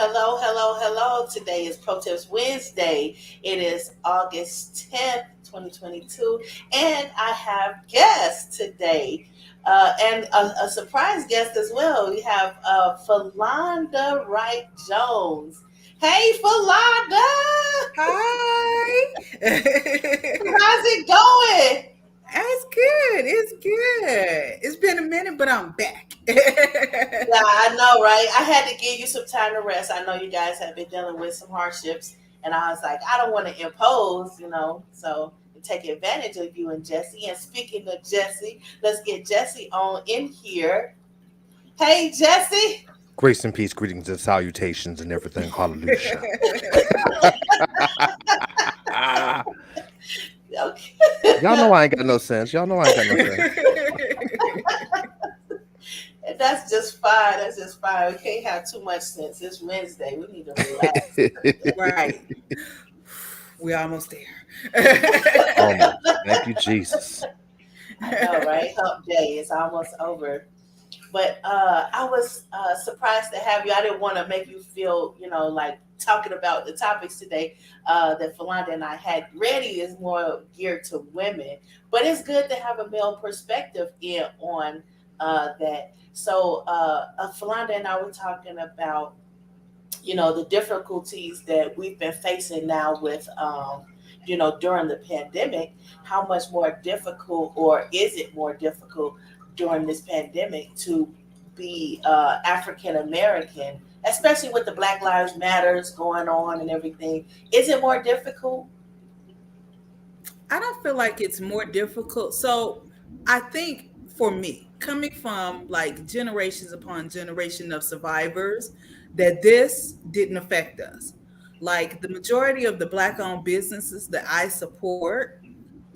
Hello, hello, hello. Today is Protest Wednesday. It is August 10th, 2022, and I have guests today. And a surprise guest as well. We have Philonda Wright Jones. Hey, Philonda! Hi. How's it going? It's good. It's good. It's been a minute, but I'm back. Yeah, I know, right? I had to give you some time to rest. I know you guys have been dealing with some hardships, and I was like, I don't want to impose, so take advantage of you and Jesse. And speaking of Jesse, let's get Jesse on in here. Hey, Jesse. Grace and peace, greetings and salutations and everything. Hallelujah. Okay. Y'all know I ain't got no sense. Y'all know I ain't got no sense. And that's just fine. That's just fine. We can't have too much sense. It's Wednesday. We need to relax. Right. We're almost there. Almost. Thank you, Jesus. I know, right? Hump day. It's almost over. But I was surprised to have you. I didn't want to make you feel, like talking about the topics today that Philonda and I had ready is more geared to women. But it's good to have a male perspective in on that. So Philonda and I were talking about, the difficulties that we've been facing now with, during the pandemic. How much more difficult, or is it more difficult during this pandemic to be African American, especially with the Black Lives Matters going on and everything? Is it more difficult? I don't feel like it's more difficult. So I think for me, coming from like generations upon generation of survivors, that this didn't affect us. Like the majority of the Black-owned businesses that I support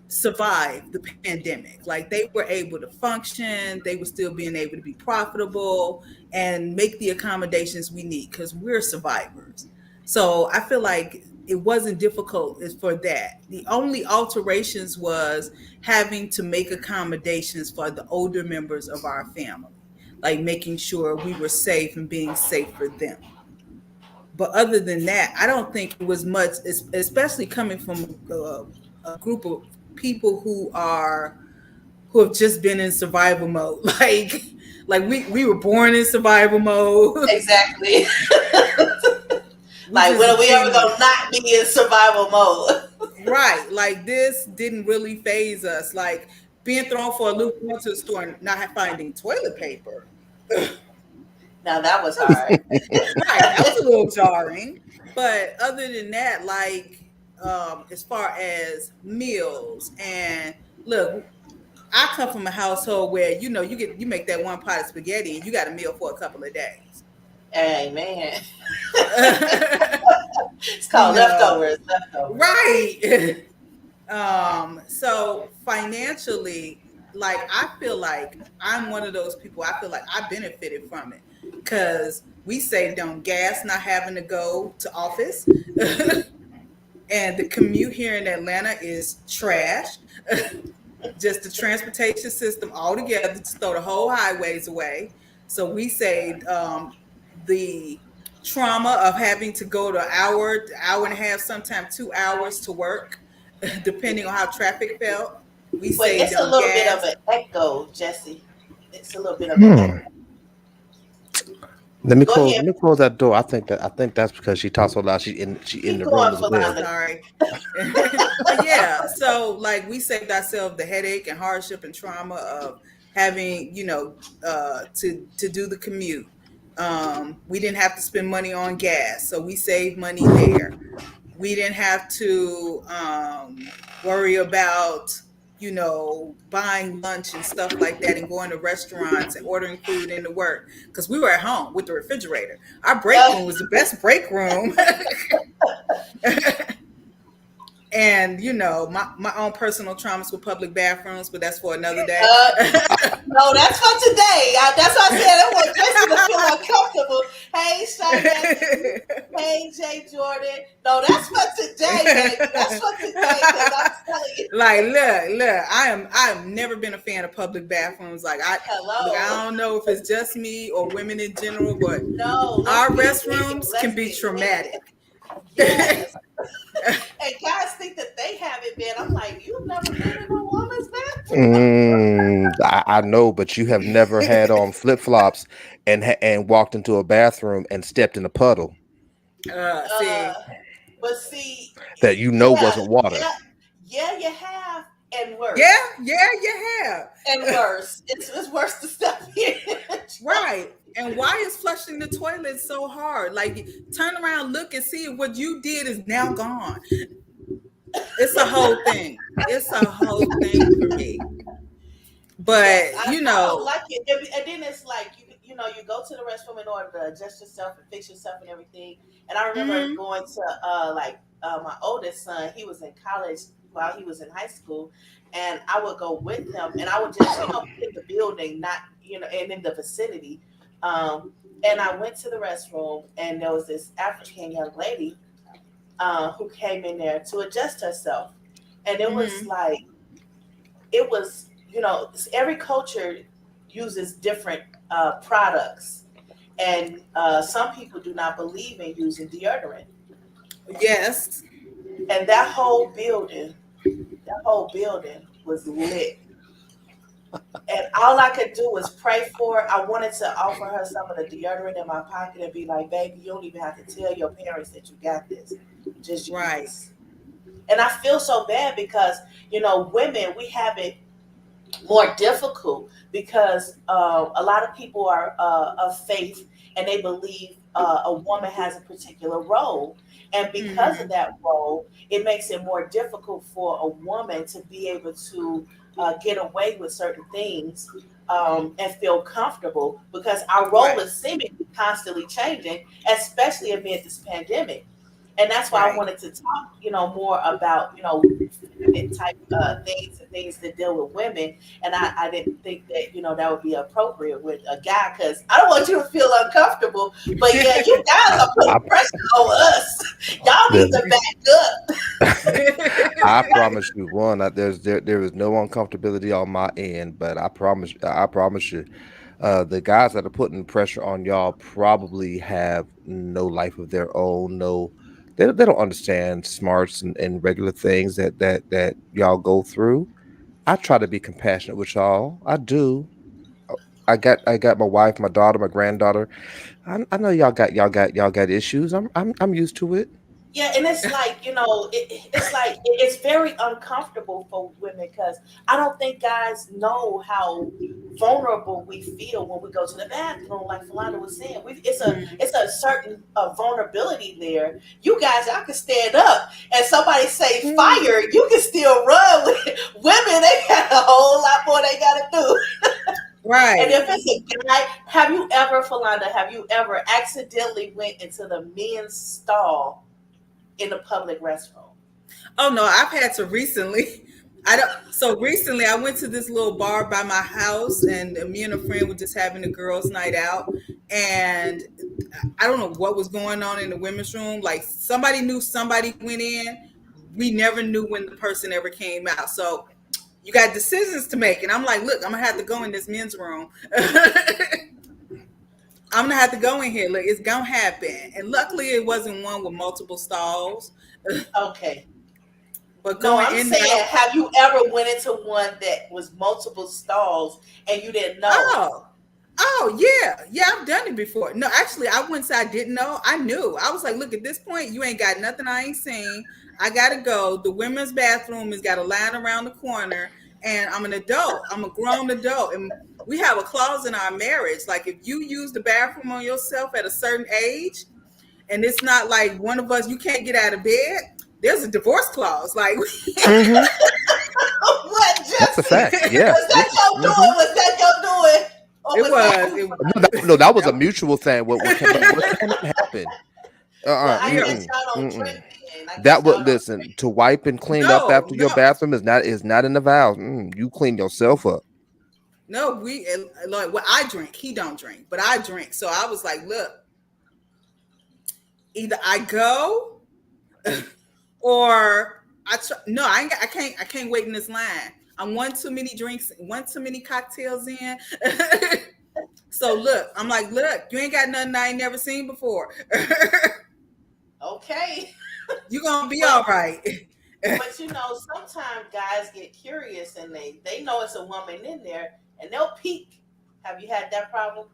survived the pandemic. Like they were able to function, they were still being able to be profitable and make the accommodations we need because we're survivors. So I feel like it wasn't difficult as for that. The only alterations was having to make accommodations for the older members of our family, like making sure we were safe and being safe for them. But other than that, I don't think it was much, especially coming from a group of people who have just been in survival mode. Like we were born in survival mode. Exactly. Like, when are we ever gonna not be in survival mode? Right. Like this didn't really phase us. Like being thrown for a loop going to the store and not finding toilet paper. Now that was hard. Right. That was a little jarring. But other than that, like as far as meals and look, I come from a household where you make that one pot of spaghetti and you got a meal for a couple of days. Amen. It's called leftovers. Right. So financially, like I feel like I'm one of those people. I feel like I benefited from it because we saved on gas, not having to go to office. And the commute here in Atlanta is trash. Just the transportation system altogether to throw the whole highways away. So we saved the trauma of having to go to hour and a half, sometimes 2 hours to work, depending on how traffic felt. We saved it's a little bit of an echo, Jesse. It's a little bit of an echo. Let me close that door. I think that's because she talks so loud. She in the room as well. Sorry. Yeah. So like we saved ourselves the headache and hardship and trauma of having, to do the commute. We didn't have to spend money on gas, so we saved money there. We didn't have to worry about buying lunch and stuff like that and going to restaurants and ordering food into work because we were at home with the refrigerator. Our break room was the best break room. And my own personal traumas with public bathrooms, but that's for another day. No, that's for today. That's why I said I want Jason to feel uncomfortable. Hey, Sade. Hey, Jay Jordan. No, that's for today, baby. That's for today. Because I'm telling you. Like, look. I've never been a fan of public bathrooms. Like, I don't know if it's just me or women in general, but our restrooms can be traumatic. Yes. And guys think that they haven't been. I'm like, you've never been in a woman's bathroom? I know, but you have never had on flip flops and walked into a bathroom and stepped in a puddle. But see, that wasn't water. Yeah, you have, and worse. Yeah, you have, and worse. It's worse to step in. Right. And why is flushing the toilet so hard? Like, turn around, look, and see if what you did is now gone. It's a whole thing. It's a whole thing for me. But I don't like it. And then it's like you go to the restroom in order to adjust yourself and fix yourself and everything. And I remember going to my oldest son. He was in college while he was in high school, and I would go with him, and I would just in the building, not and in the vicinity. And I went to the restroom, and there was this African young lady who came in there to adjust herself. And it was like, every culture uses different products. And some people do not believe in using deodorant. Yes. And that whole building was lit. And all I could do was pray for her. I wanted to offer her some of the deodorant in my pocket and be like, baby, you don't even have to tell your parents that you got this. Just right. Use. And I feel so bad because, women, we have it more difficult because a lot of people are of faith and they believe a woman has a particular role. And because of that role, it makes it more difficult for a woman to be able to get away with certain things and feel comfortable because our role is seemingly constantly changing, especially amid this pandemic. And that's why I wanted to talk, more about, type things and things that deal with women. And I didn't think that, that would be appropriate with a guy because I don't want you to feel uncomfortable. But yeah, you guys are putting pressure on us. Y'all need to back up. I promise you, there is no uncomfortability on my end, but I promise you, the guys that are putting pressure on y'all probably have no life of their own, they don't understand smarts and regular things that y'all go through. I try to be compassionate with y'all. I do. I got my wife, my daughter, my granddaughter. I know y'all got issues. I'm used to it. Yeah, and it's like, it's very uncomfortable for women because I don't think guys know how vulnerable we feel when we go to the bathroom. Like Philanda was saying, it's a certain vulnerability there. You guys, y'all can stand up and somebody say fire, you can still run. With women, they got a whole lot more they got to do. Right. And if it's a guy, have you ever accidentally went into the men's stall in the public restroom? Oh no, I've had to recently. Recently I went to this little bar by my house and me and a friend were just having a girls' night out, and I don't know what was going on in the women's room. Like somebody knew somebody went in. We never knew when the person ever came out. So you got decisions to make. And I'm like, look, I'm gonna have to go in this men's room. I'm gonna have to go in here. Look, it's gonna happen. And luckily, it wasn't one with multiple stalls. Okay. But I'm saying, have you ever went into one that was multiple stalls and you didn't know? Oh yeah, I've done it before. No, actually, I wouldn't say I didn't know. I knew. I was like, look, at this point, you ain't got nothing I ain't seen. I gotta go. The women's bathroom has got a line around the corner, and I'm an adult. I'm a grown adult, and we have a clause in our marriage. Like if you use the bathroom on yourself at a certain age, and it's not like one of us, you can't get out of bed. There's a divorce clause. Like, what? Just that's a fact. Yeah. Was that your doing? It was. No, that was a mutual thing. What happened? I I That guess would y'all don't listen to wipe and clean up No, after your no, bathroom is not in the vows. You clean yourself up. no. We like what I drink. He don't drink, but I drink. So I was like, look, either I go or no, I can't wait in this line. I'm one too many drinks, one too many cocktails in. So look, I'm like, look, you ain't got nothing I ain't never seen before. okay. You gonna be But all right. but sometimes guys get curious and they know it's a woman in there and they'll peek. Have you had that problem?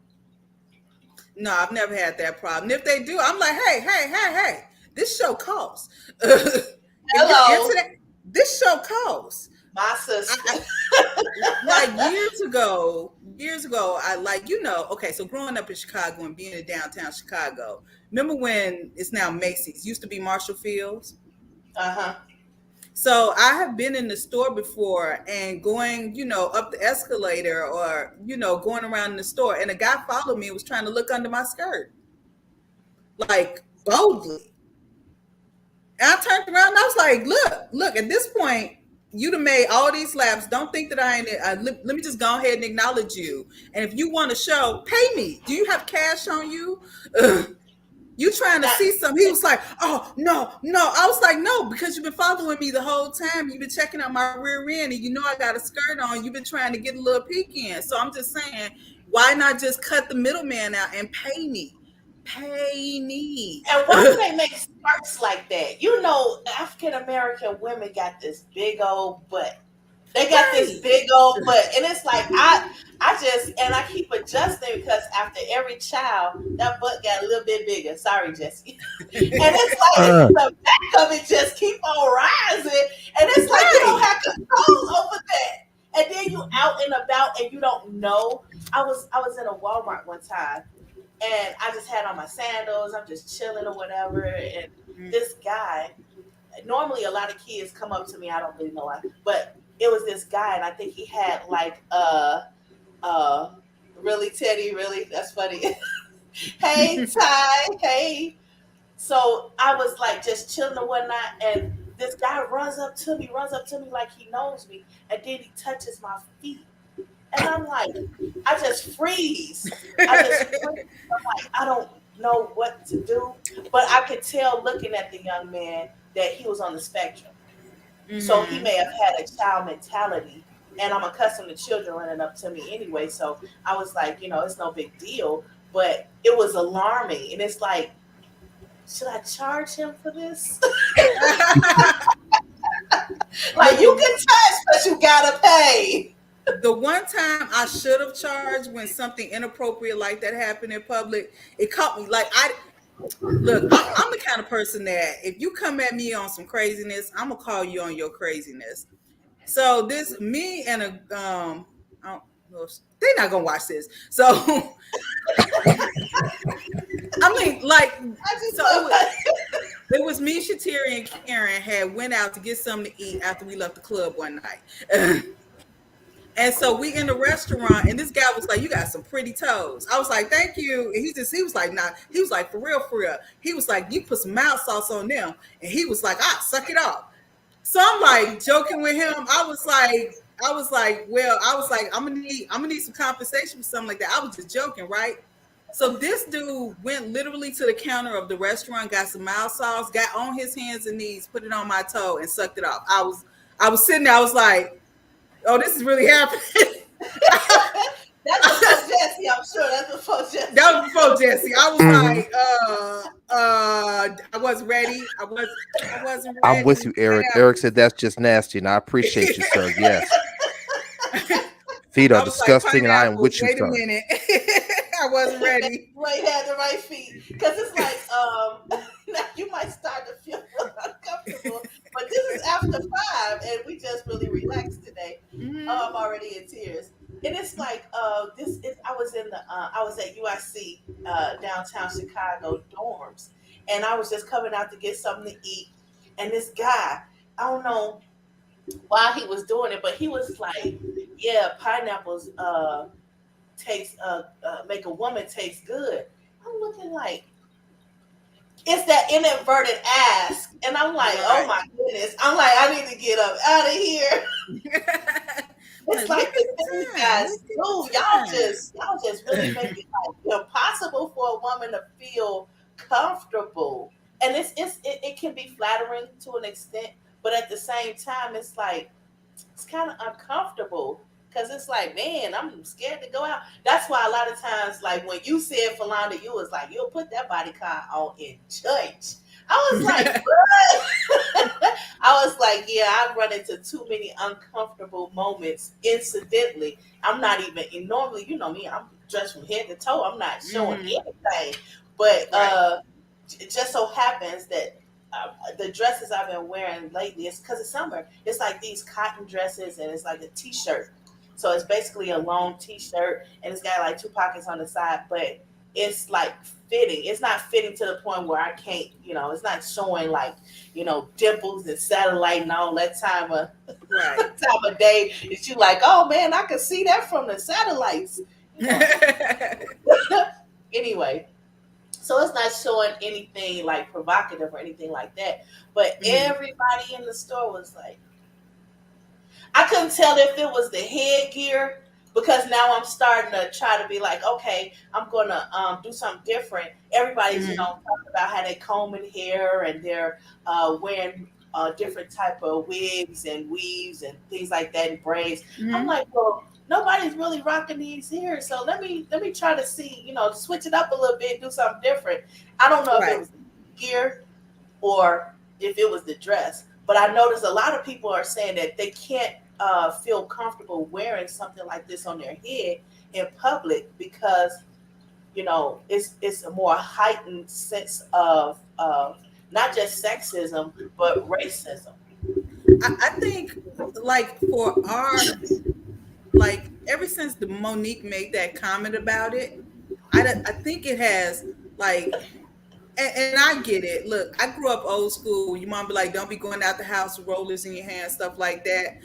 No, I've never had that problem. If they do, I'm like, hey, hey, hey, hey, this show costs. If you're into Hello, that, this show costs. my I, sister. like years ago, I like, okay, so growing up in Chicago and being in downtown Chicago, remember when it's now Macy's, used to be Marshall Fields? Uh-huh. So I have been in the store before and going, up the escalator or, going around in the store, and a guy followed me and was trying to look under my skirt, like boldly. And I turned around and I was like, look, at this point, you'd have made all these laps. Don't think that I ain't, let me just go ahead and acknowledge you. And if you want to show, pay me. Do you have cash on you? You trying to Now, see something? He was like, oh, no, no. I was like, no, because you've been following me the whole time. You've been checking out my rear end and I got a skirt on. You've been trying to get a little peek in. So I'm just saying, why not just cut the middleman out and pay me? Pay me. and why do they make skirts like that? African American women got this big old butt. They got this Right. big old butt, and it's like I keep adjusting because after every child, that butt got a little bit bigger. Sorry, Jesse. And it's like Uh, the back of it just keep on rising, and it's like you don't Right. have control over that. And then you out and about, and you don't know. I was in a Walmart one time, and I just had on my sandals. I'm just chilling or whatever, and this guy. Normally, a lot of kids come up to me. I don't really know why, but it was this guy, and I think he had like really Teddy, really. That's funny. Hey Ty, hey. So I was like just chilling and whatnot, and this guy runs up to me like he knows me, and then he touches my feet, and I'm like, I just freeze. I just freeze. I'm like, I don't know what to do, but I could tell looking at the young man that he was on the spectrum. So he Mm-hmm. may have had a child mentality. And I'm accustomed to children running up to me anyway. So I was like, it's no big deal. But it was alarming. And it's like, should I charge him for this? Like, Look, you can touch, but you gotta pay. the one time I should have charged when something inappropriate like that happened in public, it caught me. Like I'm the kind of person that if you come at me on some craziness, I'm gonna call you on your craziness. So this me and I don't know if they're not gonna watch this. So I mean, like, I just so love it was me, Shatiri, and Karen had went out to get something to eat after we left the club one night. And so we in the restaurant, and this guy was like, "You got some pretty toes." I was like, "Thank you." And he was like, "Nah." He was like, "For real, for real." He was like, "You put some mild sauce on them," and he was like, "Ah, suck it off." So I'm like joking with him. I'm gonna need some compensation for something like that. I was just joking, right? So this dude went literally to the counter of the restaurant, got some mild sauce, got on his hands and knees, put it on my toe, and sucked it off. I was sitting there. I was like, "Oh, this is really happening." That's before Jesse, I'm sure. That's before That Jesse. was before Jesse. I was mhm. like, I wasn't ready. I wasn't I'm with ready. you, Eric. Eric said that's just nasty, and I appreciate you, sir. Yes, feet are I was like, disgusting, and I am pineapple. with you, Wait a sir. minute. I wasn't ready. Right, had the right feet. Because it's like, now you might start to feel uncomfortable, but this is after 5, and we just really relaxed today. Mhm. Oh, I'm already in tears. And it's like, I was at UIC, downtown Chicago dorms, and I was just coming out to get something to eat, and this guy, I don't know why he was doing it, but he was like, yeah, pineapples, taste make a woman taste good. I'm looking like, it's that inadvertent ask. And I'm like, oh Right. my goodness. I'm like, I need to get up out of here. It's Like, look like at the the things you time. guys Look at do. Y'all just really make it like impossible for a woman to feel comfortable. And it can be flattering to an extent, but at the same time, it's kind of uncomfortable because it's like, man, I'm scared to go out. That's why a lot of times, like when you said Philanda, you was like, you'll put that body count on in church. I was like, time. what? I was like, yeah, I run into too many uncomfortable moments incidentally. I'm not even, and normally, you know me, I'm dressed from head to toe. I'm not showing Hmm. anything. But Right. it just so happens that the dresses I've been wearing lately, it's because it's summer. It's like these cotton dresses, and it's like a t-shirt. So it's basically a long t-shirt, and it's got like two pockets on the side, but it's like fitting. It's not fitting to the point where I can't, it's not showing like, dimples and satellite and all that Right. time of day. That you like, oh man, I can see that from the satellites, you know. Anyway, so it's not showing anything like provocative or anything like that. But Mhm. everybody in the store was like, I couldn't tell if it was the headgear because now I'm starting to try to be like, okay, I'm gonna do something different. Everybody's, Mhm. talking about how they combing hair and they're wearing different type of wigs and weaves and things like that and braids. I'm Mhm. like, well, nobody's really rocking these here, so let me try to see, switch it up a little bit, do something different. I don't know if it Right. was gear or if it was the dress. But I noticed a lot of people are saying that they can't feel comfortable wearing something like this on their head in public because it's a more heightened sense of not just sexism but racism. I think, like, for our, like, ever since the Monique made that comment about it, I think it has, like, and I get it. Look, I grew up old school. Your mom be like, don't be going out the house with rollers in your hand, stuff like that.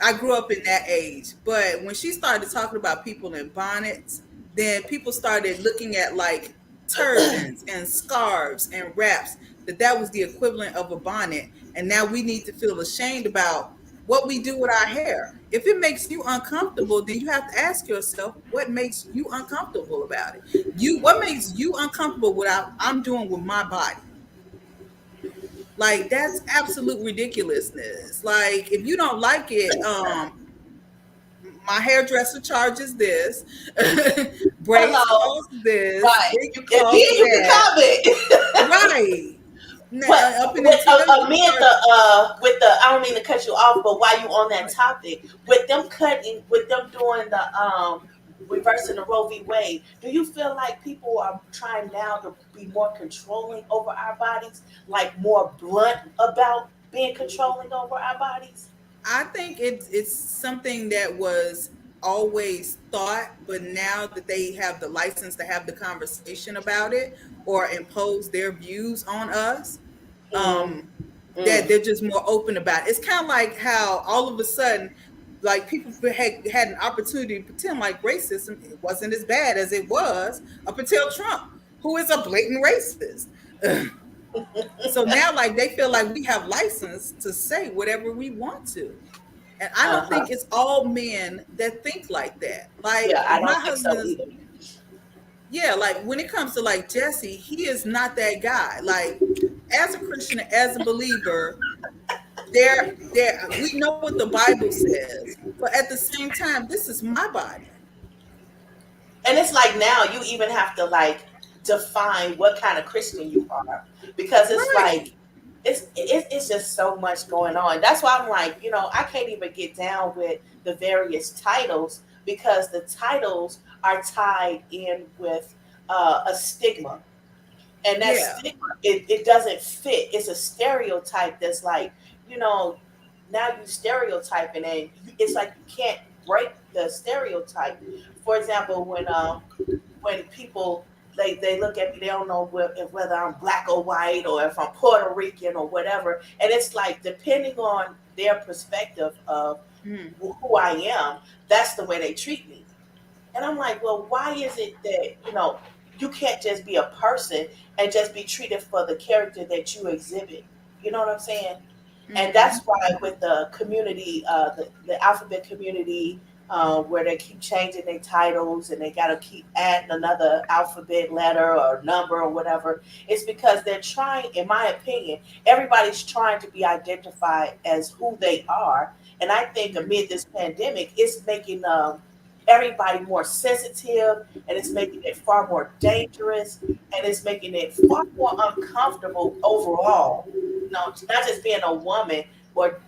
I grew up in that age. But when she started talking about people in bonnets, then people started looking at like turbans and scarves and wraps, that was the equivalent of a bonnet. And now we need to feel ashamed about what we do with our hair. If it makes you uncomfortable, then you have to ask yourself what makes you uncomfortable about it. What makes you uncomfortable with what I'm doing with my body? Like, that's absolute ridiculousness. Like, if you don't like it, my hairdresser charges this, braids Hello, cost this, right? wig And then cost you can that. comment. Right. But Up in with until you can amid charge. the I don't mean to cut you off, but while you on that Right. topic, with them doing the reversing the Roe v. Wade, do you feel like people are trying now to be more controlling over our bodies, like more blunt about being controlling over our bodies? I think it's something that was always thought, but now that they have the license to have the conversation about it or impose their views on us, Mm, that mm. they're just more open about it. It's kind of like how all of a sudden, like, people had an opportunity to pretend like racism wasn't as bad as it was up until Trump, who is a blatant racist. So now, like, they feel like we have license to say whatever we want to. And I Uh don't huh. think it's all men that think like that. Like, Yeah, I my don't think so husband's, either. yeah, like, when it comes to like Jesse, he is not that guy. Like, as a Christian, as a believer, there we know what the Bible says, but at the same time, this is my body. And it's like now you even have to like define what kind of Christian you are because it's like Right. it's just so much going on. That's why I'm like, I can't even get down with the various titles because the titles are tied in with a stigma, and that Yeah. stigma it doesn't fit. It's a stereotype that's like, you know, now you stereotyping, and it's like you can't break the stereotype. For example, when people they look at me, they don't know whether I'm black or white or if I'm Puerto Rican or whatever, and it's like depending on their perspective of Mhm. who I am, that's the way they treat me. And I'm like, well, why is it that you can't just be a person and just be treated for the character that you exhibit. You know what I'm saying? And that's Hmm. why with the community, the alphabet community, where they keep changing their titles and they got to keep adding another alphabet letter or number or whatever, it's because they're trying, in my opinion, everybody's trying to be identified as who they are. And I think amid this pandemic, it's making everybody more sensitive, and it's making it far more dangerous, and it's making it far more uncomfortable overall. No, not just being a woman, or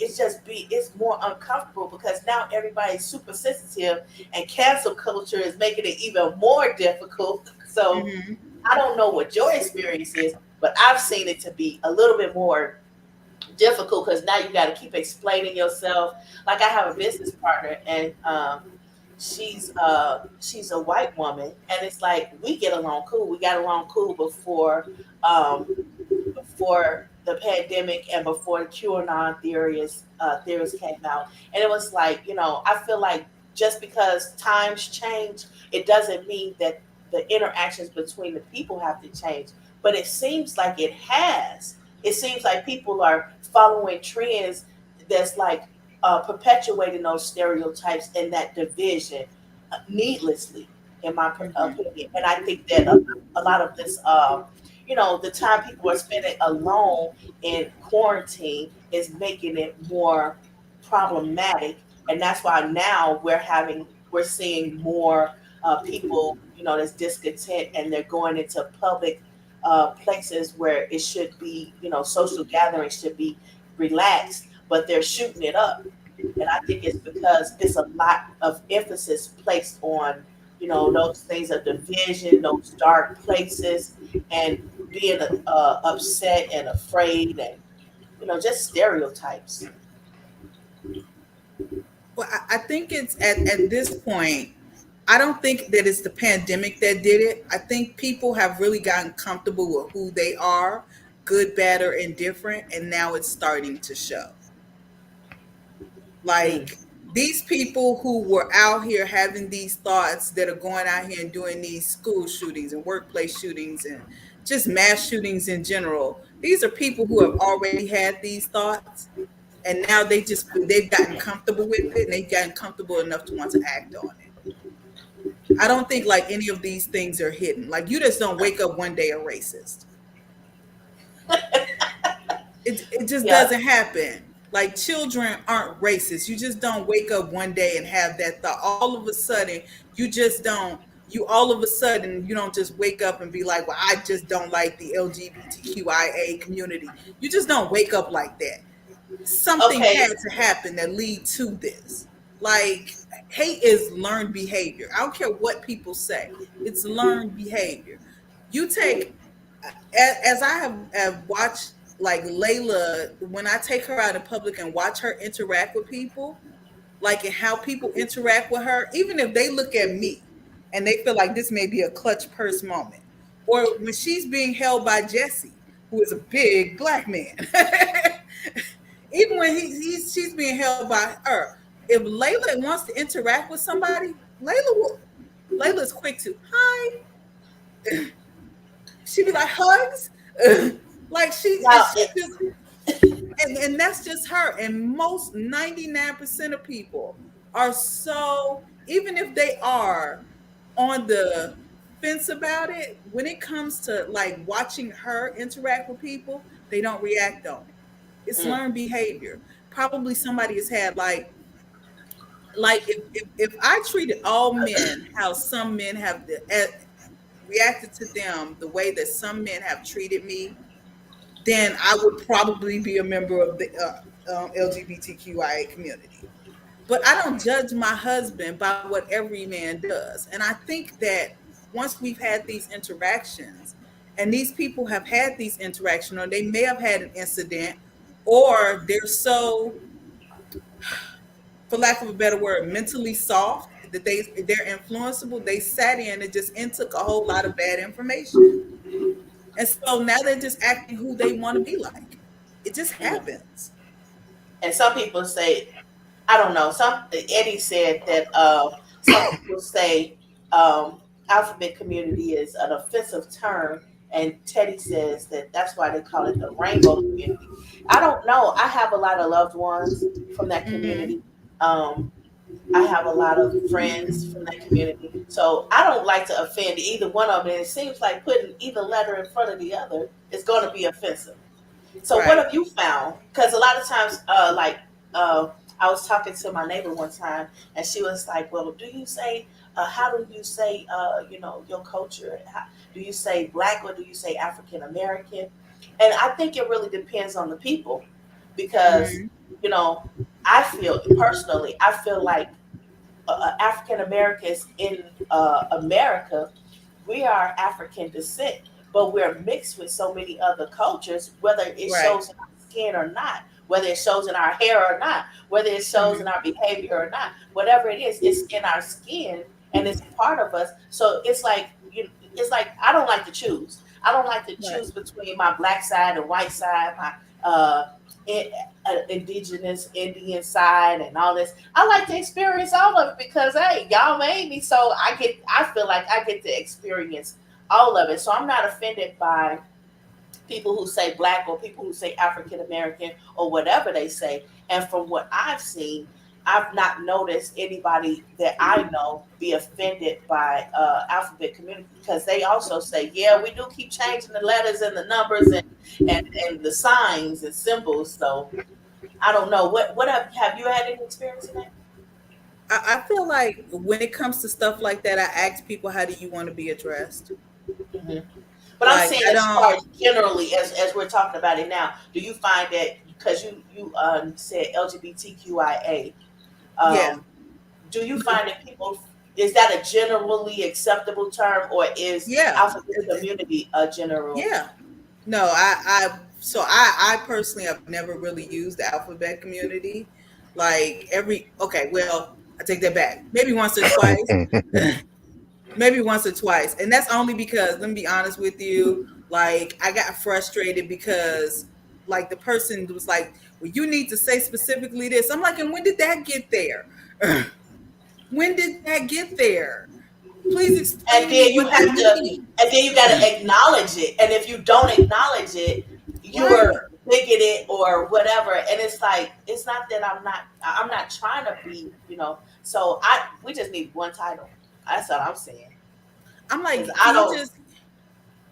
it's more uncomfortable because now everybody's super sensitive, and cancel culture is making it even more difficult. So Hmm. I don't know what your experience is, but I've seen it to be a little bit more difficult because now you got to keep explaining yourself. Like I have a business partner, and she's a white woman, and it's like we get along cool. We got along cool um, before the pandemic and before the QAnon theories came out. And it was like, I feel like just because times change, it doesn't mean that the interactions between the people have to change. But it seems like it has. It seems like people are following trends that's like perpetuating those stereotypes and that division needlessly, in my Hmm. opinion. And I think that a lot of this the time people are spending alone in quarantine is making it more problematic, and that's why now we're seeing more people, that's discontent, and they're going into public places where it should be, social gatherings should be relaxed, but they're shooting it up. And I think it's because it's a lot of emphasis placed on, those things of division, those dark places, and being upset and afraid, and just stereotypes. Well, I think it's at this point, I don't think that it's the pandemic that did it. I think people have really gotten comfortable with who they are, good, bad, or indifferent, and now it's starting to show. Mm. Like these people who were out here having these thoughts that are going out here and doing these school shootings and workplace shootings and just mass shootings in general. These are people who have already had these thoughts, and now they've gotten comfortable with it, and they've gotten comfortable enough to want to act on it. I don't think like any of these things are hidden. Like you just don't wake up one day a racist. It just Yeah. doesn't happen. Like children aren't racist. You just don't wake up one day and have that thought. All of a sudden, you just don't. You all of a sudden you don't just wake up and be like, "Well, I just don't like the LGBTQIA community." You just don't wake up like that. Something Okay. had to happen that lead to this. Like hate is learned behavior. I don't care what people say. It's learned behavior. You take as I have watched like Layla, when I take her out in public and watch her interact with people, like and how people interact with her, even if they look at me and they feel like this may be a clutch purse moment, or when she's being held by Jesse, who is a big black man, even when she's being held by her, if Layla wants to interact with somebody, Layla's quick to hi. She be like hugs, like Now, she just and that's just her. And most 99% of people are so, even if they are on the fence about it, when it comes to like watching her interact with people, they don't react on it. It's mm, learned behavior. Probably somebody has had like if I treated all men how some men have reacted to them the way that some men have treated me, then I would probably be a member of the LGBTQIA community. But I don't judge my husband by what every man does. And I think that once we've had these interactions, and these people have had these interactions, or they may have had an incident, or they're so, for lack of a better word, mentally soft that they're influenceable. They sat in and just intook a whole lot of bad information. And so now they're just acting who they want to be like. It just mm. happens. And some people say, I don't know. Eddie said that some people say, alphabet community is an offensive term, and Teddy says that that's why they call it the rainbow community. I don't know. I have a lot of loved ones from that Mm-hmm. community. Um, I have a lot of friends from that community. So I don't like to offend either one of them. And it seems like putting either letter in front of the other is going to be offensive. So what Right. have you found? Because a lot of times, uh, I was talking to my neighbor one time, and she was like, "Well, do you say, how do you say, your culture? How, do you say black or do you say African American?" And I think it really depends on the people, because Mm-hmm. you know, I feel like African Americans in America, we are African descent, but we're mixed with so many other cultures, whether it Right. shows in our skin or not, whether it shows in our hair or not, whether it shows in Mm-hmm. our behavior or not, whatever it is, it's in our skin and it's part of us. So it's like I don't like to choose. I don't like to Right. choose between my black side and white side, my uh, in, indigenous Indian side, and all this. I like to experience all of it because hey, y'all made me, so I feel like I get to experience all of it. So I'm not offended by people who say black or people who say African American or whatever they say. And from what I've seen, I've not noticed anybody that I know be offended by alphabet community, because they also say, yeah, we do keep changing the letters and the numbers and the signs and symbols. So I don't know. What have you had any experience in that? I feel like when it comes to stuff like that, I ask people, how do you want to be addressed? Hmm. But I'm Like, saying I as far as don't, generally, as we're talking about it now, do you find that because you said LGBTQIA, yeah, um, do you find that people, is that a generally acceptable term, or is yeah, alphabet community a general? yeah. No, I personally have never really used the alphabet community. Like okay, well, I take that back. Maybe once or twice. Maybe once or twice. And that's only because, let me be honest with you, like I got frustrated because like the person was like, well, you need to say specifically this. I'm like, and when did that get there? When did that get there? Please explain And to me then you what that have to, means. and then you got to acknowledge it. And if you don't acknowledge it, Right. you're bigoted or whatever. And it's like, it's not that I'm not trying to be, So we just need one title. That's what I'm saying. I'm Because like, I can you don't. just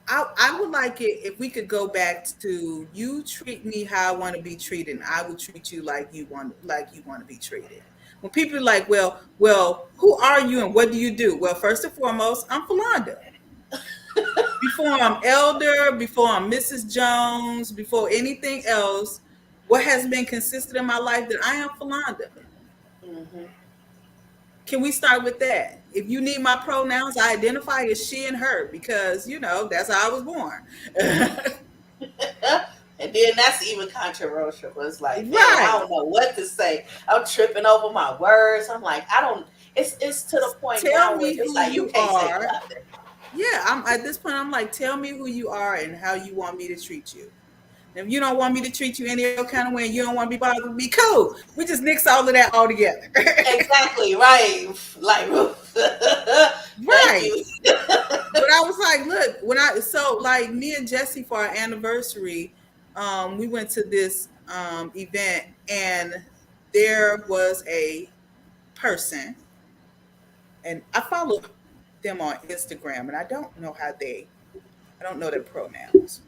I would like it if we could go back to, you treat me how I want to be treated, and I will treat you like you want to be treated. When people are like, well, who are you and what do you do? Well, first and foremost, I'm Philonda. Before I'm Elder, before I'm Mrs. Jones, before anything else, what has been consistent in my life, that I am Philonda. Mhm. Can we start with that? If you need my pronouns, I identify as she and her because that's how I was born. And then that's even controversial. It's like, man, I Right. don't know what to say. I'm tripping over my words. I'm like, I don't. It's to the point Tell now where me it's who like you you can't say are. nothing. Yeah, I'm at this point. I'm like, tell me who you are and how you want me to treat you. And if you don't want me to treat you any other kind of way, and you don't want to be bothered with me, cool. We just nix all of that all together. Exactly right. Like, thank Right. you. But I was like, look, like me and Jesse for our anniversary, we went to this event, and there was a person, and I follow them on Instagram, and I don't know their pronouns.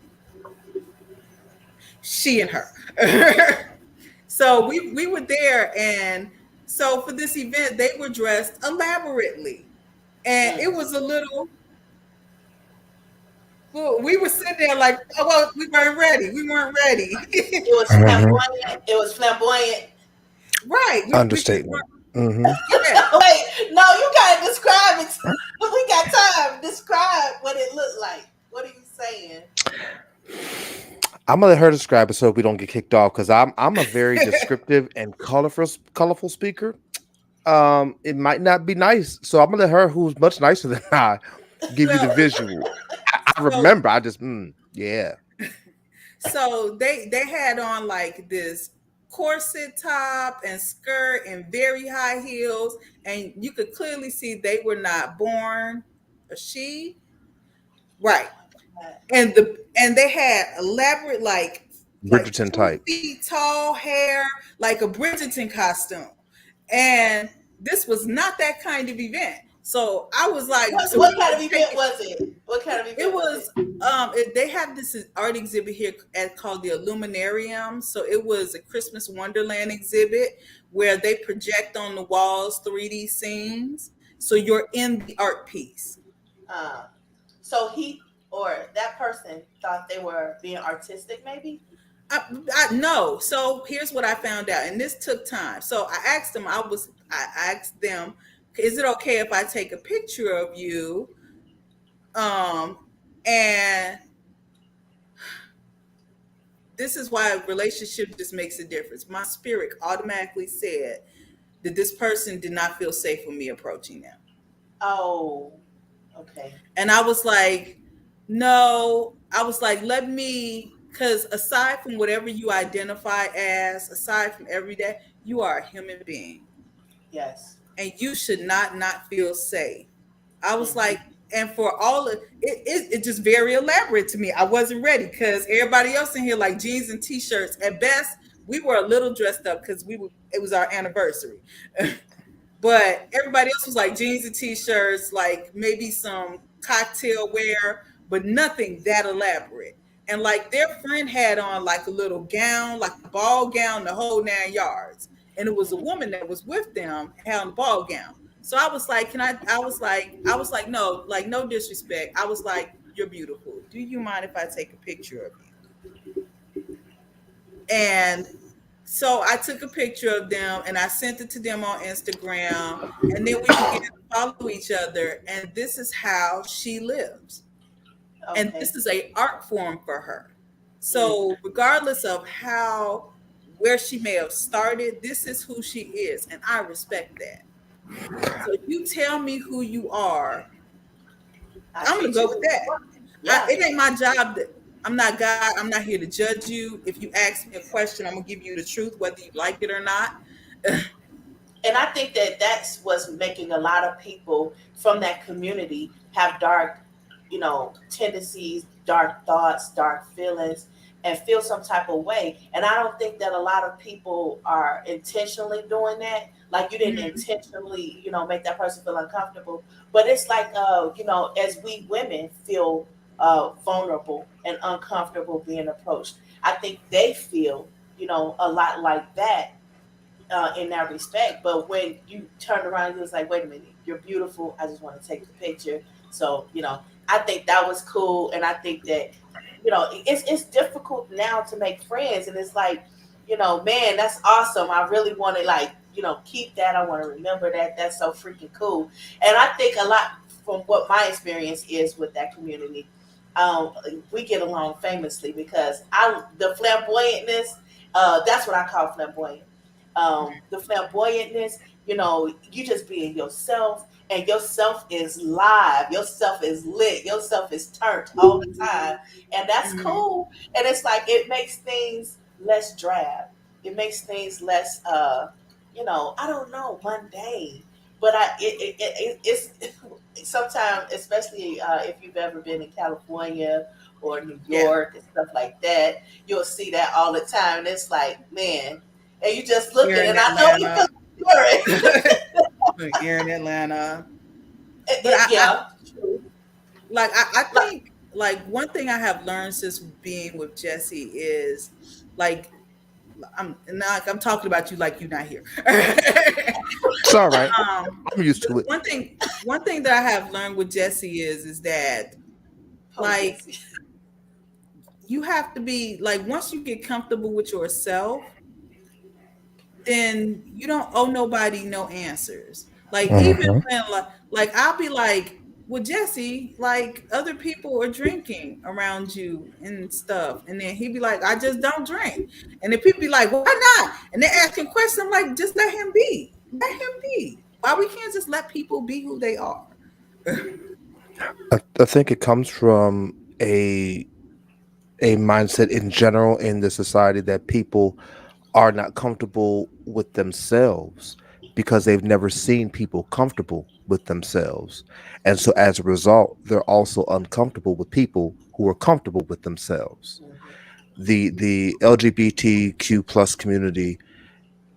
She and her. So we were there, and so for this event they were dressed elaborately, and it Mm. was a little. Well, we were sitting there like, oh, well, we weren't ready. We weren't ready. It was Mhm. flamboyant. It was flamboyant. Right. We just Understatement. weren't. Hmm. Yeah. Wait, no, you gotta describe it. We got time. Describe what it looked like. What are you saying? I'm gonna let her describe it so we don't get kicked off because I'm a very descriptive and colorful speaker. It might not be nice, so I'm gonna let her, who's much nicer than I, give you the Well, visual. I so remember. I just yeah. they had on like this corset top and skirt and very high heels, and you could clearly see they were not born. she, right. Uh, And they had elaborate like Bridgerton 2 type. feet tall hair, like a Bridgerton costume. And this was not that kind of event. So I was like, what so we what kind were of event taking, was it? What kind of it event was was it? they have this art exhibit here called the Illuminarium. So it was a Christmas Wonderland exhibit where they project on the walls 3D scenes. So you're in the art piece. Uh, so he or that person thought they were being artistic, maybe. I no. So here's what I found out, and this took time. So I asked them, is it okay if I take a picture of you? Um, and this is why a relationship just makes a difference. My spirit automatically said that this person did not feel safe with me approaching them. Oh, okay. And I was like, no, I was like, let me, because aside from whatever you identify as, aside from every day, you are a human being Yes. and you should not feel safe. I was Hmm. like, and for all of it just very elaborate to me. I wasn't ready because everybody else in here like jeans and t-shirts. At best, we were a little dressed up because it was our anniversary. But everybody else was like jeans and t-shirts, like maybe some cocktail wear, but nothing that elaborate. And like their friend had on like a little gown, like a ball gown, the whole 9 yards. And it was a woman that was with them had on the ball gown. So I was like, can I was like, no, like no disrespect. I was like, you're beautiful. Do you mind if I take a picture of you? And so I took a picture of them and I sent it to them on Instagram. And then we began to follow each other. And this is how she lives. And Okay. this is a art form for her. Mm. So regardless of how where she may have started, this is who she is. And I respect that. So you tell me who you are. I I'm gonna treat you go with who you that. are. Yeah. It ain't my job that I'm not God. I'm not here to judge you. If you ask me a question, I'm gonna give you the truth, whether you like it or not. And I think that that's what's making a lot of people from that community have dark, tendencies, dark thoughts, dark feelings, and feel some type of way. And I don't think that a lot of people are intentionally doing that. Like you didn't Mhm. intentionally, make that person feel uncomfortable. But it's like, as we women feel vulnerable and uncomfortable being approached, I think they feel, a lot like that in that respect. But when you turn around, you was like, wait a minute, you're beautiful. I just want to take the picture. So, I think that was cool. And I think that, it's difficult now to make friends. And it's like, man, that's awesome. I really want to keep that. I want to remember that. That's so freaking cool. And I think a lot from what my experience is with that community, um, we get along famously because the flamboyantness, that's what I call flamboyant, the flamboyantness, you just being yourself, and yourself is live, yourself is lit, yourself is turned all the time, and that's Mhm. cool. And it's like it makes things less drab. It makes things less, I don't know, mundane. But it's sometimes, especially if you've ever been in California or New Yeah. York and stuff like that, you'll see that all the time. And it's like, man, and you just Here looking, in and I know you feel Atlanta. like Here in Atlanta. But I yeah, true. I Like, think like one thing I have learned since being with Jesse is like I'm talking about you like you're not here. It's all right. um I'm used the to it. one thing that I have learned with Jesse is that oh, like Jesse. you have to be like once you get comfortable with yourself, then you don't owe nobody no answers. Like even Mhm. when like I'll be like, well, Jesse, like other people are drinking around you and stuff, and then he'd be like, I just don't drink, and then people be like, why not? And they're asking questions. I'm like, just let him be. Let him be. Why we can't just let people be who they are? I think it comes from a mindset in general in the society that people are not comfortable with themselves. because they've never seen people comfortable with themselves. And so as a result, they're also uncomfortable with people who are comfortable with themselves. Mm-hmm. The LGBTQ plus community,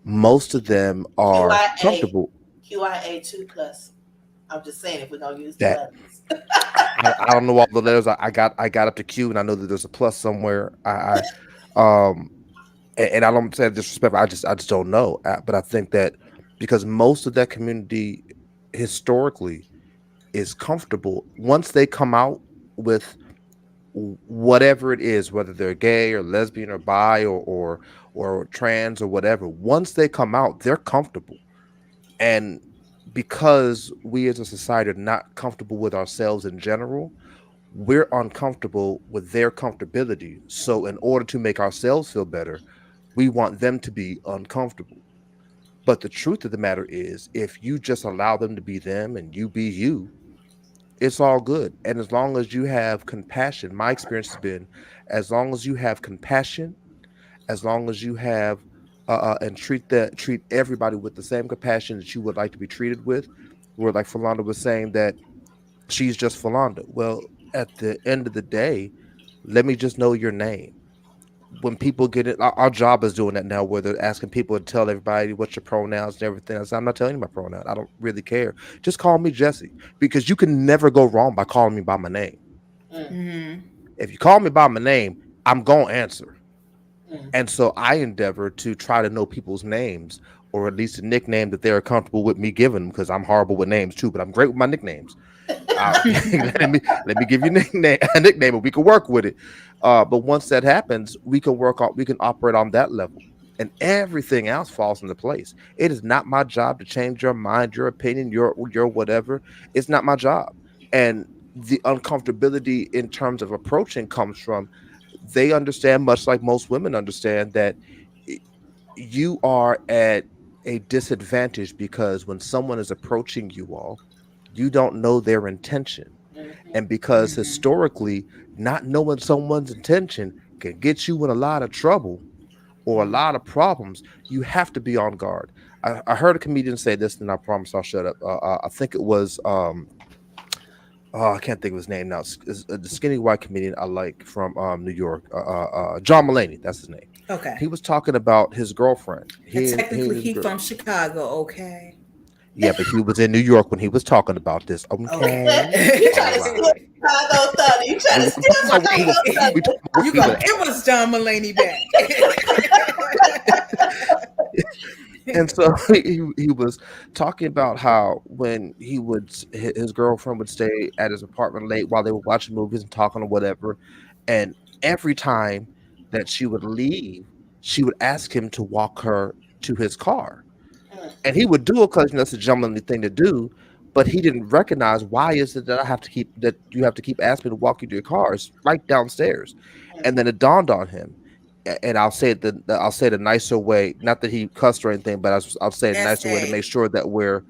most of them are QIA, comfortable QIA 2 plus. I'm just saying if we're gonna use the that letters. I don't know all the letters. I got up to Q and I know that there's a plus somewhere. Um and I don't say disrespect. I just don't know. But I think that because most of that community historically is comfortable once they come out with whatever it is, whether they're gay or lesbian or bi or trans or whatever. Once they come out, they're comfortable, and because we as a society are not comfortable with ourselves in general, we're uncomfortable with their comfortability. So, in order to make ourselves feel better, we want them to be uncomfortable. But the truth of the matter is, if you just allow them to be them and you be you, it's all good. And as long as you have compassion, my experience has been as long as you have compassion, as long as you have and treat everybody with the same compassion that you would like to be treated with, where like Philanda was saying that she's just Philanda. Well, at the end of the day, let me just know your name. When people get it, our job is doing that now, where they're asking people to tell everybody what's your pronouns and everything. I said, I'm not telling you my pronoun. I don't really care. Just call me Jesse, because you can never go wrong by calling me by my name. Mm, Mm-hmm. If you call me by my name, I'm gonna answer. mm, And so I endeavor to try to know people's names, or at least a nickname that they're comfortable with me giving them, because I'm horrible with names too, but I'm great with my nicknames. Let me give you a nickname, and we can work with it. But once that happens, we can operate on that level, and everything else falls into place. It is not my job to change your mind, your opinion, your whatever. It's not my job. And the uncomfortability in terms of approaching comes from they understand, much like most women understand, that i- you are at a disadvantage because when someone is approaching you all, you don't know their intention. mm-hmm. And because historically, not knowing someone's intention can get you in a lot of trouble or a lot of problems, you have to be on guard. I heard a comedian say this, and I promise I'll shut up. I think it was oh, I can't think of his name now. The skinny white comedian I like from New York, John Mulaney. That's his name. Okay. He was talking about his girlfriend. And He and technically, his he girl. from Chicago. Okay. Yeah, but he was in New York when he was talking about this. Okay, You all trying to steal right. Chicago thunder? You trying We to weren't steal talking about where he Chicago was from. Okay. We talking about where You he was gonna give us John Mulaney back? and so he was talking about how when his girlfriend would stay at his apartment late while they were watching movies and talking or whatever, and every time that she would leave, she would ask him to walk her to his car, Mm, and he would do it because that's a gentlemanly thing to do. But he didn't recognize, why is it that you have to keep asking me to walk you to your car? It's right downstairs. mm, And then it dawned on him, and I'll say it a nicer way, not that he cussed or anything, but I'll say it a nicer way to S.A. make sure that we're,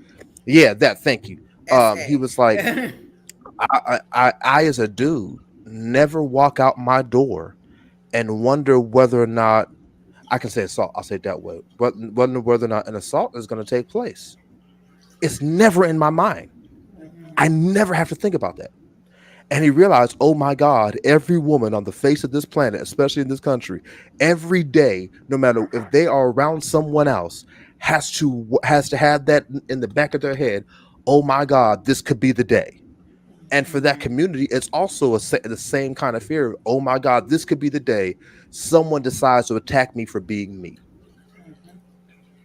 yeah, that, thank you. He S.A. was like, I as a dude never walk out my door and wonder whether or not I can say assault. I'll say it that way. But wonder whether or not an assault is going to take place. It's never in my mind. mm, I never have to think about that. And he realized, oh my God, every woman on the face of this planet, especially in this country, every day, no matter if they are around someone else, has to have that in the back of their head. Oh my God, this could be the day. And for that community, it's also the same kind of fear. Oh my God, this could be the day someone decides to attack me for being me. mm.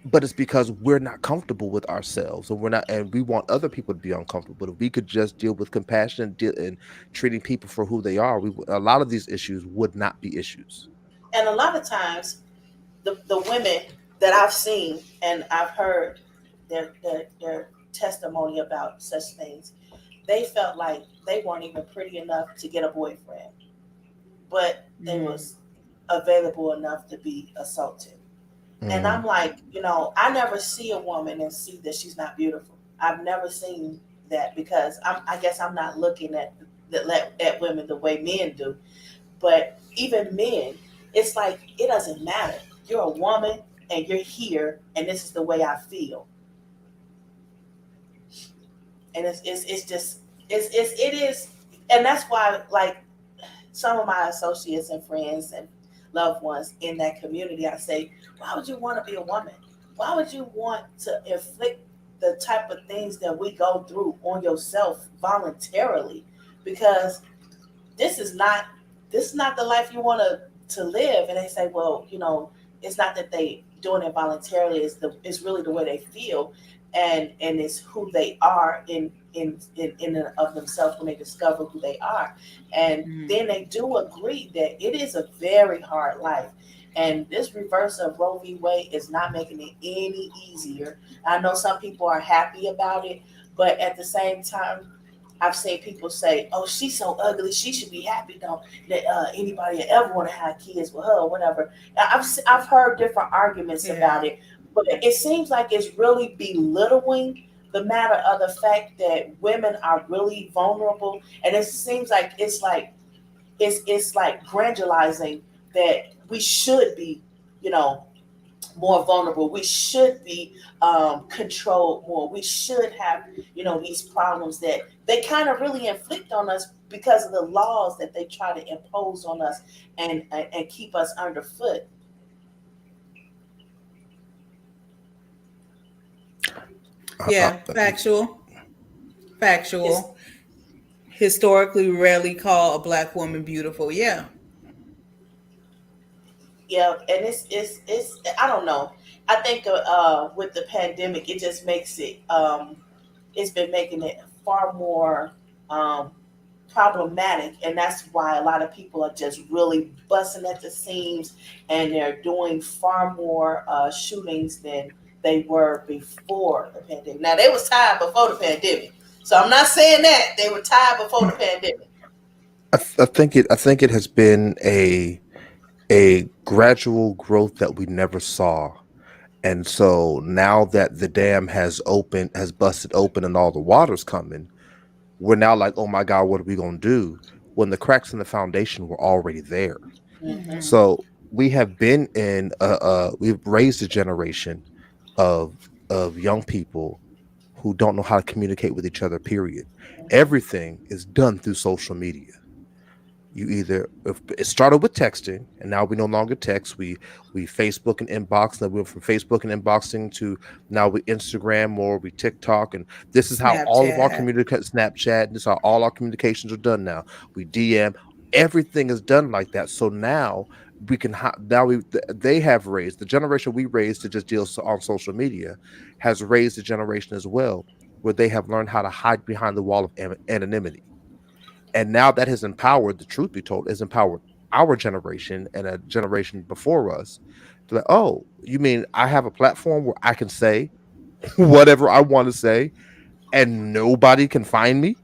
But it's because we're not comfortable with ourselves, and we're not, and we want other people to be uncomfortable. But if we could just deal with compassion and treating people for who they are, a lot of these issues would not be issues. And a lot of times, the women that I've seen and I've heard their testimony about such things, they felt like they weren't even pretty enough to get a boyfriend, but they was available enough to be assaulted. And Mm, I'm like, I never see a woman and see that she's not beautiful. I've never seen that because I guess I'm not looking at women the way men do. But even men, it's like it doesn't matter. You're a woman and you're here, and this is the way I feel. And it's just it is, and that's why like some of my associates and friends and loved ones in that community, I say, why would you want to be a woman? Why would you want to inflict the type of things that we go through on yourself voluntarily? Because this is not this is not the life you want to live. And they say, well, it's not that they doing it voluntarily, it's really the way they feel, and it's who they are in and of themselves when they discover who they are. And then they do agree that it is a very hard life. And this reverse of Roe v. Wade is not making it any easier. I know some people are happy about it, but at the same time, I've seen people say, "Oh, she's so ugly. She should be happy though that anybody ever want to have kids with her or whatever." Now, I've heard different arguments about it, but it seems like it's really belittling the matter of the fact that women are really vulnerable, and it seems like it's like grandializing that we should be, you know, more vulnerable. We should be controlled more. We should have, these problems that they kind of really inflict on us because of the laws that they try to impose on us and keep us underfoot. Yeah, factual. Historically, rarely call a black woman beautiful. Yeah. Yeah, and it's I don't know. I think with the pandemic, it just makes it's been making it far more um, problematic, and that's why a lot of people are just really busting at the seams, and they're doing far more shootings than they were before the pandemic. Now they was tired before the pandemic, so I'm not saying that they were tired before the pandemic. I think it has been a gradual growth that we never saw. And so now that the dam has busted open and all the water's coming, we're now like, oh my God, what are we going to do? When the cracks in the foundation were already there. Hmm. So we have been we've raised a generation of young people who don't know how to communicate with each other, period. Everything is done through social media. You either, if it started with texting and now we no longer text, we Facebook and inbox, and then we went from Facebook and inboxing to now we Instagram or we TikTok, and this is how all of our Snapchat. Snapchat, this is how all our communications are done now. We DM, everything is done like that. So now we can now they have raised the generation we raised to just deal on social media has raised a generation as well where they have learned how to hide behind the wall of anonymity. And now that has empowered, the truth be told, has empowered our generation and a generation before us to like, oh, you mean I have a platform where I can say whatever I want to say and nobody can find me?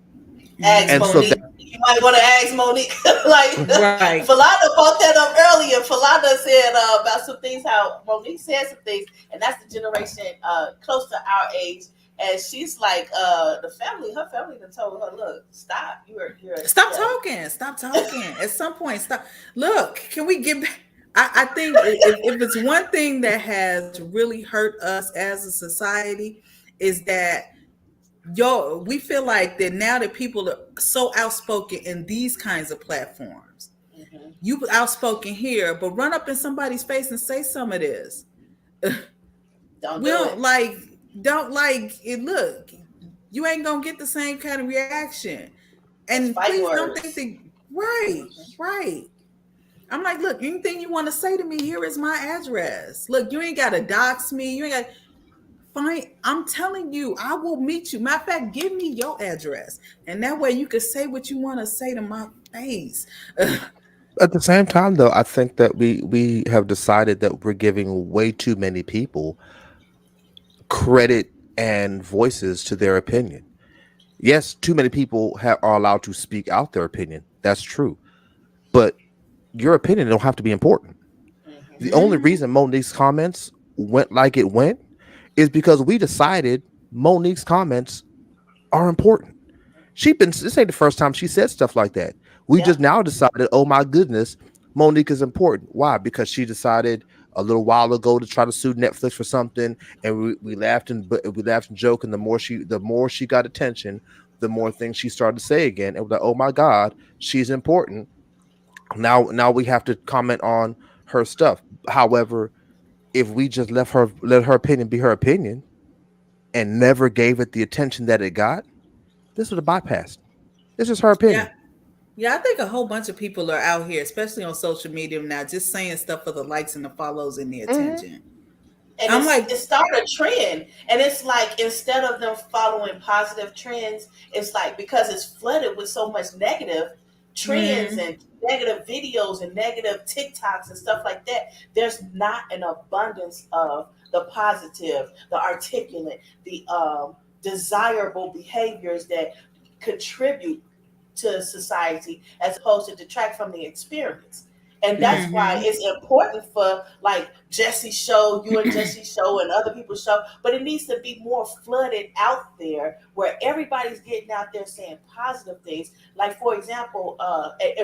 Ask And so that Monique. You might want to ask Monique. Like Right. Falada brought that up earlier. Falada said about some things, how Monique said some things, and that's the generation close to our age. And she's like, her family done told her, look, stop. You're Stop yeah. talking. Stop talking. At some point, stop. Look, can we get back? I think if it's one thing that has really hurt us as a society, is that we feel like that now that people are so outspoken in these kinds of platforms. Hmm. You outspoken here, but run up in somebody's face and say some of this. Don't We do it. don't like it. Look, you ain't gonna get the same kind of reaction. Those And fighting please don't think words. that, right, Hmm. right. I'm like, look, anything you want to say to me, here is my address. Look, you ain't gotta dox me. You ain't got fine. I'm telling you, I will meet you. Matter of fact, give me your address. And that way you can say what you want to say to my face. at the same time though, I think that we have decided that we're giving way too many people credit and voices to their opinion. Yes, too many people are allowed to speak out their opinion. That's true. But your opinion don't have to be important. The Hmm. only Mhm. reason Monique's comments went like it went is because we decided Monique's comments are important. This ain't the first time she said stuff like that. We Yeah. just now decided, oh my goodness, Monique is important. Why? Because she decided, a little while ago to try to sue Netflix for something, and we laughed and joked, and the more she got attention, the more things she started to say again. And we're like, oh my God, she's important. Now we have to comment on her stuff. However, if we just let her opinion be her opinion and never gave it the attention that it got, this would have bypassed. This is her Yeah. opinion. Yeah, I think a whole bunch of people are out here, especially on social media now, just saying stuff for the likes and the follows and the Hmm. attention. And I'm like, it started a trend, and it's like instead of them following positive trends, it's like because it's flooded with so much negative trends mm, and negative videos and negative TikToks and stuff like that, there's not an abundance of the positive, the articulate, the desirable behaviors that contribute to society as opposed to detract from the experience. And that's why mm-hmm, it's important for like Jesse's show, you and Jesse's show, and other people's show, but it needs to be more flooded out there where everybody's getting out there saying positive things. Like for example,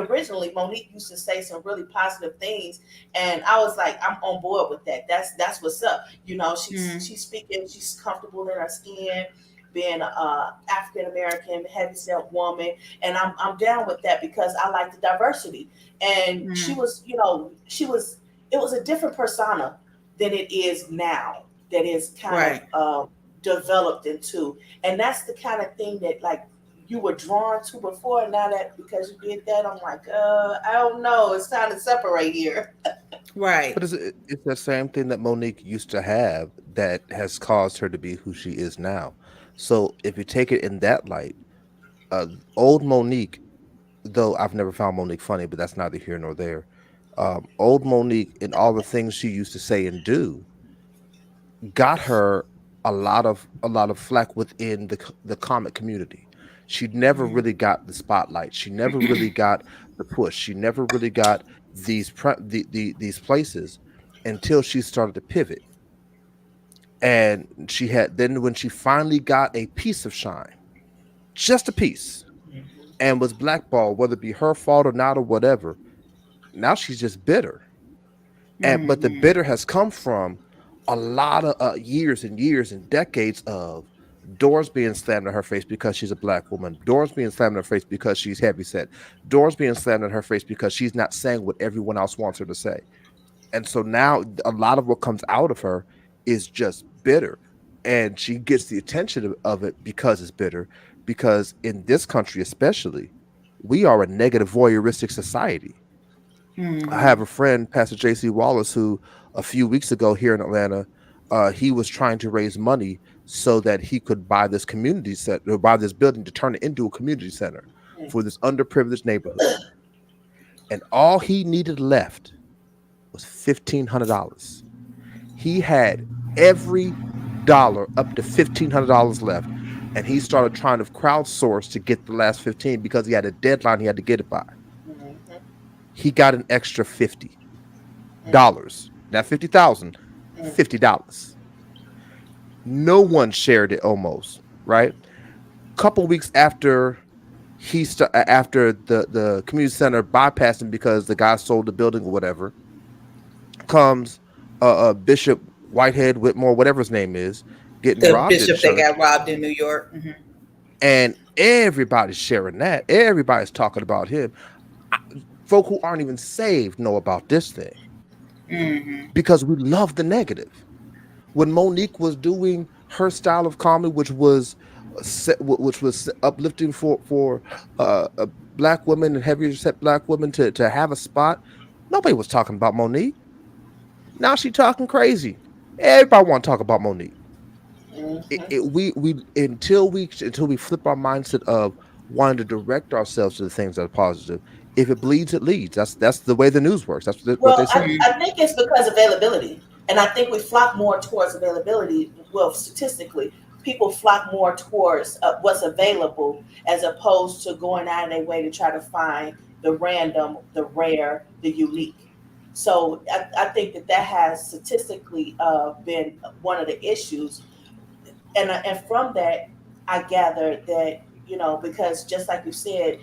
originally Monique used to say some really positive things, and I was like, I'm on board with that. That's what's up. You know, mm, she's speaking, she's comfortable in her skin, being a African American heavy set woman, and I'm down with that because I like the diversity. And she mm, was, you know, she was, it was a different persona than it is now, that is kind of right. developed into. And that's the kind of thing that like you were drawn to before, and now that because you did that, I'm like, I don't know, it's time to separate here. Right. But it's the same thing that Monique used to have that has caused her to be who she is now. So if you take it in that light, uh, old Monique, though I've never found Monique funny, but that's neither here nor there. Old Monique and all the things she used to say and do got her a lot of flack within the comic community. She never Mm, really got the spotlight. She never really got the push. She never really got these places until she started to pivot. And she had then when she finally got a piece of shine, just a piece, and was blackballed, whether it be her fault or not or whatever. Now she's just bitter. And but the mm-hmm, bitter has come from a lot of years and years and decades of doors being slammed in her face because she's a black woman, doors being slammed in her face because she's heavy set, doors being slammed in her face because she's not saying what everyone else wants her to say. And so now a lot of what comes out of her is just bitter. And she gets the attention of it because it's bitter. Because in this country, especially, we are a negative voyeuristic society. I have mm-hmm. a friend, Pastor J.C. Wallace, who a few weeks ago here in Atlanta, he was trying to raise money so that he could buy this community center, or buy this building to turn it into a community center for this underprivileged neighborhood. And all he needed left was $1,500. He had every dollar up to $1,500 left, and he started trying to crowdsource to get the last 15 because he had a deadline he had to get it by. Mhm, He got an extra mhm, $50, not 50,000, mhm, $50. No one shared it almost, right? Couple weeks after after the community center bypassed him because the guy sold the building or whatever, comes Bishop Whitehead Whitmore, whatever his name is, getting The robbed at the bishop that church, got robbed in New York. Mm-hmm. and everybody's sharing that. Everybody's talking about him. I, Folk who aren't even saved know about this thing Mm-hmm. because we love the negative. When Monique was doing her style of comedy, which was uplifting for black women and heavier set black women to have a spot, nobody was talking about Monique. Now she talking crazy. Everybody want to talk about Monique. mhm. We until we flip our mindset of wanting to direct ourselves to the things that are positive. If it bleeds, it leads. That's the way the news works. That's what they Well, say. I think it's because availability. And I think we flock more towards availability. Well, statistically, people flock more towards what's available as opposed to going out of their way to try to find the random, the rare, the unique. So I think that that has statistically been one of the issues. And from that, I gather that because just like you said,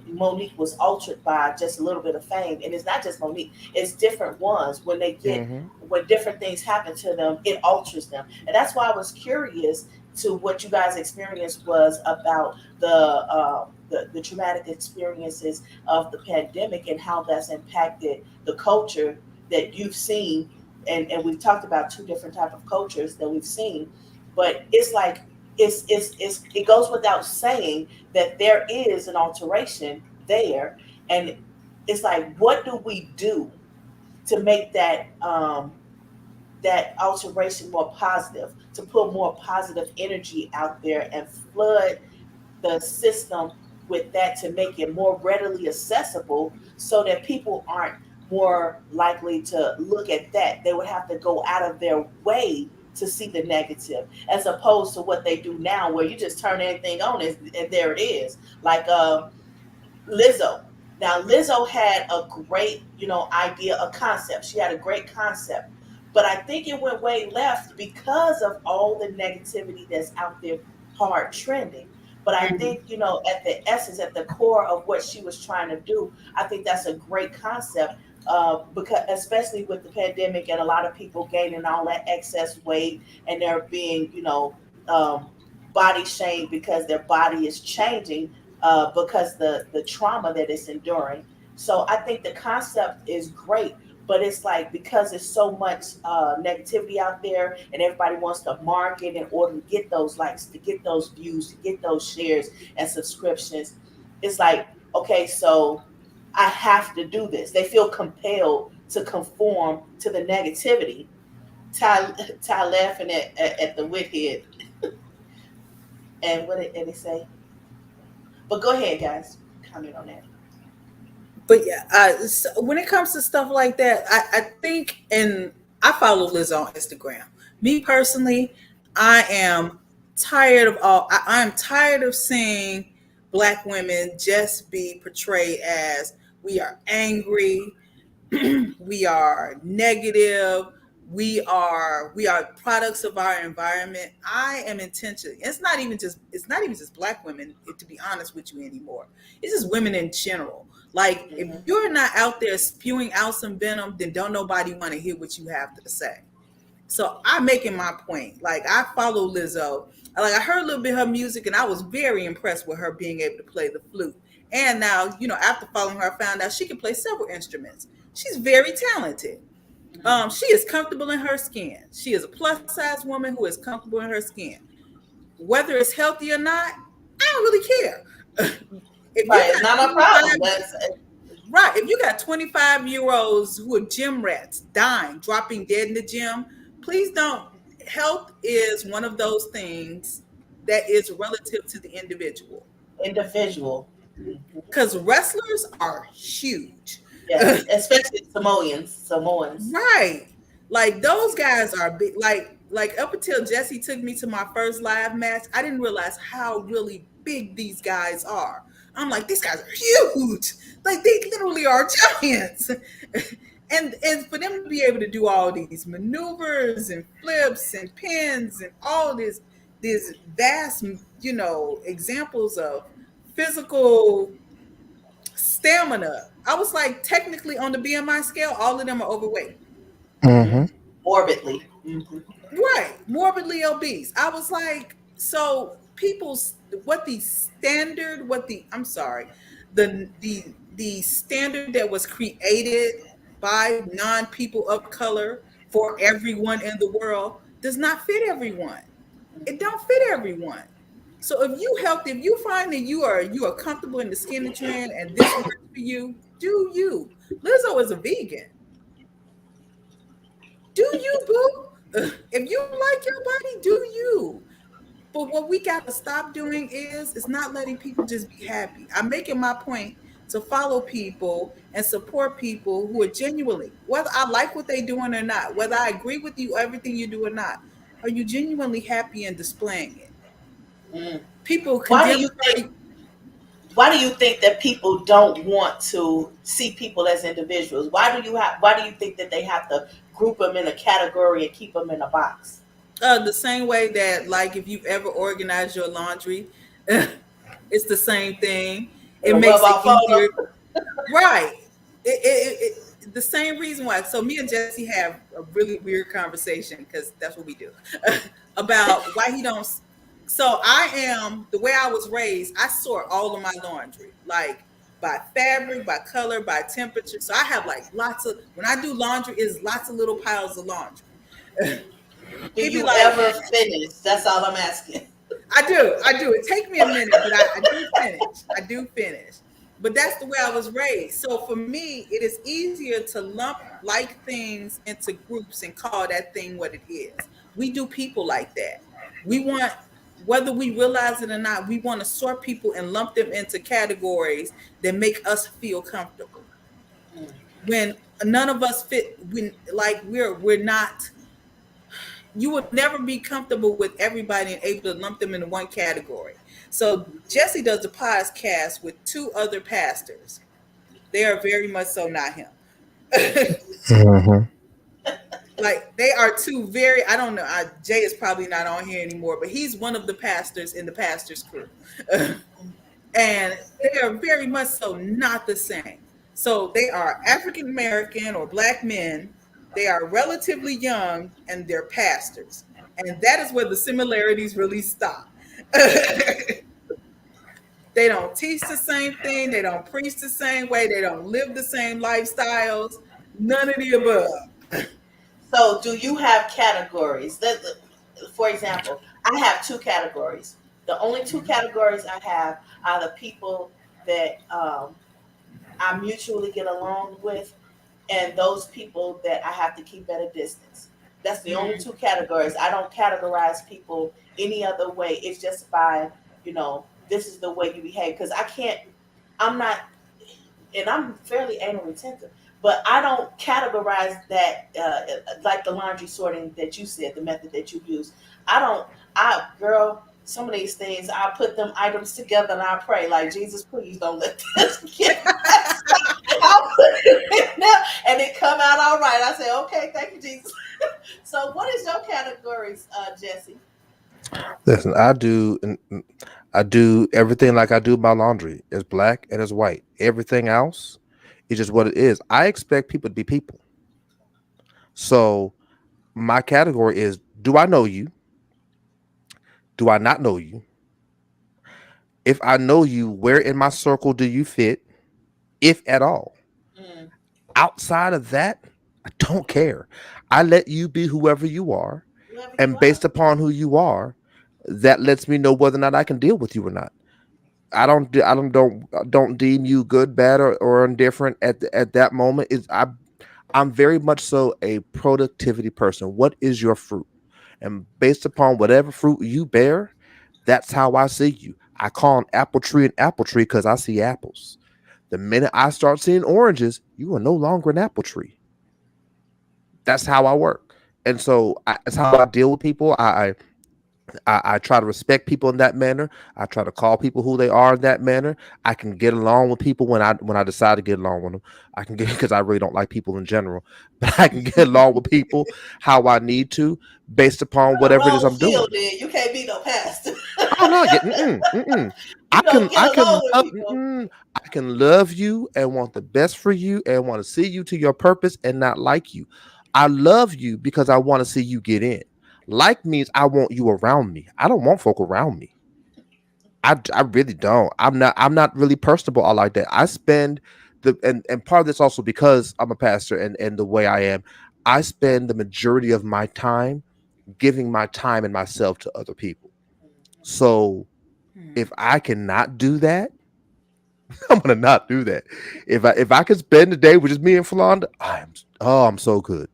Monique was altered by just a little bit of fame, and it's not just Monique; it's different ones. Hmm. When different things happen to them, it alters them, and that's why I was curious to what you guys' experience was about the traumatic experiences of the pandemic and how that's impacted the culture that you've seen, and we've talked about two different type of cultures that we've seen, but it's like it goes without saying that there is an alteration there, and it's like, what do we do to make that alteration more positive, to put more positive energy out there and flood the system with that, to make it more readily accessible so that people aren't more likely to look at that. They would have to go out of their way to see the negative, as opposed to what they do now, where you just turn anything on and there it is. Like Lizzo. Now Lizzo had a great, idea, a concept. She had a great concept, but I think it went way left because of all the negativity that's out there, hard trending. But I Mhm. think, at the essence, at the core of what she was trying to do, I think that's a great concept. Because especially with the pandemic and a lot of people gaining all that excess weight, and they're being, um, body shamed because their body is changing, because the trauma that it's enduring. So I think the concept is great, but it's like, because there's so much negativity out there, and everybody wants to market in order to get those likes, to get those views, to get those shares and subscriptions. It's like, okay, so I have to do this. They feel compelled to conform to the negativity. Ty laughing at the wicked, and what did Eddie say? But go ahead, guys, comment on that. But yeah, so when it comes to stuff like that, I think, and I follow Liz on Instagram. Me personally, I am I am tired of seeing black women just be portrayed as we are angry, we are negative, we are products of our environment. I am intentional. It's not even just black women, to be honest with you, anymore. It's just women in general. Like, if Hmm. you're not out there spewing out some venom, then don't nobody want to hear what you have to say. So I'm making my point. Like, I follow Lizzo. Like, I heard a little bit of her music, and I was very impressed with her being able to play the flute. And now, after following her, I found out she can play several instruments. She's very talented. She is comfortable in her skin. She is a plus size woman who is comfortable in her skin. Whether it's healthy or not, I don't really care. If you Right, it's got not my problem. 25, right, if you got 25-year olds who are gym rats dying, dropping dead in the gym, please don't. Health is one of those things that is relative to the individual. Individual. Mhm. Because wrestlers are huge. Yes, especially Samoans. Samoans. Right. Like, those guys are big. Like up until Jesse took me to my first live match, I didn't realize how really big these guys are. I'm like, these guys are huge. Like, they literally are giants. And for them to be able to do all these maneuvers and flips and pins and all these vast, examples of physical stamina. I was like, technically on the BMI scale, all of them are overweight. Hmm. Hmm. Morbidly. Hmm. Right, morbidly obese. I was like, so people's what the standard, what the I'm sorry, the standard that was created by non people of color for everyone in the world does not fit everyone. It don't fit everyone. So if you find that you are comfortable in the skin that you're in and this works for you, do you. Lizzo is a vegan. Do you, boo? If you like your body, do you. But what we got to stop doing is not letting people just be happy. I'm making my point to follow people and support people who are genuinely, whether I like what they're doing or not, whether I agree with you, everything you do or not, are you genuinely happy in displaying it? Mm. People Why do condemn you think? certain. Why do you think that people don't want to see people as individuals? Why do you think that they have to group them in a category and keep them in a box? The same way that, like, if you've ever organized your laundry, It's the same thing. It It'll rub makes it off on easier. them. Right. The same reason why. So me and Jesse have a really weird conversation because that's what we do about why he don't. So I am the way I was raised. I sort all of my laundry like by fabric, by color, by temperature. So I have like lots of when I do laundry, is lots of little piles of laundry. Do He'd be you like, ever finish? That's all I'm asking. I do. It take me a minute, but I do finish. I do finish. But that's the way I was raised. So for me, it is easier to lump like things into groups and call that thing what it is. We do people like that. We want, whether we realize it or not, we want to sort people and lump them into categories that make us feel comfortable. Mm. When none of us fit, when like we're not, you would never be comfortable with everybody and able to lump them into one category. So Jesse does the podcast with two other pastors. They are very much so not him. Hmm. Like they are two very, I don't know, Jay is probably not on here anymore, but he's one of the pastors in the pastor's crew. And they are very much so not the same. So they are African American or black men. They are relatively young and they're pastors. And that is where the similarities really stop. They don't teach the same thing. They don't preach the same way. They don't live the same lifestyles. None of the above. So, do you have categories? For example, I have two categories. The only two categories I have are the people that I mutually get along with, and those people that I have to keep at a distance. That's the only Mm, two categories. I don't categorize people any other way. It's just by, this is the way you behave. Because I can't, I'm not, and I'm fairly anal retentive, but I don't categorize that like the laundry sorting that you said, the method that you use. I don't, girl, some of these things, I put them items together and I pray, like, Jesus, please don't let this get messed up. I'll put it in there and it come out all right. I say, okay, thank you, Jesus. So, what is your categories, Jesse? Listen, I do everything like I do my laundry. It's black and it's white. Everything else is just what it is. I expect people to be people. So my category is: do I know you? Do I not know you? If I know you, where in my circle do you fit, if at all? Mm, Outside of that, I don't care. I let you be whoever you are, whoever you and are. based upon who you are, that lets me know whether or not I can deal with you or not. I don't deem you good, bad, or indifferent at that moment. I'm very much so a productivity person. What is your fruit? And based upon whatever fruit you bear, that's how I see you. I call an apple tree an apple tree because I see apples. The minute I start seeing oranges, you are no longer an apple tree. That's how I work. And so that's how I deal with people. I try to respect people in that manner. I try to call people who they are in that manner. I can get along with people when I decide to get along with them. I can get because I really don't like people in general, but I can get along with people how I need to based upon You're in the whatever it is wrong I'm field, doing. then. You can't be no pastor. Oh no, yeah, mm-mm. You don't get I can along with love people. I can love you and want the best for you and want to see you to your purpose and not like you. I love you because I want to see you get in. Like means I want you around me. I don't want folk around me. I really don't. I'm not really personable all like that. I spend and part of this also because I'm a pastor and the way I am, I spend the majority of my time giving my time and myself to other people. So if I cannot do that, I'm gonna not do that. If I can spend the day with just me and Falonda, I'm so good.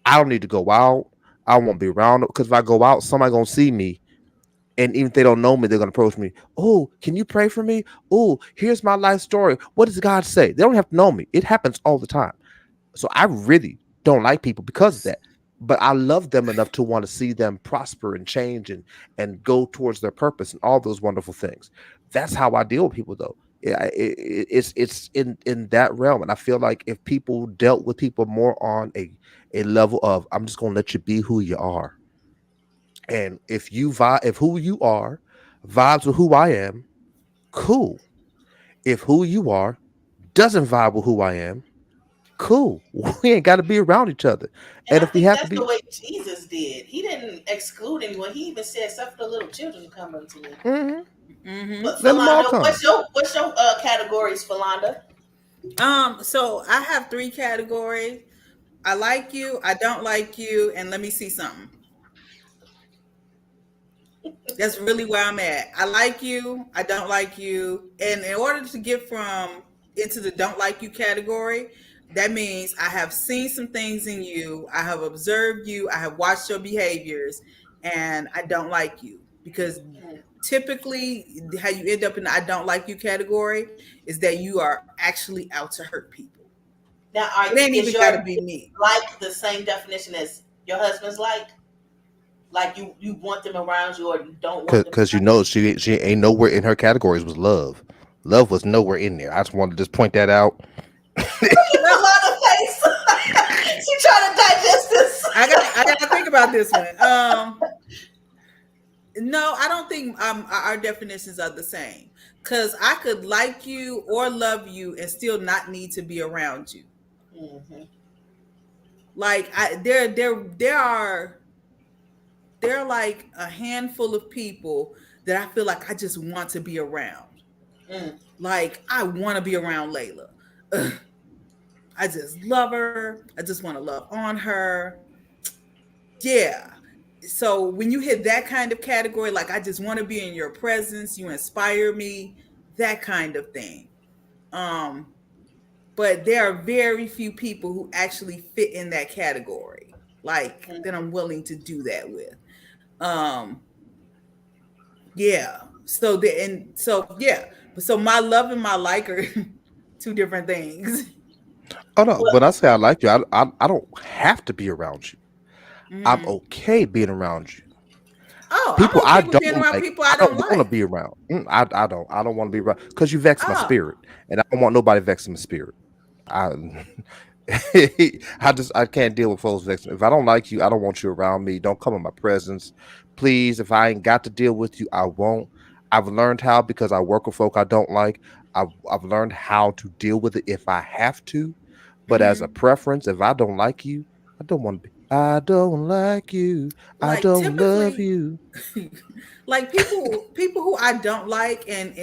I don't need to go out. I won't be around because if I go out, somebody gonna see me, and even if they don't know me, they're gonna approach me. Oh, can you pray for me? Oh, here's my life story. What does God say? They don't have to know me. It happens all the time. So I really don't like people because of that. But I love them enough to want to see them prosper and change and go towards their purpose and all those wonderful things. That's how I deal with people, though. Yeah, it's in that realm, and I feel like if people dealt with people more on a level of I'm just gonna let you be who you are, and if who you are vibes with who I am, Cool. If who you are doesn't vibe with who I am, cool. We ain't got to be around each other. And And I if we think have to that's the be, way Jesus did. He didn't exclude anyone. He even said, "Suffer the little children to come unto me." mhm, Mm-hmm. But let them all Philanda, come. what's your categories, Philanda? So I have three categories. I like you, I don't like you, and let me see something. That's really where I'm at. I like you, I don't like you. And in order to get from into the don't like you category, that means I have seen some things in you, I have observed you, I have watched your behaviors, and I don't like you. Because Mm. typically, how you end up in the I don't like you category is that you are actually out to hurt people. Now, It ain't is even your got to be me. like the same definition as your husband's like? Like you want them around you, or you don't want them Because you around know she ain't nowhere in her categories was love. Love was nowhere in there. I just wanted to just point that out. you? Look at Philanda's face. She trying to digest this. I gotta think about this one. No, I don't think our definitions are the same. Cause I could like you or love you and still not need to be around you. Hmm. Like there are like a handful of people that I feel like I just want to be around. Mm. Like I want to be around Layla. Ugh, I just love her. I just want to love on her. Yeah. So when you hit that kind of category, like I just want to be in your presence, you inspire me, that kind of thing. Um, but there are very few people who actually fit in that category, like that I'm willing to do that with. Um, yeah. But so my love and my like are two different things. Oh no, Well, when I say I like you, I don't have to be around you. I'm Mhm. okay being around you. Oh, People I'm I okay with don't being around like, people I I don't don't want to like. be around. I don't want to be around because you vex my Oh, spirit, and I don't want nobody vexing my spirit. I I can't deal with folks vexing. If I don't like you, I don't want you around me. Don't come in my presence, please. If I ain't got to deal with you, I won't. I've learned how because I work with folk I don't like. I've learned how to deal with it if I have to, but as a hmm preference, if I don't like you, I don't want to be. I don't like you. I like don't love typically, you. like people who I don't like, and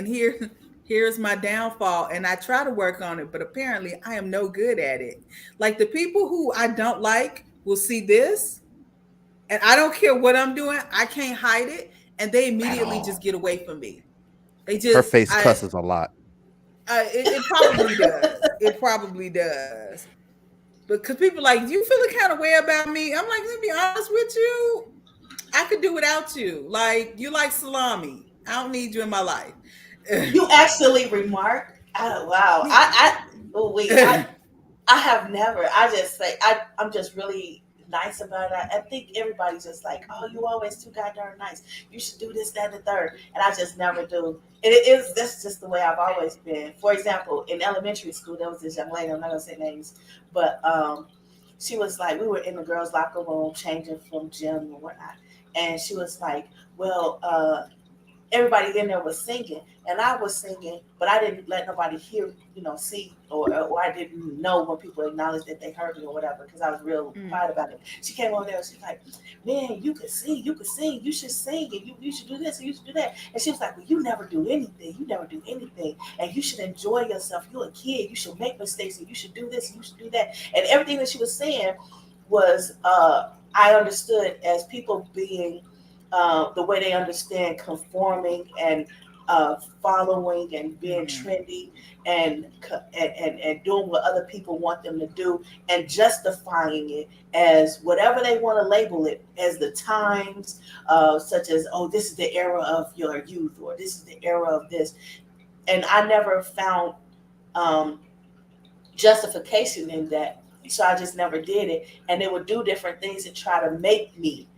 here's my downfall, and I try to work on it, but apparently I am no good at it. Like the people who I don't like will see this, and I don't care what I'm doing, I can't hide it, and they At immediately just all. get away from me. They Her just face cusses a lot. it probably does. It probably does. Because people like, you feeling kind of way about me. I'm like, to be honest with you, I could do without you. Like, you like salami. I don't need you in my life. you actually remark. Wow. Oh wait. I have never. I just say I'm just really nice about it. I think everybody's just like, oh, you always too goddamn nice. You should do this, that, and the third. And I just never do. And it is that's just the way I've always been. For example, in elementary school, there was this young lady. I'm not gonna say names, but she was like, we were in the girls' locker room changing from gym and whatnot, and she was like, well, everybody in there was singing and I was singing, but I didn't let nobody hear, see, or I didn't know when people acknowledged that they heard me or whatever because I was real Mm. quiet about it. She came over there and she's like, man, you could sing, you should sing, and you should do this and you should do that. And she was like, well, you never do anything, and you should enjoy yourself. You're a kid, you should make mistakes, and you should do this and you should do that. And everything that she was saying was, I understood as people being the way they understand conforming and following and being Mhm. trendy and doing what other people want them to do and justifying it as whatever they want to label it as the times, such as, oh, this is the era of your youth or this is the era of this. And I never found um, justification in that. So I just never did it. And they would do different things to try to make me,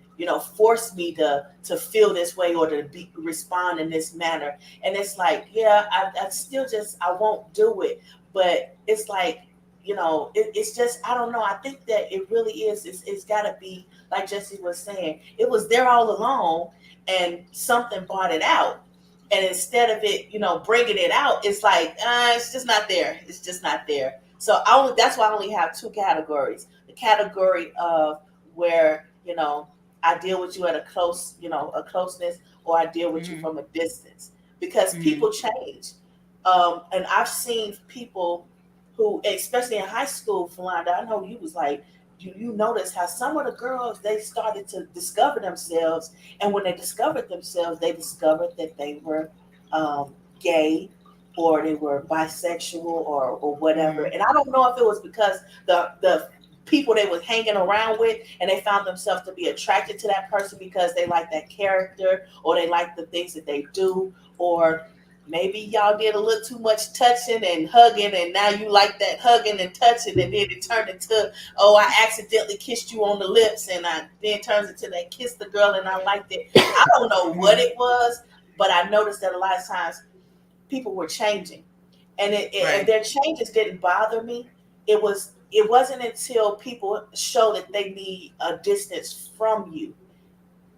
force me to feel this way or to respond in this manner. And it's like, yeah, I still just I won't do it. But it's like, it's just I don't know. I think that it really is. It's got to be like Jesse was saying. It was there all along, and something brought it out. And instead of it, bringing it out, it's like, it's just not there. It's just not there. So that's why I only have two categories: the category of where I deal with you at a a closeness, or I deal with you Mm-hmm. from a distance, because Mm-hmm. people change. And I've seen people who, especially in high school, Philanda, I know you was like, you notice how some of the girls, they started to discover themselves, and when they discovered themselves, they discovered that they were gay, or they were bisexual, or whatever. Mm-hmm. And I don't know if it was because the people they was hanging around with, and they found themselves to be attracted to that person because they like that character, or they like the things that they do, or maybe y'all did a little too much touching and hugging, and now you like that hugging and touching, and then it turned into, oh, I accidentally kissed you on the lips, and I then turns into they kissed the girl and I liked it. I don't know what Mm-hmm. it was, but I noticed that a lot of times people were changing, and and Right. their changes didn't bother me. It wasn't until people show that they need a distance from you.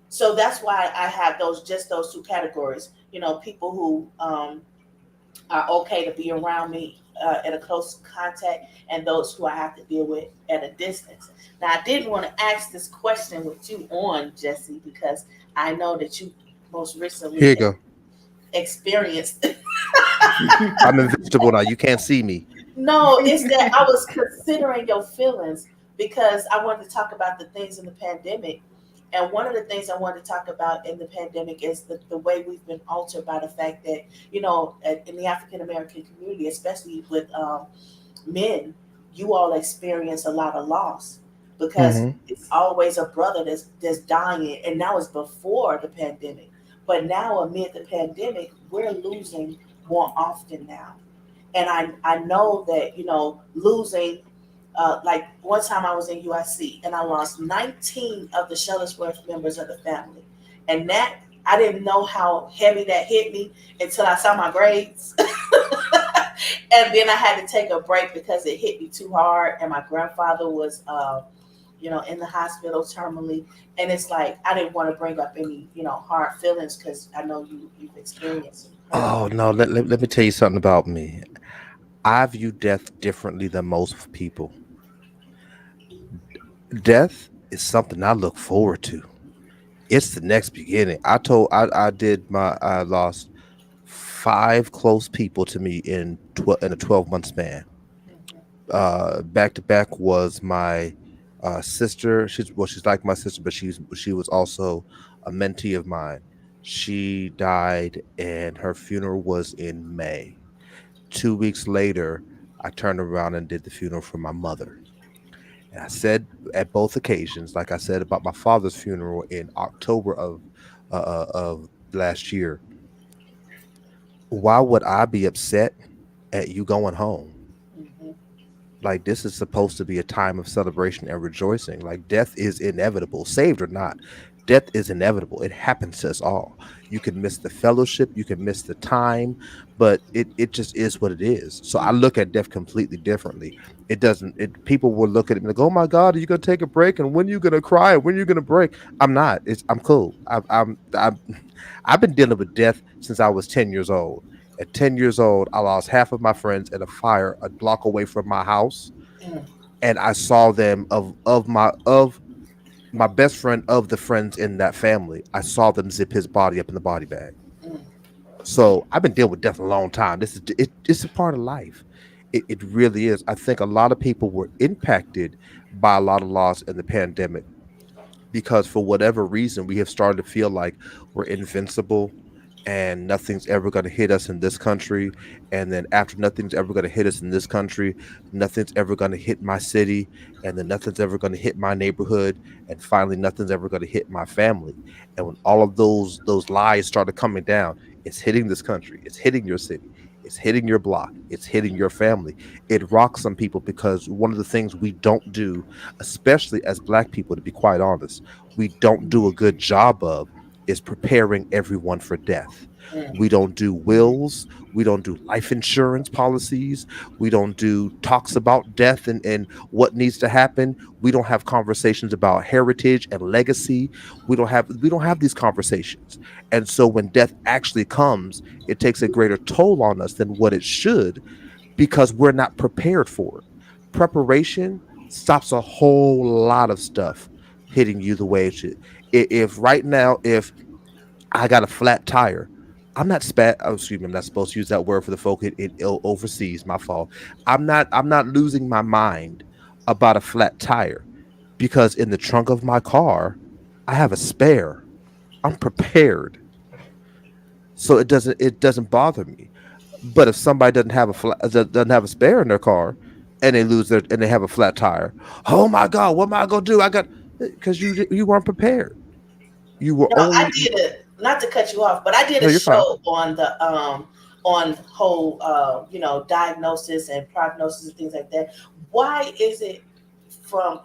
So that's why I have those two categories. People who are okay to be around me at a close contact, and those who I have to deal with at a distance. Now, I didn't want to ask this question with you on, Jesse, because I know that you most Here recently you go. experienced. I'm invisible now. You can't see me. No, it's that I was considering your feelings, because I wanted to talk about the things in the pandemic. And one of the things I wanted to talk about in the pandemic is the way we've been altered by the fact that, in the African American community, especially with men, you all experience a lot of loss, because Hmm. it's always a brother that's dying. And now it's before the pandemic. But now, amid the pandemic, we're losing more often now. And I know that losing, like one time I was in UIC and I lost 19 of the Shuttlesworth members of the family, and that, I didn't know how heavy that hit me until I saw my grades. And then I had to take a break because it hit me too hard, and my grandfather was in the hospital terminally. And it's like, I didn't want to bring up any hard feelings, because I know you've experienced some hurt. Oh no, let me tell you something about me. I view death differently than most people. Death is something I look forward to. It's the next beginning. I lost five close people to me in a 12-month span. Back to back was my sister. She's like my sister, but she was also a mentee of mine. She died, and her funeral was in May. 2 weeks later, I turned around and did the funeral for my mother. And I said at both occasions, like I said about my father's funeral in October of last year, why would I be upset at you going home? Mhm. Like, this is supposed to be a time of celebration and rejoicing. Like, death is inevitable, saved or not. Death is inevitable. It happens to us all. You can miss the fellowship, you can miss the time, but it just is what it is. So I look at death completely differently. It doesn't. It People will look at it and like, oh my God, are you gonna take a break? And when are you gonna cry? And when are you gonna break? I'm not. I'm cool. I've been dealing with death since I was 10 years old. At 10 years old, I lost half of my friends in a fire a block away from my house, Mm, and I saw them of my best friend of the friends in that family. I saw them zip his body up in the body bag. mm, So I've been dealing with death a long time. It's a part of life. It really is. I think a lot of people were impacted by a lot of loss in the pandemic because for whatever reason we have started to feel like we're invincible and nothing's ever going to hit us in this country, and then after nothing's ever going to hit us in this country, nothing's ever going to hit my city, and then nothing's ever going to hit my neighborhood, and finally nothing's ever going to hit my family. And when all of those lies started coming down, it's hitting this country, it's hitting your city, it's hitting your block, it's hitting your family. It rocks some people because one of the things we don't do, especially as black people, to be quite honest, we don't do a good job of is preparing everyone for death. Mm. We don't do wills. We don't do life insurance policies. We don't do talks about death and what needs to happen. We don't have conversations about heritage and legacy. We don't have these conversations. And so when death actually comes, it takes a greater toll on us than what it should because we're not prepared for it. Preparation stops a whole lot of stuff hitting you the way it should. If right now, if I got a flat tire, excuse me, I'm not supposed to use that word for the folk overseas. My fault. I'm not losing my mind about a flat tire because in the trunk of my car, I have a spare. I'm prepared, so it doesn't bother me. But if somebody doesn't have a spare in their car, and they have a flat tire, oh my god, what am I gonna do? I got because you weren't prepared. You were No, I only did it. Not to cut you off, but I did no, a you're fine. show on whole diagnosis and prognosis and things like that. Why is it from?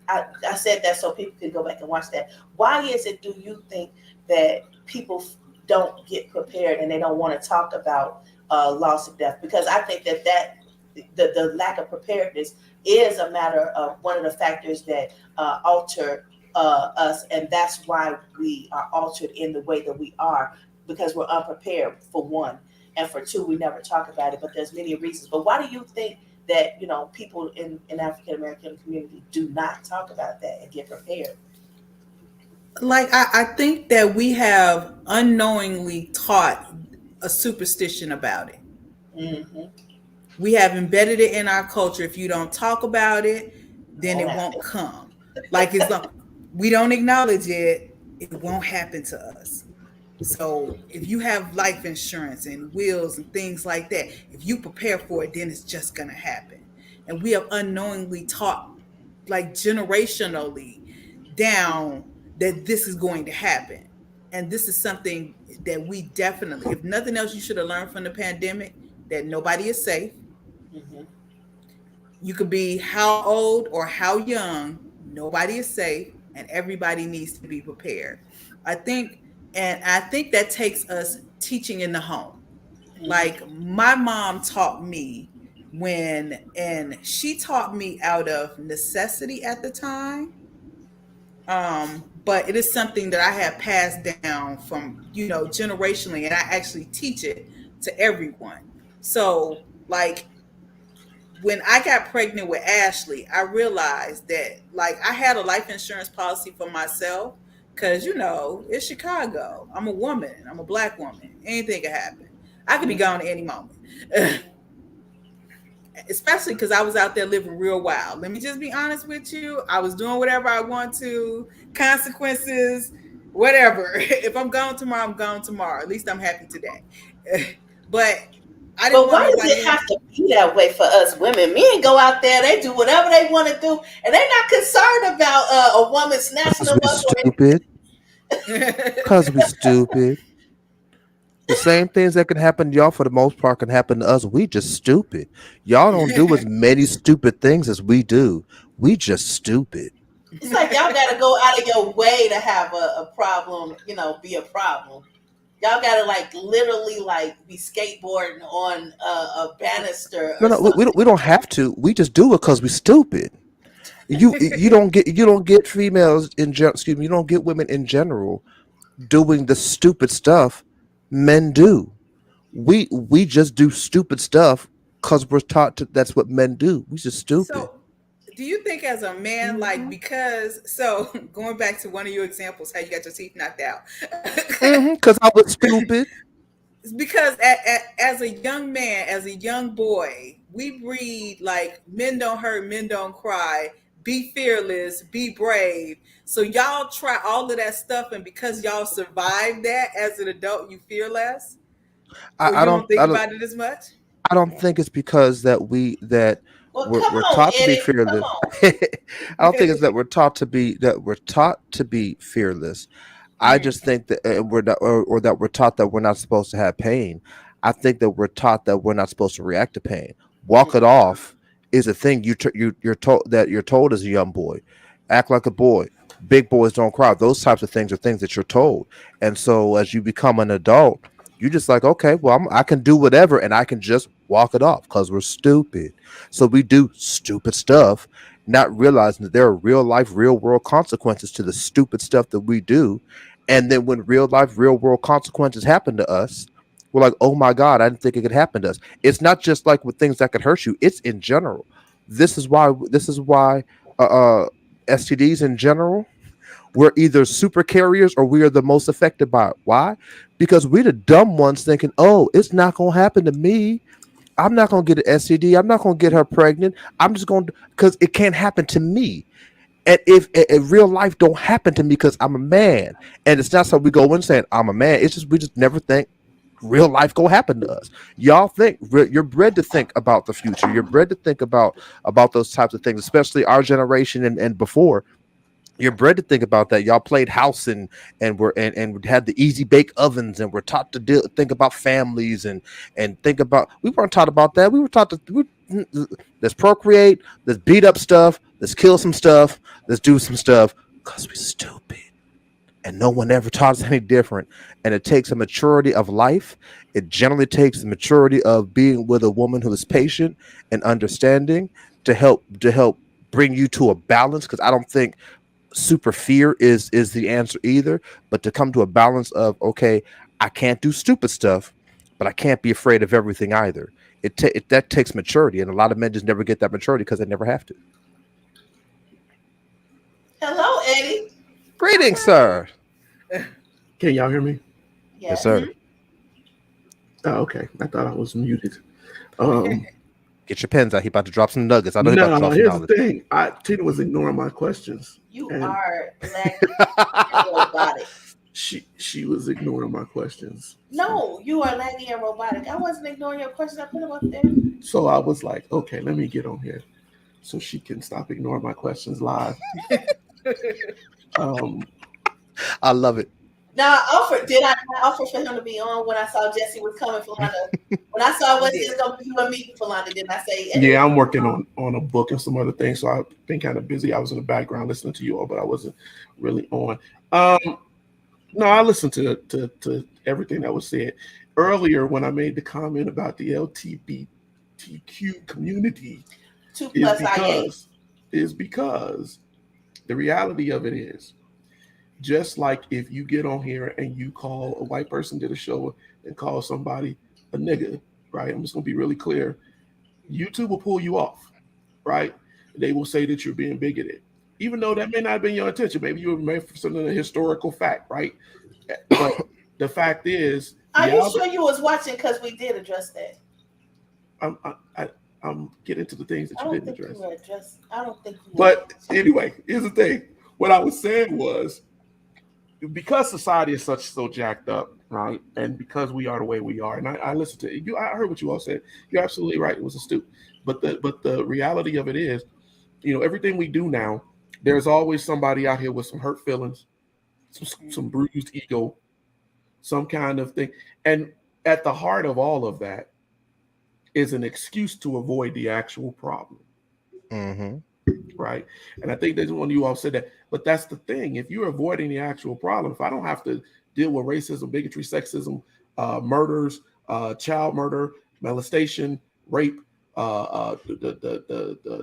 I said that so people could go back and watch that. Why is it? Do you think that people don't get prepared and they don't want to talk about loss of death? Because I think that the lack of preparedness is a matter of one of the factors that alter us, and that's why we are altered in the way that we are because we're unprepared for one, and for two, we never talk about it. But there's many reasons. But why do you think that people in African American community do not talk about that and get prepared? Like I think that we have unknowingly taught a superstition about it. Mm-hmm. We have embedded it in our culture. If you don't talk about it, then Won't it happen. won't come. Like as long we don't acknowledge it, it won't happen to us. So if you have life insurance and wills and things like that, if you prepare for it, then it's just gonna happen. And we have unknowingly taught, like generationally, down that this is going to happen. And this is something that we definitely, if nothing else, you should have learned from the pandemic that nobody is safe. Mm-hmm. You could be how old or how young, nobody is safe, and everybody needs to be prepared. I think, and I think that takes us teaching in the home. Mm-hmm. Like my mom taught me and she taught me out of necessity at the time. But it is something that I have passed down from, generationally, and I actually teach it to everyone. So, like, when I got pregnant with Ashley, I realized that like I had a life insurance policy for myself because it's Chicago. I'm a woman. I'm a black woman. Anything could happen. I could be gone at any moment. Especially because I was out there living real wild. Let me just be honest with you. I was doing whatever I want to, consequences, whatever. If I'm gone tomorrow, I'm gone tomorrow. At least I'm happy today. But I didn't But want why does nobody it have else. to be that way for us women? Men go out there, they do whatever they want to do, and they're not concerned about a woman snatching Cause them we up or stupid. Cause we stupid. The same things that can happen to y'all for the most part can happen to us. We just stupid. Y'all don't do as many stupid things as we do. We just stupid. it's like y'all got to go out of your way to have a problem, be a problem. Y'all got to like literally like be skateboarding on a banister No, or no, we something. don't have to. We just do it because we stupid. You don't get females excuse me, you don't get women in general doing the stupid stuff men do. We just do stupid stuff because we're taught to that's what men do. We just stupid. So, do you think as a man, like, Hmm. because, so going back to one of your examples, how you got your teeth knocked out, Because I was stupid. because as a young man, as a young boy, we read like men don't hurt, men don't cry, be fearless, be brave. So y'all try all of that stuff, and because y'all survived that as an adult, you fear less, I, or I you don't don't think I don't about it as much. I don't think it's because that Well, we're, come we're on, taught to be Eddie, come fearless. on. I don't think it's that we're taught to be fearless. I Mm. just think that we're not, or that we're taught that we're not supposed to have pain. I think that we're taught that we're not supposed to react to pain. Walk it off is a thing you're told as a young boy. Act like a boy. Big boys don't cry. Those types of things are things that you're told. And so as you become an adult, you just like, okay, well, I can do whatever and I can just walk it off because we're stupid. So we do stupid stuff, not realizing that there are real life, real world consequences to the stupid stuff that we do. And then when real life, real world consequences happen to us, we're like, oh my God, I didn't think it could happen to us. It's not just like with things that could hurt you, it's in general. This is why STDs in general, we're either super carriers or we are the most affected by it. Why? Because we're the dumb ones thinking, oh, it's not going to happen to me. I'm not going to get an STD. I'm not going to get her pregnant. I'm just going to, because it can't happen to me. And if real life don't happen to me because I'm a man, and it's not so we go in saying I'm a man. It's just we just never think real life go happen to us. Y'all think you're bred to think about the future. You're bred to think about those types of things, especially our generation and before. You're bred to think about that. Y'all played house and had the easy bake ovens and we're taught to think about families and think about. We weren't taught about that. We were taught to let's procreate, let's beat up stuff, let's kill some stuff, let's do some stuff because we're stupid. And no one ever taught us any different. And it takes a maturity of life. It generally takes the maturity of being with a woman who is patient and understanding to help bring you to a balance. Because I don't think super fear is the answer either, but to come to a balance of, okay, I can't do stupid stuff, but I can't be afraid of everything either. That takes maturity, and a lot of men just never get that maturity because they never have to. Hello, Eddie. Greetings, sir. Can y'all hear me? Yes, sir. Oh, okay. I thought I was muted. Um, Get your pens out. He about to drop some nuggets. I know he about to no, drop some here's the knowledge. thing. Tina was ignoring my questions. You And are laggy and robotic. she was ignoring my questions. No, you are laggy and robotic. I wasn't ignoring your questions. I put them up there. So I was like, okay, let me get on here so she can stop ignoring my questions live. Um, I love it. Now, did I not offer for him to be on when I saw Jesse was coming, Philanda? When I saw what he was going to be doing, me, Philanda, didn't I say? yeah, I'm working on a book and some other things, so I've been kind of busy. I was in the background listening to you all, but I wasn't really on. No, I listened to everything that was said earlier when I made the comment about the LGBTQ community. 2 plus I8. Is because the reality of it is, just like if you get on here and you call a white person did a show and call somebody a nigga, right? I'm just gonna be really clear. YouTube will pull you off, right? They will say that you're being bigoted, even though that may not have been your intention. Maybe you were made for something a historical fact, right? But the fact is, are you sure you was watching? Because we did address that. I'm getting to the things that you didn't address. I don't think you. But anyway, here's the thing. What I was saying was, because society is so jacked up, right? And because we are the way we are, and I listened to you, I heard what you all said. You're absolutely right. It was astute. But the reality of it is, everything we do now, there's always somebody out here with some hurt feelings, some bruised ego, some kind of thing. And at the heart of all of that is an excuse to avoid the actual problem. Mm-hmm. Right. And I think that's one of you all said that. But that's the thing. If you're avoiding the actual problem, if I don't have to deal with racism, bigotry, sexism, murders, child murder, molestation, rape, the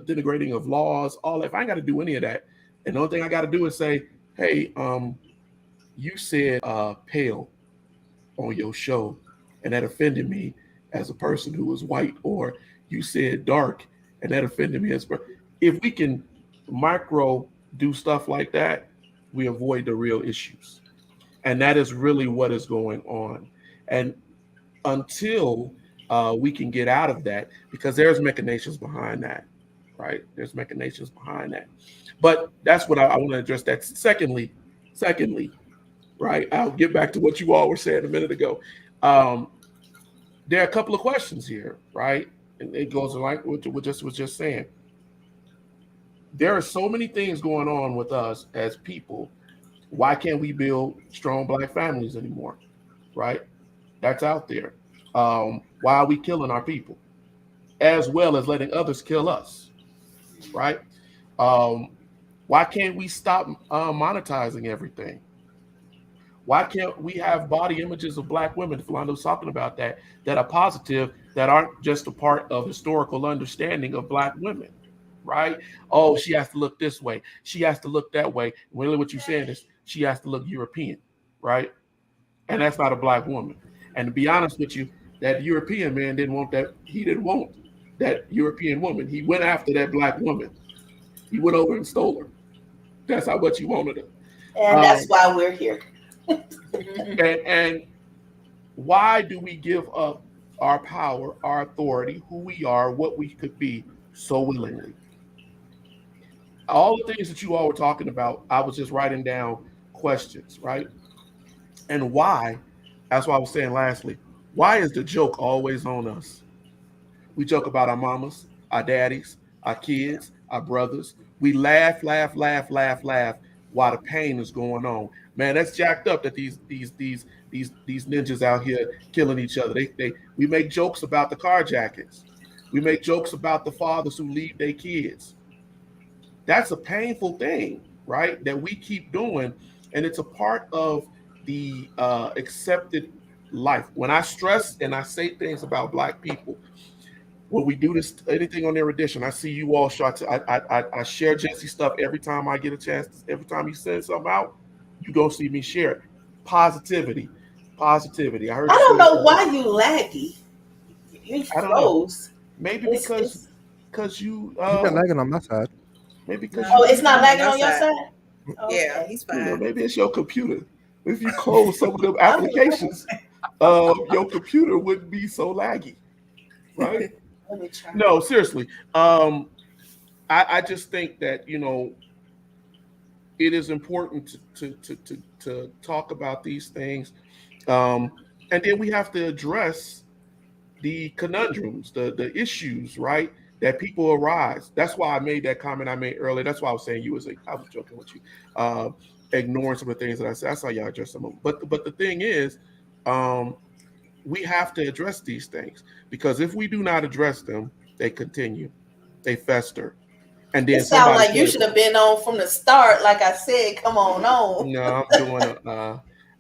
denigrating of laws, all that, if I ain't got to do any of that, and the only thing I got to do is say, hey, you said pale on your show, and that offended me as a person who was white, or you said dark, and that offended me as a person. If we can micro do stuff like that, we avoid the real issues. And that is really what is going on. And until we can get out of that, because there's machinations behind that, right? There's machinations behind that. But that's what I want to address that. Secondly, right? I'll get back to what you all were saying a minute ago. There are a couple of questions here, right? And it goes like what just was just saying. There are so many things going on with us as people. Why can't we build strong Black families anymore? Right? That's out there. Why are we killing our people? As well as letting others kill us. Right? Why can't we stop monetizing everything? Why can't we have body images of black women? Philando's talking about that are positive, that aren't just a part of historical understanding of black women, right? Oh, she has to look this way. She has to look that way. Really, what you're saying is she has to look European, right? And that's not a black woman. And to be honest with you, that European man didn't want that. He didn't want that European woman. He went after that black woman. He went over and stole her. That's how much he wanted her. And that's why we're here. And why do we give up our power, our authority, who we are, what we could be so willingly? All the things that you all were talking about, I was just writing down questions, right? And why, that's what I was saying lastly, why is the joke always on us? We joke about our mamas, our daddies, our kids, our brothers. We laugh, laugh, laugh, laugh, laugh while the pain is going on. Man, that's jacked up that these ninjas out here killing each other. We make jokes about the carjackings. We make jokes about the fathers who leave their kids. That's a painful thing, right? That we keep doing, and it's a part of the accepted life. When I stress and I say things about black people, when we do this, anything on Erudition, I see you all start to. I share Jesse stuff every time I get a chance. Every time he sends something out, you go see me share it. Positivity, positivity. I heard. I don't know why you laggy. You froze. Maybe because you. You've been lagging on my side. Maybe because. Oh, it's not lagging on your side. Okay. Yeah, he's fine. You know, maybe it's your computer. If you close some of them applications, your computer wouldn't be so laggy, right? Let me try. No, seriously. I just think that it is important to talk about these things, and then we have to address the conundrums, the issues, right? That people arise. That's why I made that comment I made earlier. That's why I was saying I was joking with you, ignoring some of the things that I said. I saw y'all address some of them. But the thing is, we have to address these things, because if we do not address them, they continue, they fester, and then it sounds like you should have been on from the start. Like I said, come on. No, I'm doing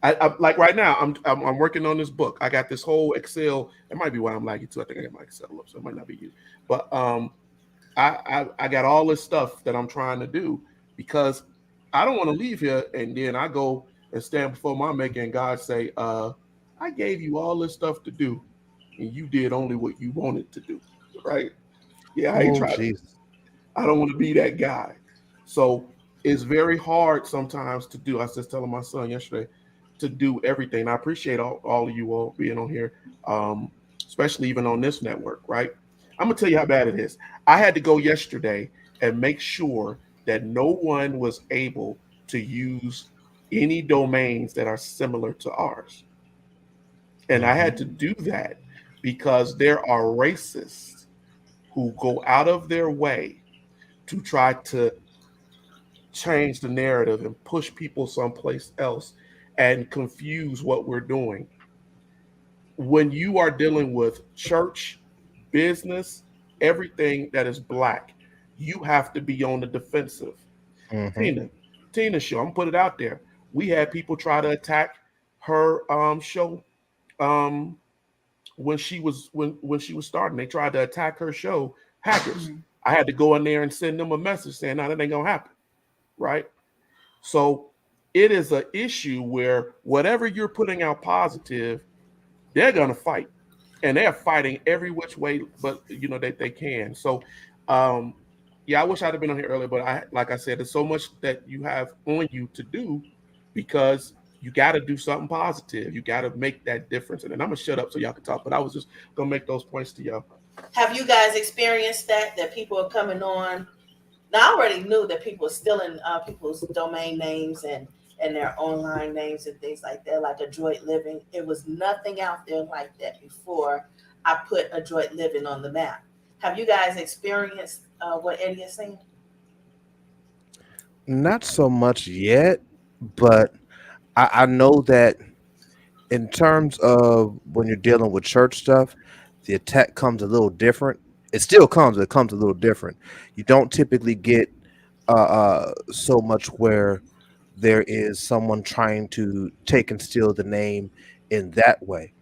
I like right now. I'm working on this book. I got this whole Excel. It might be why I'm lagging too. I think I got my Excel up, so it might not be you. But I got all this stuff that I'm trying to do, because I don't want to leave here and then I go and stand before my maker and God say, I gave you all this stuff to do, and you did only what you wanted to do, right? Yeah, I ain't trying. I don't want to be that guy. So it's very hard sometimes to do. I was just telling my son yesterday to do everything. I appreciate all of you all being on here, especially even on this network, right? I'm gonna tell you how bad it is. I had to go yesterday and make sure that no one was able to use any domains that are similar to ours. And I had to do that because there are racists who go out of their way to try to change the narrative and push people someplace else and confuse what we're doing. When you are dealing with church, business, everything that is black, you have to be on the defensive. Tina show, I'm gonna put it out there. We had people try to attack her show when she was starting. They tried to attack her show, hackers. I had to go in there and send them a message saying, no, that ain't gonna happen, right? So it is an issue where whatever you're putting out positive, they're gonna fight, and they're fighting every which way, but that they can. So yeah, I wish I'd have been on here earlier, but like I said, there's so much that you have on you to do, because you got to do something positive. You got to make that difference. And then I'm gonna shut up so y'all can talk. But I was just gonna make those points to y'all. Have you guys experienced that people are coming on? Now, I already knew that people are stealing people's domain names and their online names and things like that, like Adroit Living. It was nothing out there like that before I put Adroit Living on the map. Have you guys experienced what Eddie is saying? Not so much yet, but I know that in terms of when you're dealing with church stuff, the attack comes a little different. It still comes, but it comes a little different. You don't typically get so much where there is someone trying to take and steal the name in that way.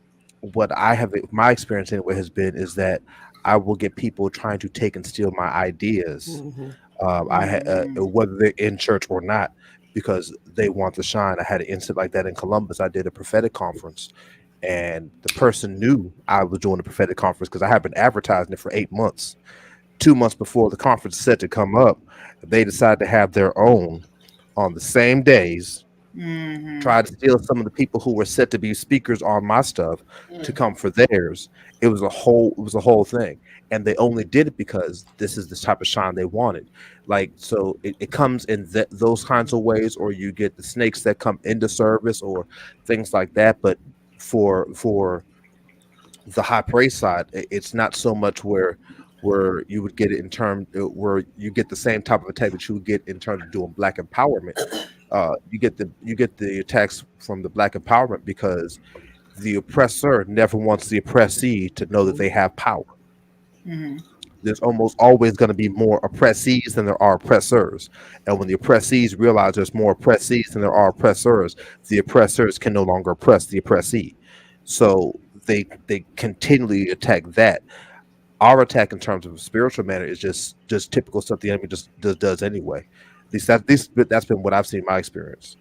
What I have, my experience anyway, has been is that I will get people trying to take and steal my ideas. Mm-hmm. Whether they're in church or not, because they want to shine. I had an incident like that in Columbus. I did a prophetic conference, and the person knew I was doing a prophetic conference because I had been advertising it for 8 months. 2 months before the conference is set to come up, they decided to have their own on the same days, Mm-hmm. tried to steal some of the people who were set to be speakers on my stuff to Mm. come for theirs. It was a whole thing. And they only did it because this is the type of shine they wanted. Like, so it comes in those kinds of ways, or you get the snakes that come into service or things like that. But for the high praise side, it's not so much where you would get it in terms where you get the same type of attack that you would get in terms of doing black empowerment. You get the attacks from the black empowerment because the oppressor never wants the oppressee to know that they have power. Mm-hmm. There's almost always going to be more oppressees than there are oppressors. And when the oppressees realize there's more oppressees than there are oppressors, the oppressors can no longer oppress the oppressee. So they continually attack that. Our attack in terms of a spiritual manner is just typical stuff the enemy just does anyway. That's been what I've seen in my experience.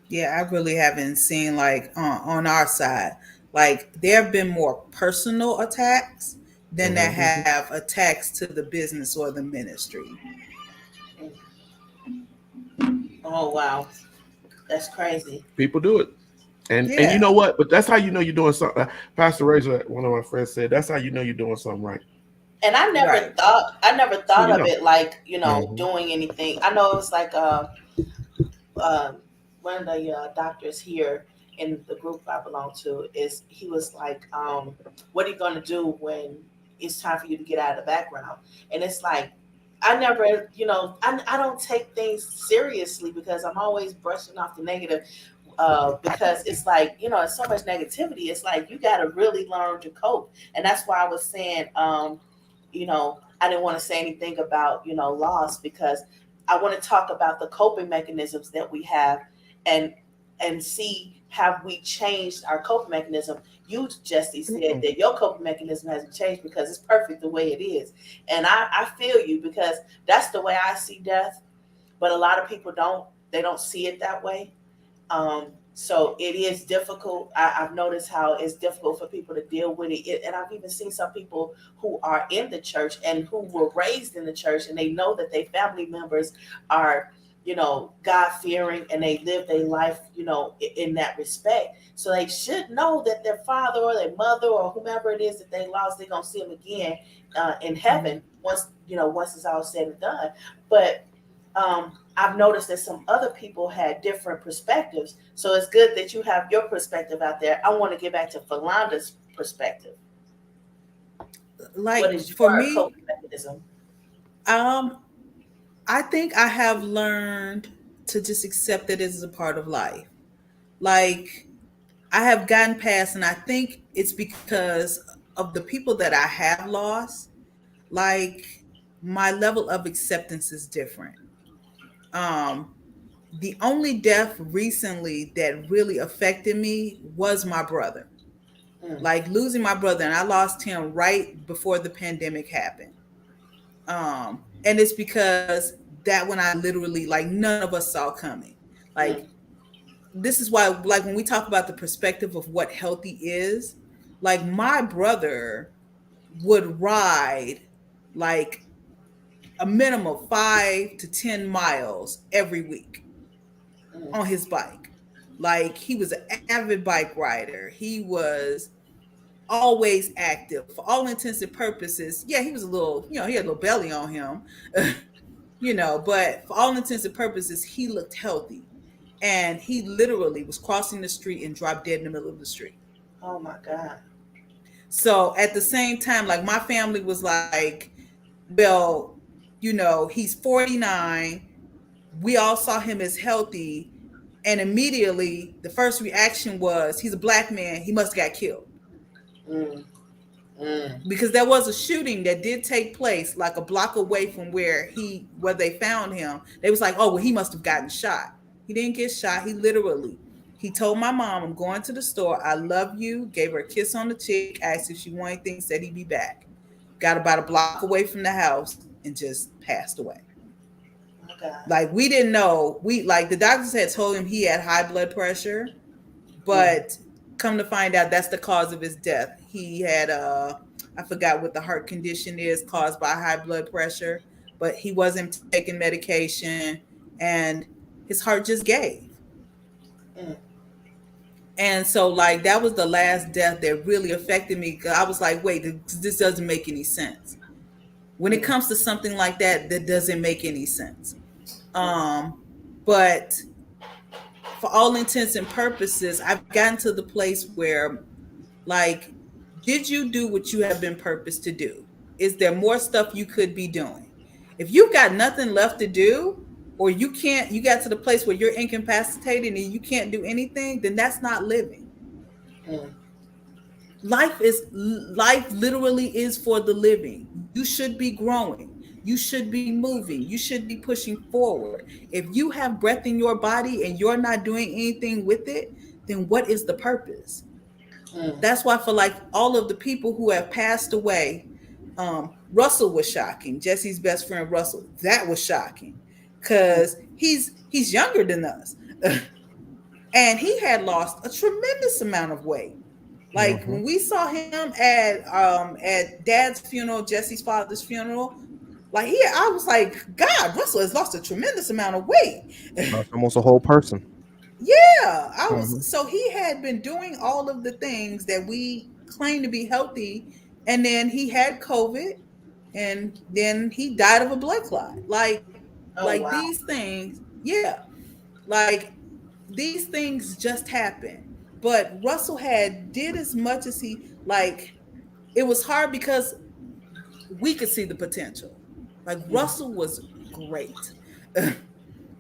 Yeah, I really haven't seen like on our side. Like there have been more personal attacks than that Hmm. Mm-hmm. have attacks to the business or the ministry. Oh wow, that's crazy. People do it. And you Yeah. know what? But that's how you know you're doing something. Pastor Razor, one of my friends said, that's how you know you're doing something right. And Right. I never That's how thought you of know. it like, Hmm. doing anything. I know it was like uh, one of the doctors here in the group I belong to is he was like, what are you going to do when it's time for you to get out of the background? And it's like, I never, I don't take things seriously because I'm always brushing off the negative. Because it's like, it's so much negativity. It's like you got to really learn to cope. And that's why I was saying, I didn't want to say anything about, loss because I want to talk about the coping mechanisms that we have and see have we changed our coping mechanism. You, Jesse, said Hmm. that your coping mechanism hasn't changed because it's perfect the way it is. And I feel you because that's the way I see death. But a lot of people don't, they don't see it that way. So it is difficult. I've noticed how it's difficult for people to deal with it. And I've even seen some people who are in the church and who were raised in the church and they know that their family members are, God fearing and they live their life, in that respect. So they should know that their father or their mother or whomever it is that they lost, they're going to see them again in heaven once it's all said and done. But I've noticed that some other people had different perspectives. So it's good that you have your perspective out there. I want to get back to Philanda's perspective. What Like is for your me, coping mechanism? um, I think I have learned to just accept that it is a part of life. Like I have gotten past, and I think it's because of the people that I have lost. Like my level of acceptance is different. Um, the only death recently that really affected me was my brother. Mm, Like losing my brother, and I lost him right before the pandemic happened. And it's because that one I literally like none of us saw coming. mm, Like this is why, like when we talk about the perspective of what healthy is, like my brother would ride like a minimum of 5 to 10 miles every week mm, on his bike. Like he was an avid bike rider. He was always active for all intents and purposes. Yeah, he was a little, he had a little belly on him, but for all intents and purposes, he looked healthy. And he literally was crossing the street and dropped dead in the middle of the street. oh my God. So at the same time, like my family was like, well, he's 49. We all saw him as healthy. And immediately the first reaction was, he's a black man. He must have got killed. Mm, Mm. because there was a shooting that did take place like a block away from where they found him. They was like, oh well, he must have gotten shot. He didn't get shot. He told my mom, I'm going to the store, I love you, gave her a kiss on the cheek, asked if she wanted anything, said he'd be back. Got about a block away from the house and just passed away. Oh God. Like, we didn't know. We like the doctors had told him he had high blood pressure, Mm. but come to find out that's the cause of his death. He had I forgot what the heart condition is caused by high blood pressure, but he wasn't taking medication and his heart just gave. Mm. And so like that was the last death that really affected me. 'Cause I was like, wait, this doesn't make any sense. When it Mm. comes to something like that, that doesn't make any sense. But for all intents and purposes, I've gotten to the place where, like, did you do what you have been purposed to do? Is there more stuff you could be doing? If you've got nothing left to do, or you got to the place where you're incapacitated and you can't do anything, then that's not living. Mm. Life literally is for the living. You should be growing. You should be moving. You should be pushing forward. If you have breath in your body and you're not doing anything with it, then what is the purpose? Mm. That's why for like all of the people who have passed away, Russell was shocking. Jesse's best friend Russell, that was shocking because he's younger than us, and he had lost a tremendous amount of weight. Like Mhm. when we saw him at Dad's funeral, Jesse's father's funeral, like I was like, God, Russell has lost a tremendous amount of weight. That's almost a whole person. Yeah, I Mhm. was. So he had been doing all of the things that we claim to be healthy, and then he had COVID, and then he died of a blood clot. Oh Like wow. these things, yeah, like these things just happen. But Russell had did as much as he like. It was hard because we could see the potential. Like Mm. Russell was great.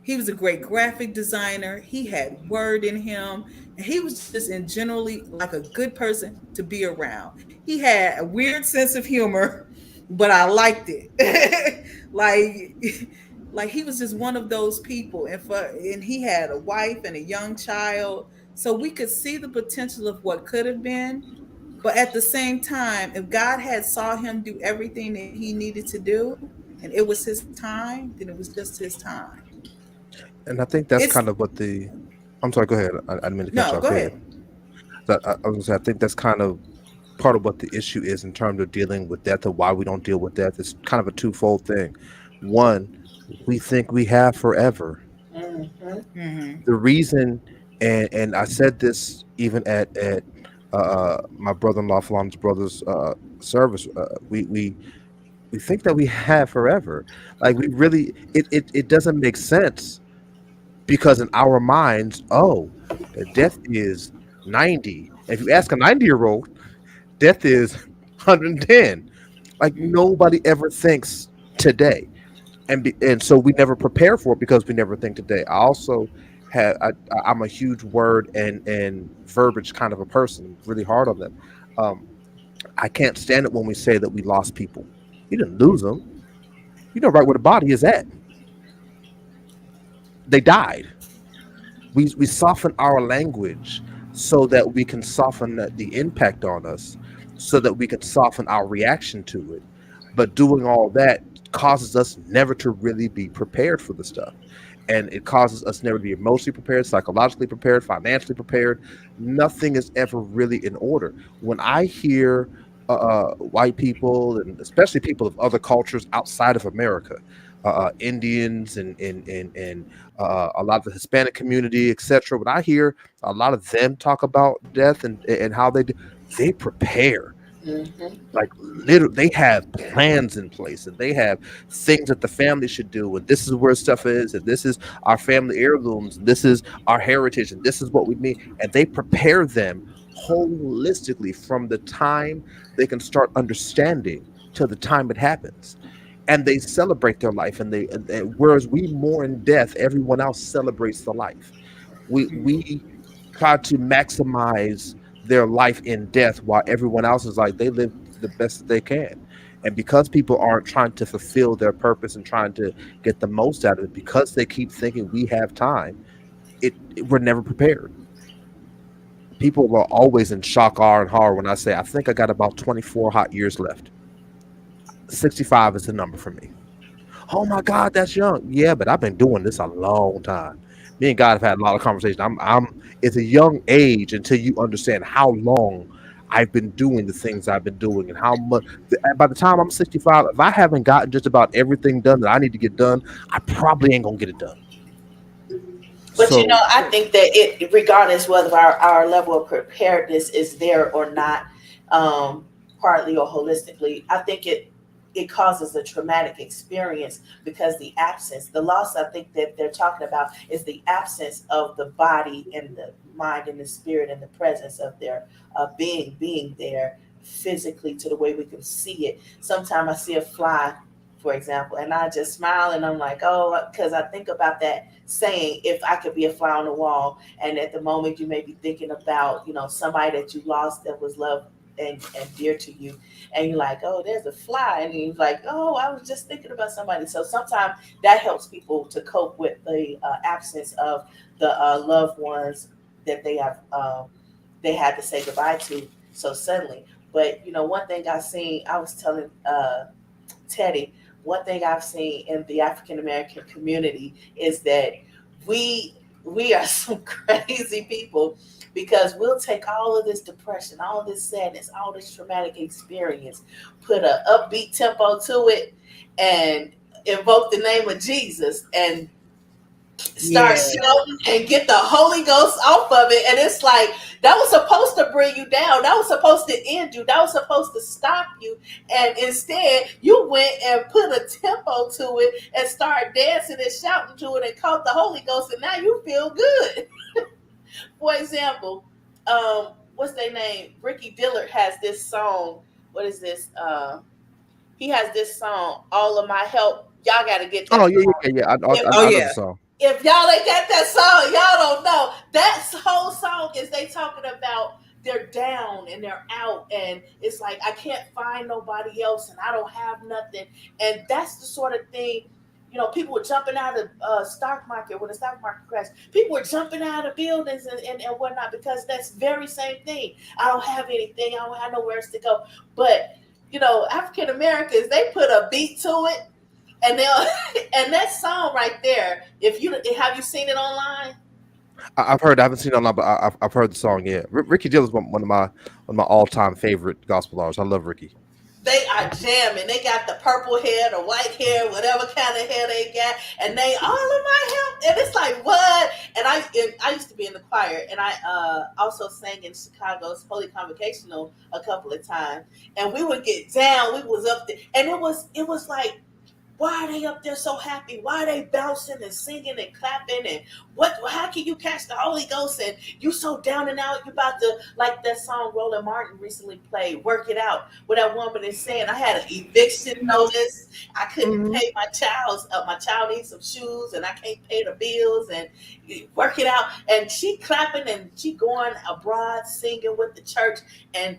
He was a great graphic designer. He had word in him. And he was just in generally like a good person to be around. He had a weird sense of humor, but I liked it. like like he was just one of those people. And he had a wife and a young child. So we could see the potential of what could have been. But at the same time, if God had saw him do everything that he needed to do and it was his time, then it was just his time. And I think that's It's kind of what the. I'm sorry. Go ahead. I didn't mean to cut no, you off. go Go ahead. ahead. So I was gonna say I think that's kind of part of what the issue is in terms of dealing with death, or why we don't deal with death. It's kind of a twofold thing. One, we think we have forever. Mm-hmm. Mm-hmm. The reason, and I said this even at my brother-in-law Falana's brother's service. We think that we have forever. Like we really, it doesn't make sense because in our minds, oh, death is 90. If you ask a 90-year-old, death is 110. Like nobody ever thinks today, and so we never prepare for it because we never think today. I also have I'm a huge word and verbiage kind of a person. I'm really hard on them. Um, I can't stand it when we say that we lost people. You didn't lose them. You know right where the body is at. They died. We soften our language so that we can soften the impact on us, so that we can soften our reaction to it. But doing all that causes us never to really be prepared for the stuff, and it causes us never to be emotionally prepared, psychologically prepared, financially prepared. Nothing is ever really in order. When I hear white people, and especially people of other cultures outside of America, Indians and a lot of the Hispanic community, etc. When I hear a lot of them talk about death and how they do, they prepare. Mm-hmm. Like literally, they have plans in place and they have things that the family should do. And this is where stuff is, and this is our family heirlooms, and this is our heritage, and this is what we mean. And they prepare them holistically from the time they can start understanding till the time it happens, and they celebrate their life, and whereas we mourn death, everyone else celebrates the life. We try to maximize their life in death while everyone else is like they live the best that they can. And because people aren't trying to fulfill their purpose and trying to get the most out of it, because they keep thinking we have time, we're never prepared. People are always in shock, awe, and horror when I say I think I got about 24 hot years left. 65 is the number for me. Oh my God, that's young. Yeah, but I've been doing this a long time. Me and God have had a lot of conversations. It's a young age until you understand how long I've been doing the things I've been doing and how much. By the time I'm 65, if I haven't gotten just about everything done that I need to get done, I probably ain't gonna get it done. But So I think that regardless whether our level of preparedness is there or not, partly or holistically, I think it causes a traumatic experience because the loss I think that they're talking about is the absence of the body and the mind and the spirit and the presence of their being there physically to the way we can see it. Sometimes I see a fly, for example, and I just smile and I'm like, oh, because I think about that saying, if I could be a fly on the wall, and at the moment you may be thinking about, somebody that you lost that was loved and dear to you, and you're like, oh, there's a fly, and you're like, oh, I was just thinking about somebody. So sometimes that helps people to cope with the absence of the loved ones that they had to say goodbye to so suddenly. But one thing I was telling Teddy, one thing I've seen in the African American community is that we are some crazy people, because we'll take all of this depression, all of this sadness, all this traumatic experience, put an upbeat tempo to it, and invoke the name of Jesus and start shouting and get the Holy Ghost off of it. And it's like, that was supposed to bring you down. That was supposed to end you. That was supposed to stop you. And instead, you went and put a tempo to it and started dancing and shouting to it and caught the Holy Ghost. And now you feel good. For example, what's their name? Ricky Dillard has this song. What is this? He has this song, All of My Help. Y'all got to get that. Oh yeah. I know the song. If y'all ain't got that song, y'all don't know. That whole song is they talking about they're down and they're out, and it's like, I can't find nobody else and I don't have nothing. And that's the sort of thing, people were jumping out of stock market when the stock market crashed. People were jumping out of buildings and whatnot, because that's very same thing. I don't have anything. I don't have nowhere else to go. But, African Americans, they put a beat to it. And and that song right there, have you seen it online? I've heard. I haven't seen it online, but I've heard the song. Yeah, Ricky Dillard is one of my all-time favorite gospel artists. I love Ricky. They are jamming. They got the purple hair, the white hair, whatever kind of hair they got, and they all of my help. And it's like, what? And I used to be in the choir, and I also sang in Chicago's Holy Convocational a couple of times. And we would get down. We was up there, and it was like, why are they up there so happy? Why are they bouncing and singing and clapping? And how can you catch the Holy Ghost and you so down and out? You about to, like that song Roland Martin recently played, Work It Out, where that woman is saying, I had an eviction notice. I couldn't pay my child needs some shoes and I can't pay the bills, and work it out. And she clapping and she going abroad singing with the church, and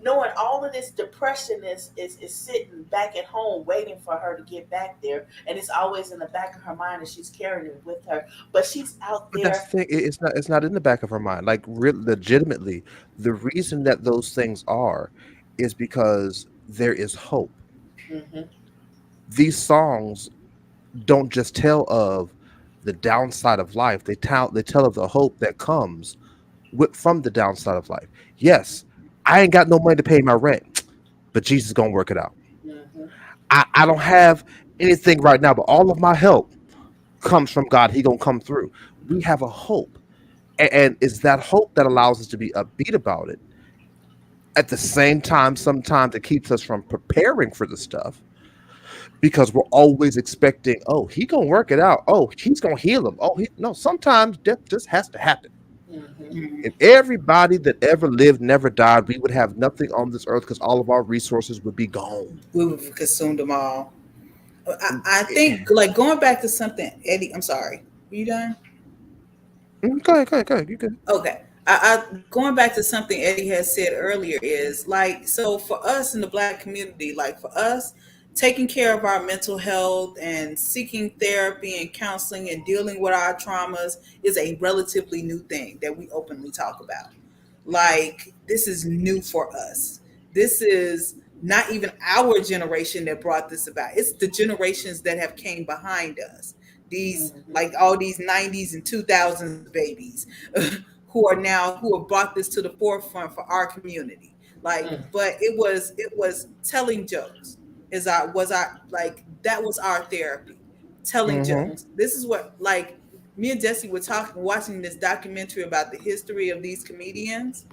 knowing all of this depression is sitting back at home waiting for her to get back there, and it's always in the back of her mind, and she's carrying it with her, but she's out there. But that's the thing, it's not in the back of her mind. Like, legitimately, the reason that those things is because there is hope. Mm-hmm. These songs don't just tell of the downside of life; they tell of the hope that comes from the downside of life. Yes, I ain't got no money to pay my rent, but Jesus is gonna work it out. Mm-hmm. I don't have anything right now, but all of my help comes from God. He gonna come through. We have a hope, and it's that hope that allows us to be upbeat about it. At the same time, sometimes it keeps us from preparing for the stuff, because we're always expecting, oh, he gonna work it out. Oh, he's gonna heal him. Oh, no. Sometimes death just has to happen. Mm-hmm. If everybody that ever lived never died, we would have nothing on this earth, because all of our resources would be gone. We would have consumed them all. I think, like, going back to something, Eddie, I'm sorry. Are you done? Go ahead. You good. Okay. Going back to something Eddie has said earlier is like, so for us in the Black community, like for us, taking care of our mental health and seeking therapy and counseling and dealing with our traumas is a relatively new thing that we openly talk about. Like, this is new for us. This is not even our generation that brought this about. It's the generations that have came behind us. These, Mhm. like all these 90s and 2000s babies who have brought this to the forefront for our community. Like, Mm. but it was telling jokes is our was our like that was our therapy. Telling Mm-hmm. jokes. This is what, like, me and Jesse were talking, watching this documentary about the history of these comedians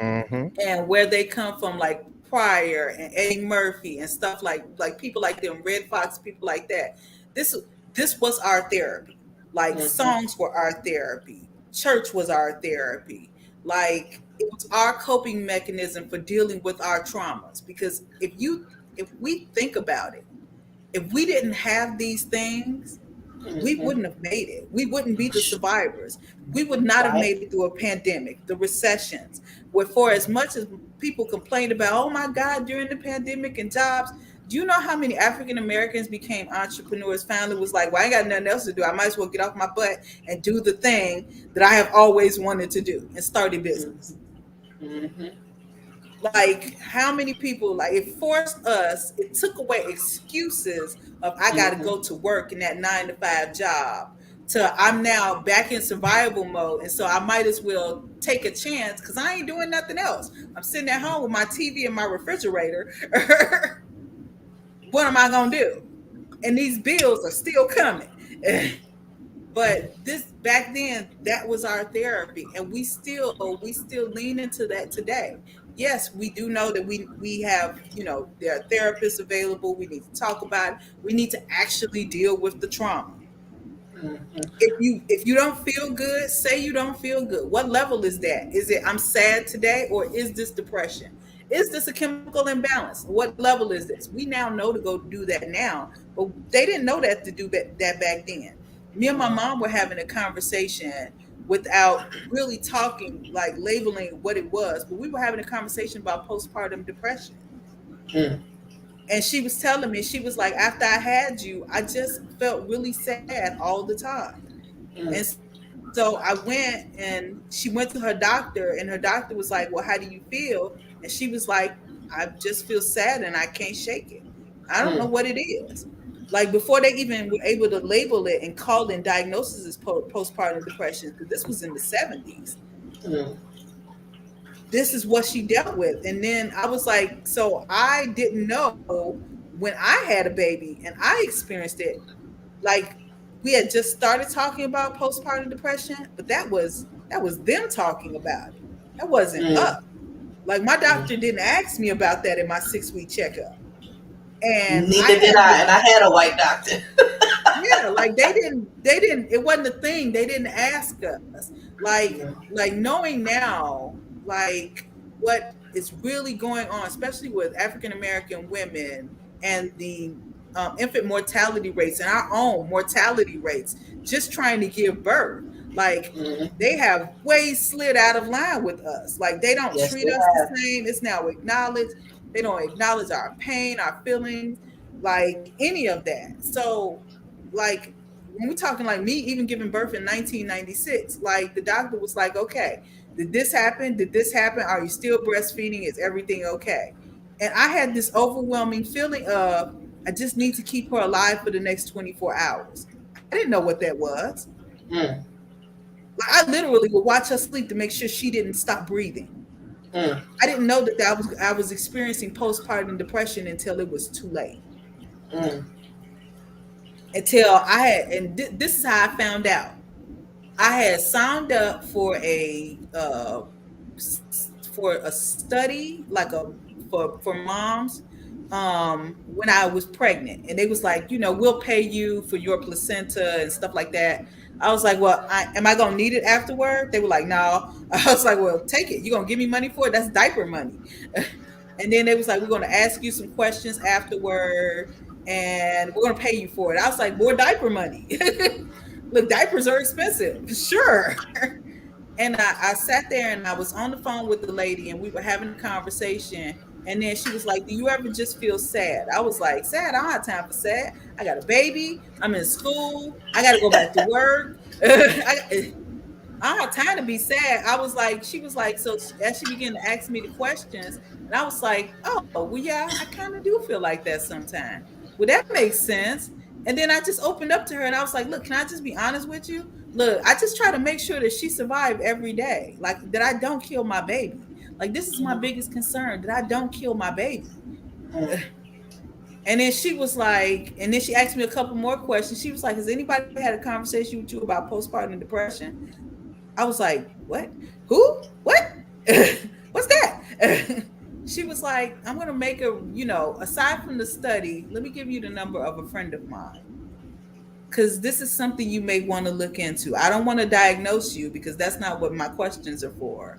Mm-hmm. and where they come from, like Pryor and Eddie Murphy and stuff, like people like them, Red Fox, people like that. This this was our therapy. Like, Mhm. songs were our therapy. Church was our therapy. Like, it was our coping mechanism for dealing with our traumas. Because if we think about it, if we didn't have these things, we Mhm. wouldn't have made it. We wouldn't be the survivors. We would not have Right. made it through a pandemic, the recessions, where for as much as people complained about, oh my God, during the pandemic and jobs, do you know how many African Americans became entrepreneurs? Finally was like, well, I ain't got nothing else to do. I might as well get off my butt and do the thing that I have always wanted to do and start a business. Mhm. Like, how many people, like, it forced us, it took away excuses of I got to Mhm. go to work in that 9 to 5 job to I'm now back in survival mode, and so I might as well take a chance because I ain't doing nothing else. I'm sitting at home with my TV and my refrigerator. What am I gonna do? And these bills are still coming. But this, back then, that was our therapy, and we still lean into that today. Yes, we do know that we have, there are therapists available. We need to talk about it. We need to actually deal with the trauma. Mhm. If you don't feel good, say you don't feel good. What level is that? Is it I'm sad today, or is this depression? Is this a chemical imbalance? What level is this? We now know to go do that now, but they didn't know that to do that back then. Me and my mom were having a conversation without really talking, like labeling what it was, but we were having a conversation about postpartum depression. Mm. And she was telling me, she was like, after I had you, I just felt really sad all the time. And Mm. so I went, and she went to her doctor, and her doctor was like, well, how do you feel? And she was like, I just feel sad and I can't shake it. I don't know Mm. what it is. Like, before they even were able to label it and call in diagnosis as postpartum depression, because this was in the 70s, Mm. this is what she dealt with. And then I was like, so I didn't know when I had a baby and I experienced it. Like, we had just started talking about postpartum depression, but that was them talking about it. That wasn't us. Mm. Like, my doctor Mm. didn't ask me about that in my 6 week checkup. And I Neither did had I, this, and I had a white doctor. yeah, like they didn't, it wasn't a thing. They didn't ask us. Mm. Like knowing now, like, what is really going on, especially with African American women and the infant mortality rates and our own mortality rates, just trying to give birth. Like, Mm. they have way slid out of line with us. Like, they don't Yes, treat they us the have. same. It's now acknowledged. They don't acknowledge our pain, our feelings, like any of that. So, like, when we're talking, like, me even giving birth in 1996, like, the doctor was like, okay, did this happen? Did this happen? Are you still breastfeeding? Is everything okay? And I had this overwhelming feeling of, I just need to keep her alive for the next 24 hours. I didn't know what that was. Mm. Like, I literally would watch her sleep to make sure she didn't stop breathing. Mm. I didn't know that I was experiencing postpartum depression until it was too late. Mm. Until I had, and this is how I found out. I had signed up for a study, like a for moms, when I was pregnant, and they was like, we'll pay you for your placenta and stuff like that. I was like, well, am I gonna need it afterward? They were like, no. I was like, well, take it. You gonna give me money for it? That's diaper money. And then they was like, we're gonna ask you some questions afterward, and we're gonna pay you for it. I was like, more diaper money. Look, diapers are expensive, sure. And I sat there and I was on the phone with the lady and we were having a conversation. And then she was like, "Do you ever just feel sad?" I was like, "Sad? I don't have time for sad. I got a baby. I'm in school. I got to go back to work. I don't have time to be sad." I was like, she was like, so as she began to ask me the questions, and I was like, "Oh, well, yeah, I kind of do feel like that sometimes." Well, that makes sense. And then I just opened up to her and I was like, "Look, can I just be honest with you? Look, I just try to make sure that she survived every day, like that I don't kill my baby. Like this is my biggest concern, that I don't kill my baby." And then she was like, and then she asked me a couple more questions. She was like, "Has anybody had a conversation with you about postpartum depression?" I was like, "What? Who? What? What's that?" She was like, "I'm going to make a, aside from the study, let me give you the number of a friend of mine. Because this is something you may want to look into. I don't want to diagnose you because that's not what my questions are for.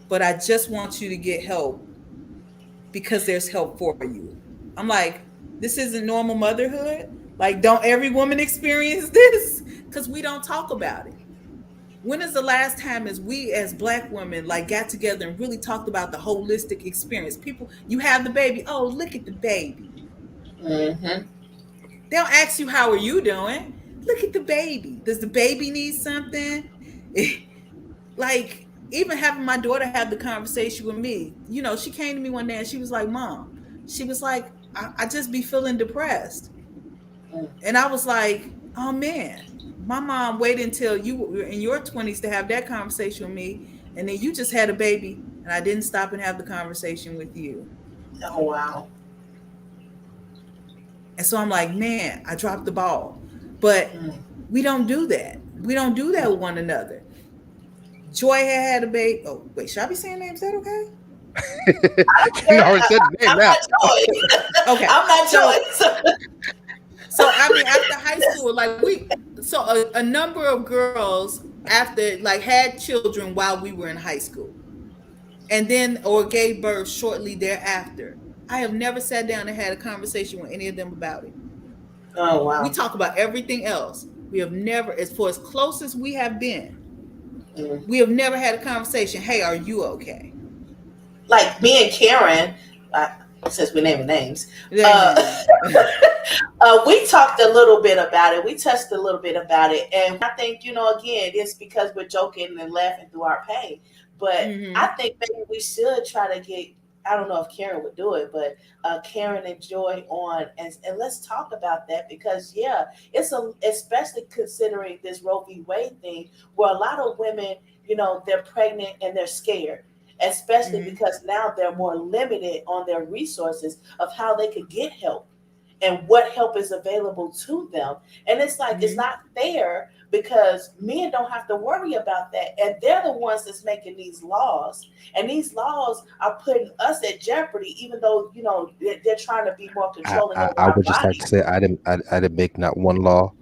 But I just want you to get help because there's help for you." I'm like, this isn't normal motherhood? Like, don't every woman experience this? Because we don't talk about it. When is the last time as we as Black women like got together and really talked about the holistic experience? People, you have the baby. Oh, look at the baby. Mm-hmm. They'll ask you, "How are you doing?" Look at the baby. Does the baby need something? Like, even having my daughter have the conversation with me, she came to me one day and she was like, "Mom," she was like, I just be feeling depressed." And I was like, "Oh man, my mom waited until you were in your 20s to have that conversation with me. And then you just had a baby and I didn't stop and have the conversation with you." Oh, wow. And so I'm like, man, I dropped the ball. But we don't do that. We don't do that with one another. Joy had a baby. Oh, wait, should I be saying names? Is that okay? You already said the name I'm now. not Joy. Okay. I'm not Joy. So I mean, after high school, like a number of girls after like had children while we were in high school, and then or gave birth shortly thereafter. I have never sat down and had a conversation with any of them about it. Oh, wow. We talk about everything else. We have never, as far as close as we have been, we have never had a conversation. "Hey, are you okay?" Like me and Karen, since we're naming names, we talked a little bit about it. We touched a little bit about it. And I think, again, it's because we're joking and laughing through our pain. But I think maybe we should try to get, I don't know if Karen would do it, but Karen and Joy on and let's talk about that because, yeah, especially considering this Roe v. Wade thing where a lot of women, they're pregnant and they're scared. Especially because now they're more limited on their resources of how they could get help and what help is available to them. And it's like, it's not fair because men don't have to worry about that. And they're the ones that's making these laws. And these laws are putting us at jeopardy, even though, they're trying to be more controlling over I our would just like bodies. to say I didn't make not one law.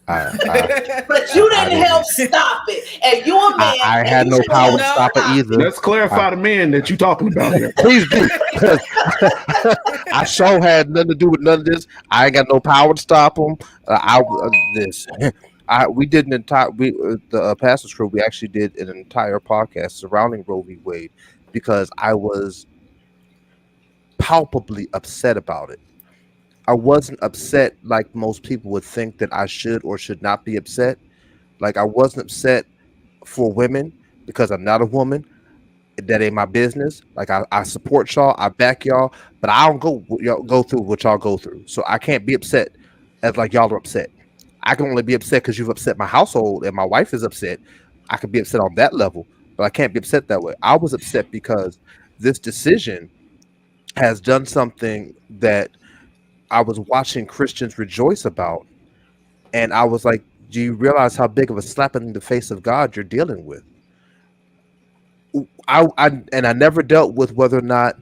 But you didn't help stop it. And you a man. I and had you no should power help to stop it stop either. Let's clarify the man that you're talking about here. Please do. Because I sure had nothing to do with none of this. I ain't got no power to stop them. We did an entire the Pastor's Crew. We actually did an entire podcast surrounding Roe v. Wade because I was palpably upset about it. I wasn't upset like most people would think that I should or should not be upset. Like I wasn't upset for women because I'm not a woman. That ain't my business. Like I support y'all, I back y'all, but I don't go through what y'all go through. So I can't be upset as like y'all are upset. I can only be upset because you've upset my household and my wife is upset. I could be upset on that level, but I can't be upset that way. I was upset because this decision has done something that I was watching Christians rejoice about. And I was like, do you realize how big of a slap in the face of God you're dealing with? I never dealt with whether or not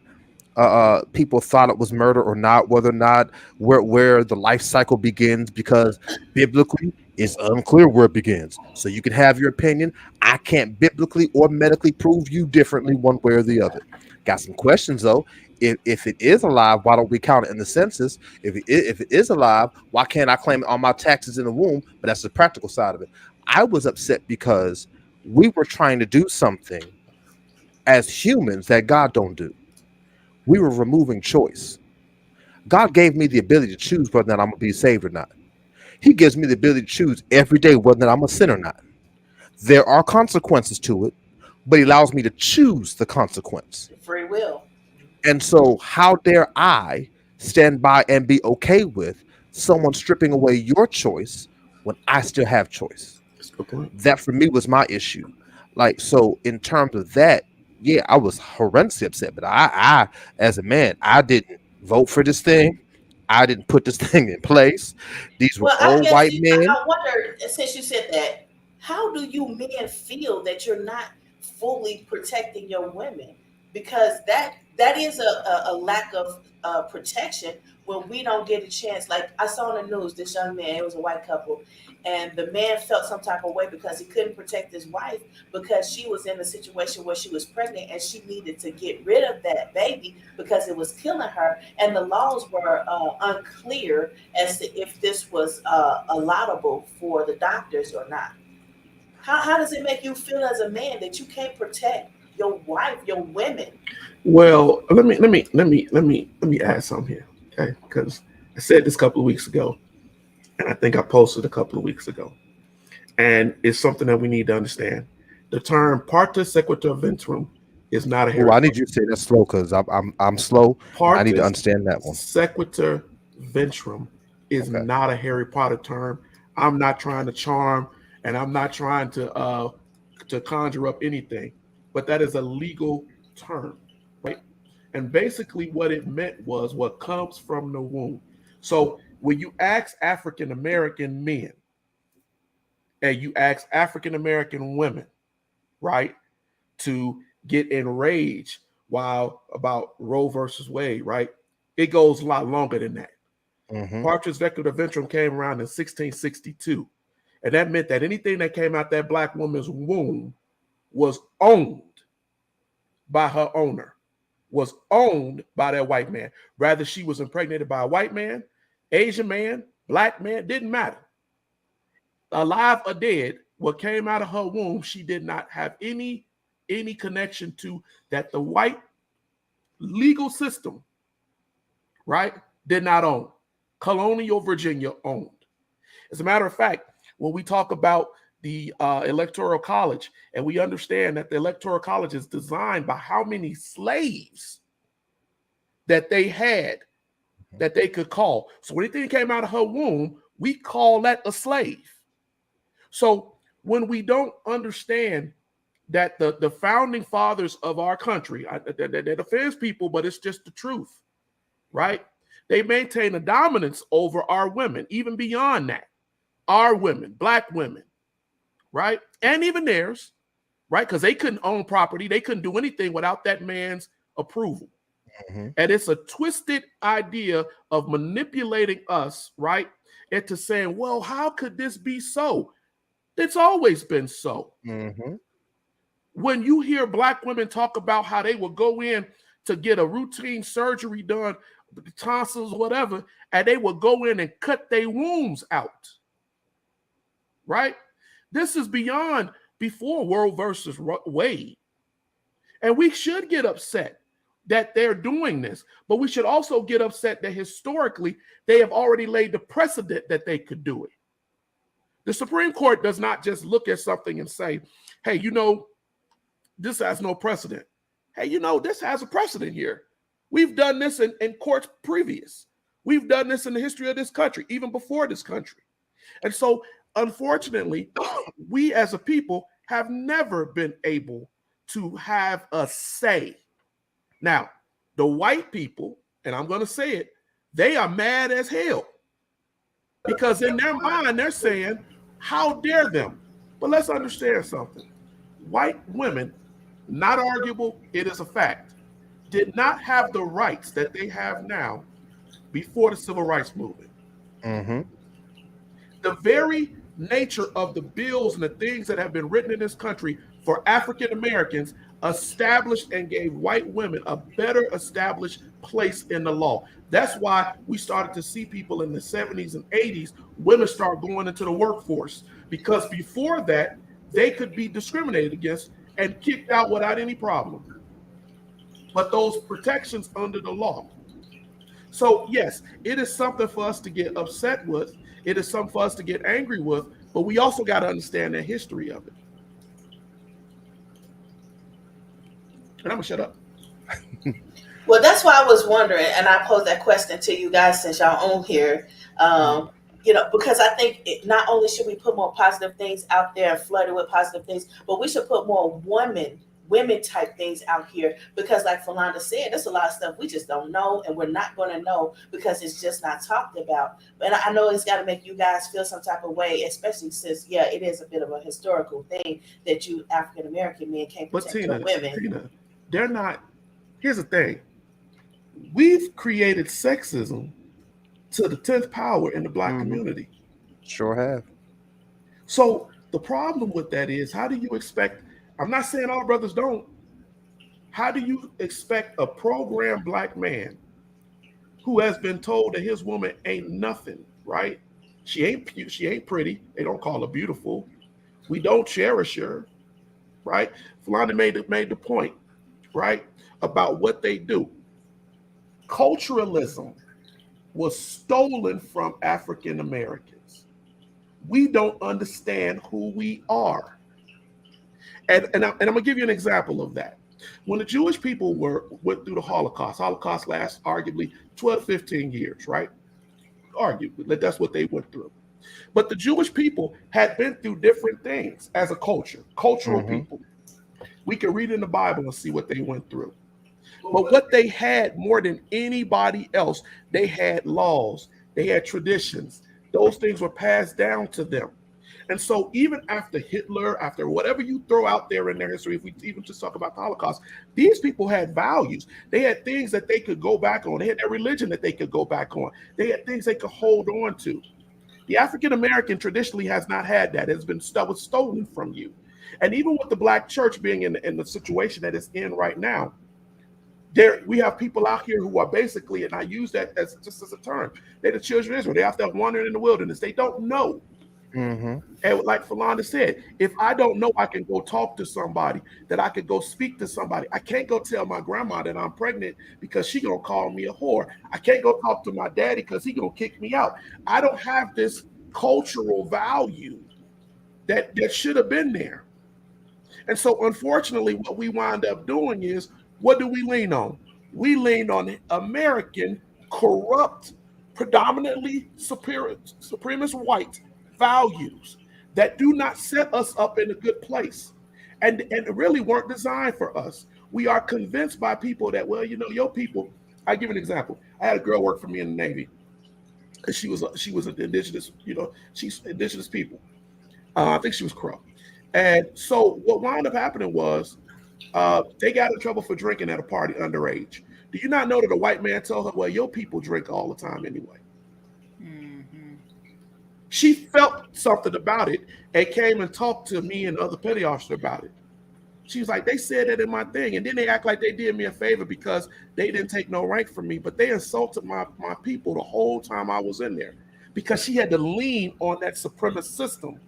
people thought it was murder or not, whether or not where the life cycle begins, because biblically it's unclear where it begins. So you can have your opinion. I can't biblically or medically prove you differently one way or the other. Got some questions though. If it is alive, why don't we count it in the census? If it is alive, why can't I claim it on my taxes in the womb? But that's the practical side of it. I was upset because we were trying to do something as humans that God don't do. We were removing choice. God gave me the ability to choose whether or not I'm gonna be saved or not. He gives me the ability to choose every day whether or not I'm a sinner or not. There are consequences to it, but he allows me to choose the consequence. Free will. And so, how dare I stand by and be okay with someone stripping away your choice when I still have choice? That's a good point. That for me was my issue. Like, so in terms of that, yeah, I was horrendously upset. But I as a man, I didn't vote for this thing. I didn't put this thing in place. These were Well, I old guess white men. I wonder, since you said that, how do you men feel that you're not fully protecting your women? Because that is a lack of protection when we don't get a chance. Like I saw in the news, this young man, it was a white couple, and the man felt some type of way because he couldn't protect his wife because she was in a situation where she was pregnant and she needed to get rid of that baby because it was killing her, and the laws were unclear as to if this was allowable for the doctors or not. How does it make you feel as a man that you can't protect your wife, your women? Well, let me add something here, okay? Because I said this a couple of weeks ago, and I think I posted a couple of weeks ago, and it's something that we need to understand. The term partus sequitur ventrum is not a Oh, I Harry need you to say that slow because I'm slow. I need to Partus understand that one. sequitur ventrum is Okay. not a Harry Potter term. I'm not trying to charm, and I'm not trying to conjure up anything, but that is a legal term, right? And basically, what it meant was what comes from the womb. So when you ask African American men and you ask African American women, right, to get enraged while about Roe versus Wade, right? It goes a lot longer than that. Mm-hmm. Partus Vector Ventrum came around in 1662. And that meant that anything that came out that black woman's womb was owned by her owner, was owned by that white man. Rather, she was impregnated by a white man, Asian man, black man, didn't matter. Alive or dead, what came out of her womb, she did not have any connection to that the white legal system, right, did not own. Colonial Virginia owned. As a matter of fact, when we talk about the Electoral College, and we understand that the Electoral College is designed by how many slaves that they had that they could call. So anything came out of her womb, we call that a slave. So when we don't understand that the founding fathers of our country, that offends people, but it's just the truth, right? They maintain a dominance over our women, even beyond that. Our women, black women, right? And even theirs, right? Because they couldn't own property. They couldn't do anything without that man's approval. Mm-hmm. And it's a twisted idea of manipulating us, right? Into saying, well, how could this be so? It's always been so. Mm-hmm. When you hear black women talk about how they would go in to get a routine surgery done, tonsils, whatever, and they would go in and cut their wombs out, right? This is beyond before Roe versus Wade. And we should get upset that they're doing this, but we should also get upset that historically they have already laid the precedent that they could do it. The Supreme Court does not just look at something and say, hey, this has no precedent. Hey, this has a precedent here. We've done this in courts previous. We've done this in the history of this country, even before this country. And so, unfortunately, we as a people have never been able to have a say. Now, the white people, and I'm going to say it, they are mad as hell. Because in their mind, they're saying, how dare them? But let's understand something. White women, not arguable, it is a fact, did not have the rights that they have now before the Civil Rights Movement. Mm-hmm. The very nature of the bills and the things that have been written in this country for African Americans established and gave white women a better established place in the law. That's why we started to see people in the 70s and 80s, women start going into the workforce, because before that, they could be discriminated against and kicked out without any problem. But those protections under the law. So yes, it is something for us to get upset with. It is something for us to get angry with, but we also got to understand the history of it. And I'm gonna shut up. Well, that's why I was wondering, and I posed that question to you guys since y'all on here. Because I think not only should we put more positive things out there and flood it with positive things, but we should put more women type things out here, because like Philanda said, there's a lot of stuff we just don't know, and we're not going to know because it's just not talked about. But I know it's got to make you guys feel some type of way, especially since it is a bit of a historical thing that you African American men can't protect your women. Tina, they're not. Here's the thing: we've created sexism to the 10th power in the Black community. Sure have. So the problem with that is, how do you expect? I'm not saying all brothers don't. How do you expect a programmed Black man who has been told that his woman ain't nothing, right? She ain't pretty. They don't call her beautiful. We don't cherish her, right? Philanda made the point, right, about what they do. Culturalism was stolen from African Americans. We don't understand who we are. And I'm going to give you an example of that. When the Jewish people went through the Holocaust lasts arguably 12, 15 years, right? Arguably, that's what they went through. But the Jewish people had been through different things as a cultural people. We can read in the Bible and see what they went through. But what they had more than anybody else, they had laws, they had traditions. Those things were passed down to them. And so even after Hitler, after whatever you throw out there in their history, if we even just talk about the Holocaust, these people had values. They had things that they could go back on. They had their religion that they could go back on. They had things they could hold on to. The African American traditionally has not had that. It's been stolen from you. And even with the Black church being in the situation that it's in right now, we have people out here who are basically, and I use that as just as a term, they're the children of Israel. They have to wander in the wilderness. They don't know. And like Philanda said, if I don't know, I can go talk to somebody, that I could go speak to somebody. I can't go tell my grandma that I'm pregnant because she gonna call me a whore. I can't go talk to my daddy because he gonna kick me out. I don't have this cultural value that should have been there. And so unfortunately, what we wind up doing is, what do we lean on? We lean on American, corrupt, predominantly supremacist white values that do not set us up in a good place and really weren't designed for us. We are convinced by people that, well, your people. I give an example. I had a girl work for me in the Navy, and she was an indigenous, she's indigenous people. I think she was Crow. And so what wound up happening was, they got in trouble for drinking at a party underage. Do you not know that a white man told her, well, your people drink all the time anyway? She felt something about it and came and talked to me and other petty officer about it. She was like, they said that in my thing. And then they act like they did me a favor because they didn't take no rank from me. But they insulted my people the whole time I was in there, because she had to lean on that supremacist system.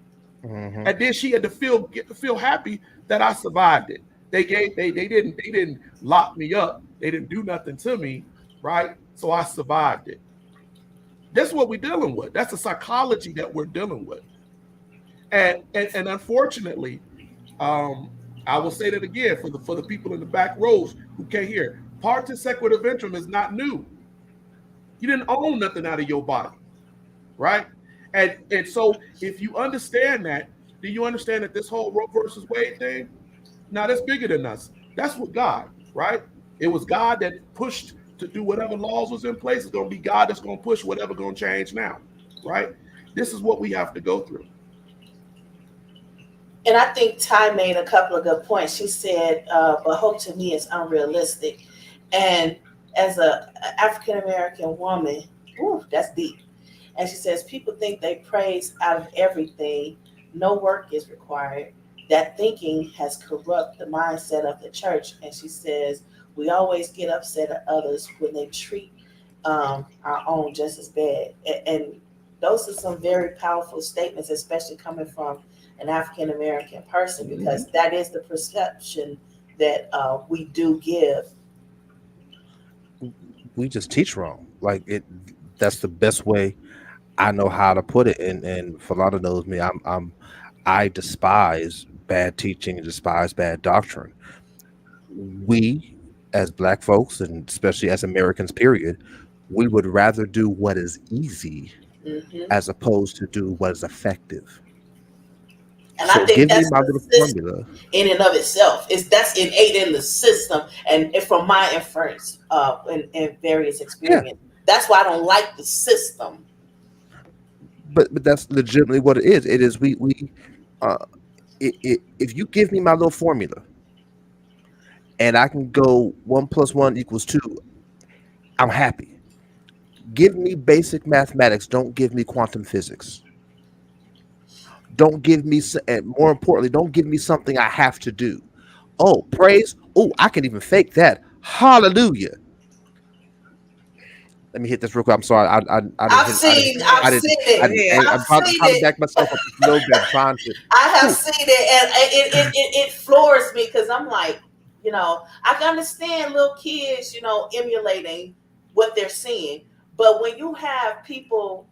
And then she had to feel happy that I survived it. They didn't lock me up. They didn't do nothing to me, right? So I survived it. That's what we're dealing with. That's the psychology that we're dealing with. And unfortunately, I will say that again for the people in the back rows who can't hear. Partum sequitur ventrum is not new. You didn't own nothing out of your body, right? And so if you understand that, do you understand that this whole Roe versus Wade thing? Now that's bigger than us. That's what God, right? It was God that pushed to do whatever laws was in place. It's going to be God that's going to push whatever going to change now, right? This is what we have to go through. And I think Ty made a couple of good points. She said, but hope to me is unrealistic. And as an African-American woman, that's deep. And she says, people think they praise out of everything. No work is required. That thinking has corrupted the mindset of the church. And she says, we always get upset at others when they treat our own just as bad. And those are some very powerful statements, especially coming from an African American person, because that is the perception that we do give. We just teach wrong. Like it. That's the best way I know how to put it. And Falana knows me. I despise bad teaching and despise bad doctrine. We, as Black folks, and especially as Americans, period, we would rather do what is easy Hmm. as opposed to do what is effective. And I So think give me that's my the little system formula. in and of itself. That's innate in the system, and from my inference, in various Yeah, experience, that's why I don't like the system. but that's legitimately what it is. It is we uh if you give me my little formula and I can go 1 + 1 = 2, I'm happy. Give me basic mathematics. Don't give me quantum physics. Don't give me, and more importantly, don't give me something I have to do. Oh, praise. Oh, I can even fake that. Hallelujah. Let me hit this real quick. I'm sorry. I didn't I've hit. seen, Go I've ahead. I didn't. seen Go it. ahead. I've I'm seen trying to it. back myself up just a little bit. I'm trying to. I have Ooh, seen it, and it floors me, because I'm like, I can understand little kids, emulating what they're seeing, but when you have people,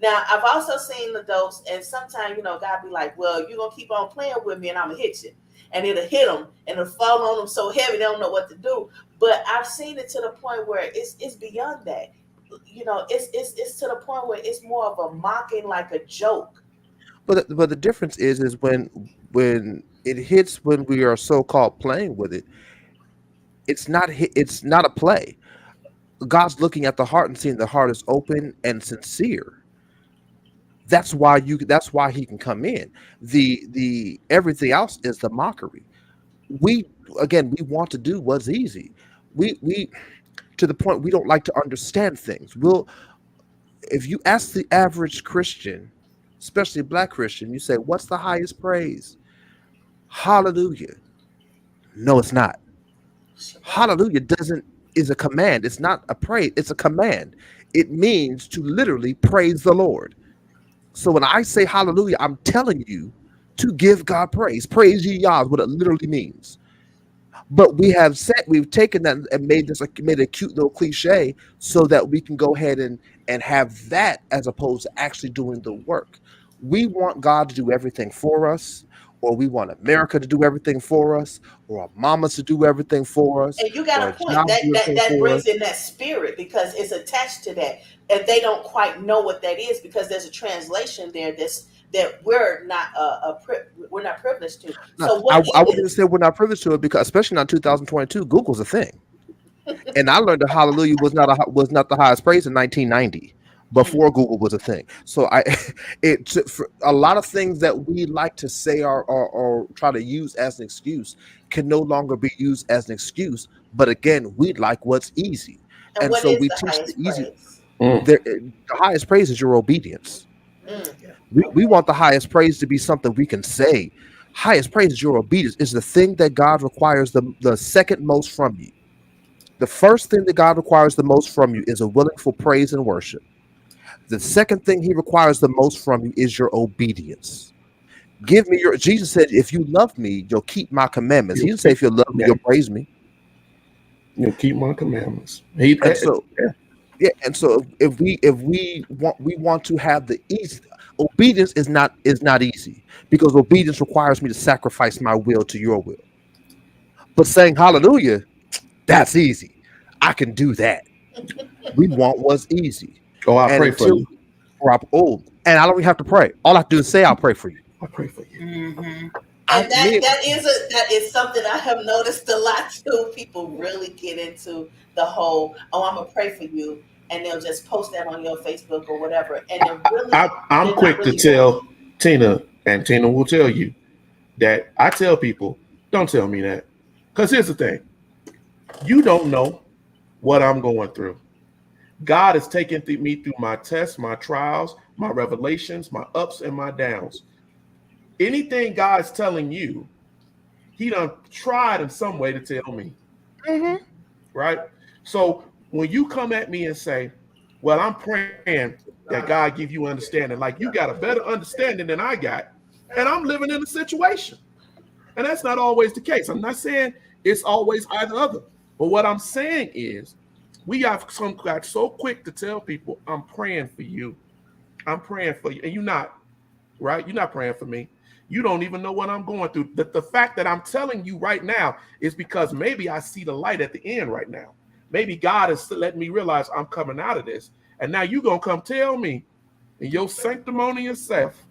now I've also seen adults, and sometimes God be like, well, you're gonna keep on playing with me, and I'm gonna hit you, and it'll hit them, and it'll fall on them so heavy they don't know what to do. But I've seen it to the point where it's beyond that. It's to the point where it's more of a mocking, like a joke. but the difference is when it hits when we are so called playing with it. It's not a play. God's looking at the heart and seeing the heart is open and sincere. That's why he can come in. The everything else is the mockery. We again we want to do what's easy. We to the point we don't like to understand things. If you ask the average Christian, especially a Black Christian, you say, what's the highest praise? Hallelujah. No, it's not. Shabbat. Hallelujah doesn't is a command. It's not a praise, it's a command. It means to literally praise the Lord. So when I say hallelujah, I'm telling you to give God praise. Praise ye Yah is what it literally means. But we've taken that and made a cute little cliche so that we can go ahead and have that as opposed to actually doing the work. We want God to do everything for us, or we want America to do everything for us, or our mamas to do everything for us, And you got or a a point. job to That do that everything that for us. brings in that spirit, because it's attached to that, and they don't quite know what that is, because there's a translation there that we're not privileged to. Now, So I what wouldn't even is? say we're not privileged to it because, especially not 2022, Google's a thing. And I learned that hallelujah was not the highest praise in 1990 Mm. before Google was a thing. So for a lot of things that we like to say or try to use as an excuse can no longer be used as an excuse. But again, we like what's easy, And and what so is we the teach the highest easy. praise? The highest praise is your obedience. Mm. Yeah. We Okay. want the highest praise to be something we can say. Highest praise is your obedience. Is the thing that God requires the second most from you. The first thing that God requires the most from you is a willingful praise and worship. The second thing he requires the most from you is your obedience. Give me your Jesus said, if you love me, you'll keep my commandments. He You'll didn't say keep if you love me, yeah, you'll praise me. you'll keep my commandments. And so Yeah. yeah, and so if we want to have the easy obedience is not easy because obedience requires me to sacrifice my will to your will. But saying hallelujah, that's easy. I can do that. We want what's easy. Oh, I And pray for until you. and I don't even have to pray. All I have to do is say I'll pray for you. I pray for you. Mm-hmm. I And me that is something I have noticed a lot too. People really get into the whole, oh, I'm gonna pray for you, and they'll just post that on your Facebook or whatever, and I'm they're not quick to really doing it. tell Tina, and Tina will tell you that I tell people, don't tell me that. Because here's the thing, you don't know what I'm going through. God has taken me through my tests, my trials, my revelations, my ups and my downs. Anything God's telling you, he done tried in some way to tell me, Mhm. right? So when you come at me and say, well, I'm praying that God give you understanding, like you got a better understanding than I got. and I'm living in a situation. And that's not always the case. I'm not saying it's always either other. But what I'm saying is we have some got so quick to tell people, I'm praying for you. I'm praying for you. And you're not, right? You're not praying for me. You don't even know what I'm going through. The fact that I'm telling you right now is because maybe I see the light at the end right now. Maybe God is letting me realize I'm coming out of this. And now you're going to come tell me in your sanctimonious self,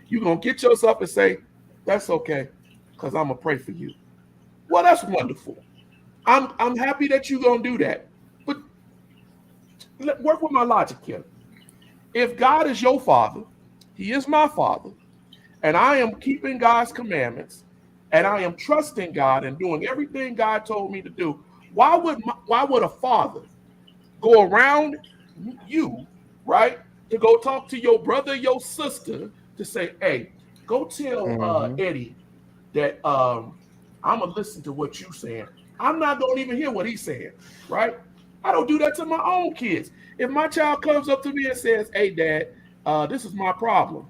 you're going to get yourself and say, that's okay, because I'm going to pray for you. Well, that's wonderful. I'm happy that you're going to do that. But work with my logic here. If God is your father, he is my father, and I am keeping God's commandments, and I am trusting God and doing everything God told me to do, why would a father go around you, right, to go talk to your brother, your sister, to say, hey, go tell Eddie that I'm gonna listen to what you saying. I'm not gonna even hear what he's saying, right? I don't do that to my own kids. If my child comes up to me and says, hey, Dad, this is my problem,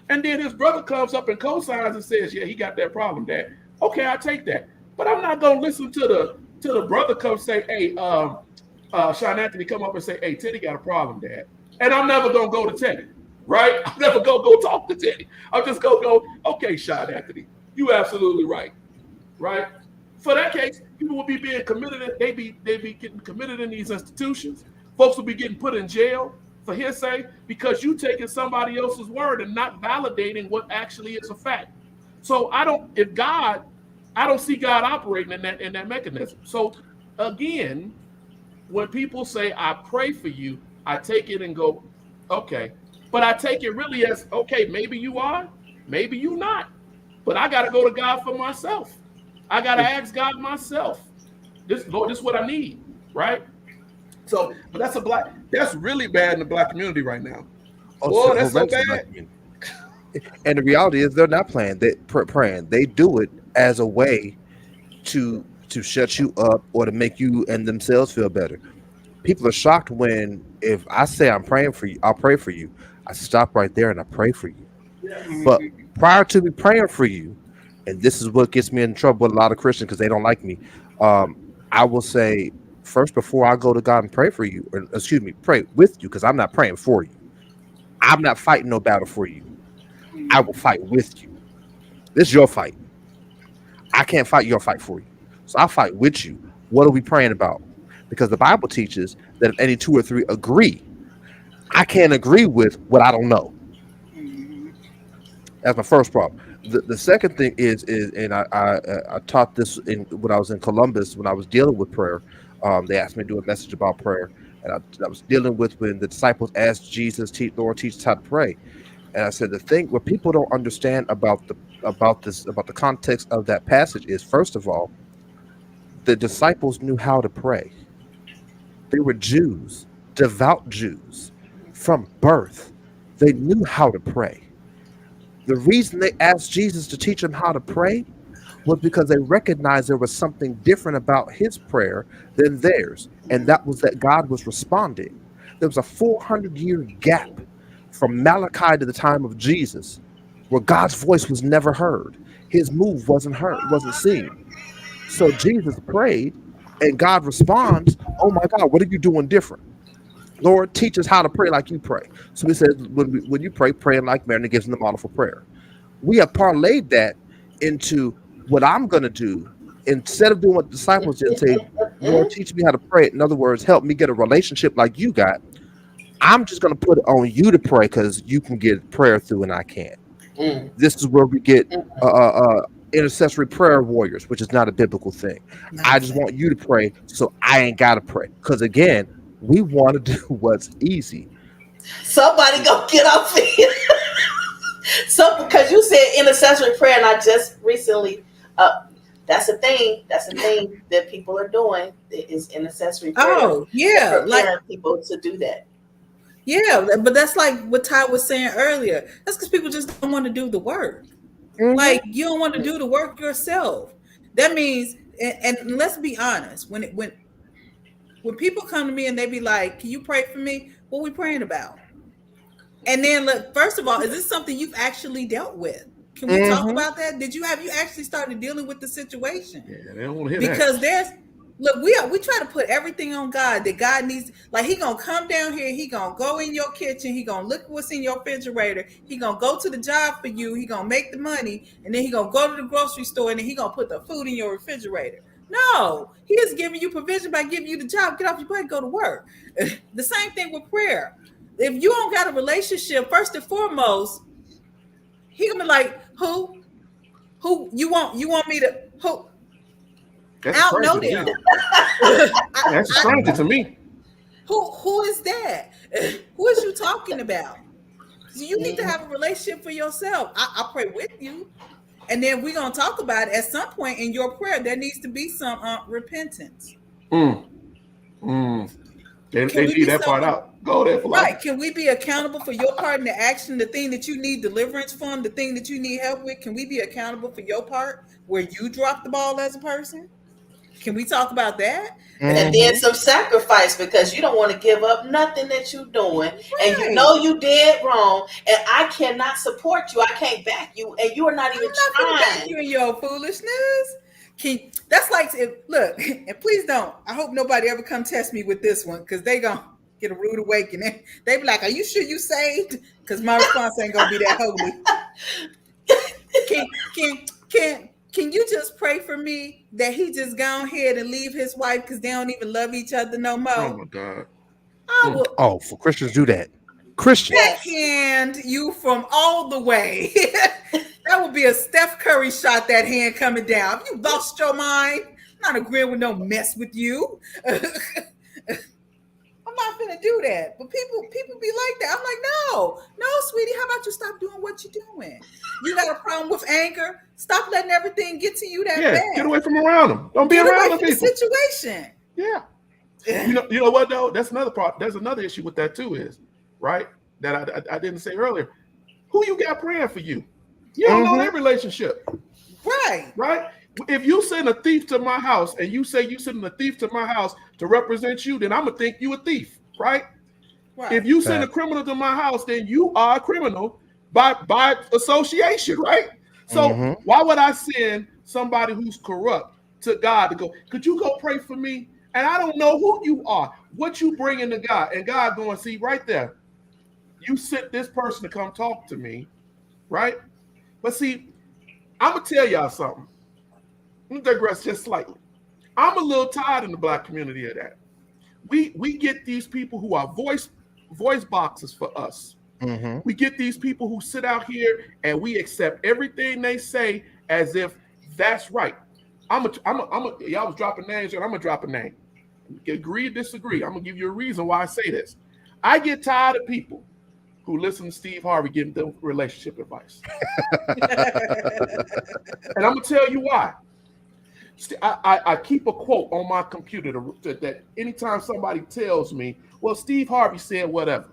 and then his brother comes up and co-signs and says, yeah, he got that problem, Dad. Okay, I take that. But I'm not gonna listen to the brother come say, hey, Sean Anthony come up and say, hey, Teddy got a problem, Dad. And I'm never gonna go to Teddy, right? I'm never gonna go talk to Teddy. I'm just gonna go, okay, Sean Anthony, you absolutely right, right? For that case, people will be being committed. They be getting committed in these institutions. Folks will be getting put in jail for hearsay because you taking somebody else's word and not validating what actually is a fact. So I don't see God operating in that mechanism. So again, when people say I pray for you, I take it and go, okay. But I take it really as, okay, maybe you are, maybe you not. But I got to go to God for myself. I got to ask God myself. Lord, this is what I need, right? So, but that's really bad in the Black community right now. Oh, that's so bad. And the reality is they're not praying. They do it as a way to shut you up or to make you and themselves feel better. People are shocked when, if I say I'm praying for you, I'll pray for you. I stop right there and I pray for you. But prior to me praying for you, and this is what gets me in trouble with a lot of Christians because they don't like me, I will say first, before I go to God and pray for you, or excuse me, pray with you, because I'm not praying for you. I'm not fighting no battle for you. I will fight with you. This is your fight. I can't fight your fight for you. So I fight with you. What are we praying about? Because the Bible teaches that if any two or three agree, I can't agree with what I don't know. That's my first problem. The second thing is and I taught this when I was in Columbus, when I was dealing with prayer. They asked me to do a message about prayer, and I was dealing with when the disciples asked Jesus, Lord, teach us how to pray. And I said the thing what people don't understand about the context of that passage is, first of all, the disciples knew how to pray. They were Jews, devout Jews from birth. They knew how to pray. The reason they asked Jesus to teach them how to pray was because they recognized there was something different about his prayer than theirs, and that was that God was responding. There was a 400-year gap from Malachi to the time of Jesus where God's voice was never heard. His move wasn't heard, wasn't seen. So Jesus prayed, and God responds, oh my God, what are you doing different? Lord, teach us how to pray like you pray. So he says, when you pray, praying like Mary, and gives them the model for prayer. We have parlayed that into what I'm going to do. Instead of doing what the disciples did, say, Lord, teach me how to pray. In other words, help me get a relationship like you got. I'm just going to put it on you to pray because you can get prayer through and I can't. This is where we get intercessory prayer warriors, which is not a biblical thing. I just want you to pray so I ain't got to pray. Because again, we want to do what's easy. Somebody go get off here. So, because you said intercessory prayer, and I just recently, that's a thing. That's a thing that people are doing. Is intercessory prayer. Oh, yeah, preparing people to do that. Yeah, but that's like what Ty was saying earlier. That's because people just don't want to do the work. Like, you don't want to do the work yourself. That means, and let's be honest, when people come to me and they be like, "Can you pray for me?" What we praying about? And then, look, first of all, is this something you've actually dealt with? Can we talk about that? Have you actually started dealing with the situation? Yeah, they don't want to hear because we try to put everything on God, that God needs, like, he gonna come down here, he gonna go in your kitchen, he gonna look what's in your refrigerator, he gonna go to the job for you, he gonna make the money, and then he gonna go to the grocery store, and then he gonna put the food in your refrigerator. No, he is giving you provision by giving you the job. Get off your butt and go to work. The same thing with prayer. If you don't got a relationship, first and foremost, he gonna be like, who you want me to, who? That's I don't know them. That's a stranger to me. Who is that? Who is you talking about? So you need to have a relationship for yourself. I pray with you, and then we're gonna talk about it. At some point in your prayer, there needs to be some repentance. They leave that part out. Go there, right? Can we be accountable for your part in the action, the thing that you need deliverance from, the thing that you need help with? Can we be accountable for your part where you dropped the ball as a person? Can we talk about that? And then some sacrifice, because you don't want to give up nothing that you're doing. Right. And you know you did wrong. And I cannot support you. I can't back you. And you are not even trying. I'm not going to back you in your foolishness. That's like, look, and please don't. I hope nobody ever come test me with this one, because they going to get a rude awakening. They be like, are you sure you saved? Because my response ain't going to be that holy. Can you just pray for me that he just go ahead and leave his wife because they don't even love each other no more? Oh my God. For Christians do that. Christians. Backhand you from all the way. That would be a Steph Curry shot, that hand coming down. If you lost your mind, I'm not agreeing with no mess with you. I'm not gonna do that. But people be like that. I'm like, no, sweetie, how about you stop doing what you're doing? You got a problem with anger? Stop letting everything get to you that bad. Get away from around them. Don't be around the people. Situation. Yeah. You know what though? That's another part. There's another issue with that too, is right, that I didn't say earlier. Who you got praying for you? You don't know their relationship. Right. If you send a thief to my house and you say you send a thief to my house to represent you, then I'm gonna think you a thief, right? If you send a criminal to my house, then you are a criminal by association, right? So why would I send somebody who's corrupt to God to go, could you go pray for me? And I don't know who you are, what you bring into God, and God going, see right there, you sent this person to come talk to me, right? But see, I'm gonna tell y'all something. Let me digress just slightly. I'm a little tired in the Black community of that. We get these people who are voice boxes for us. We get these people who sit out here and we accept everything they say as if that's right. Y'all was dropping names, and I'm gonna drop a name. Agree or disagree. I'm gonna give you a reason why I say this. I get tired of people who listen to Steve Harvey giving them relationship advice. And I'm gonna tell you why. I keep a quote on my computer that anytime somebody tells me, well, Steve Harvey said whatever.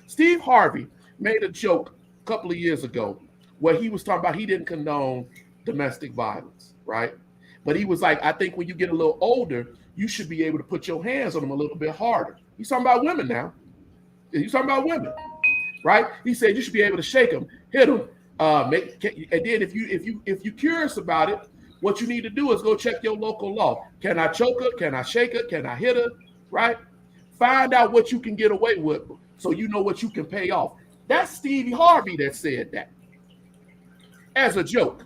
Steve Harvey made a joke a couple of years ago where he was talking about he didn't condone domestic violence, right? But he was like, I think when you get a little older, you should be able to put your hands on them a little bit harder. He's talking about women now. He's talking about women, right? He said you should be able to shake them, hit them, and then if you're curious about it, what you need to do is go check your local law. Can I choke her? Can I shake her? Can I hit her? Right? Find out what you can get away with so you know what you can pay off. That's Stevie Harvey that said that as a joke.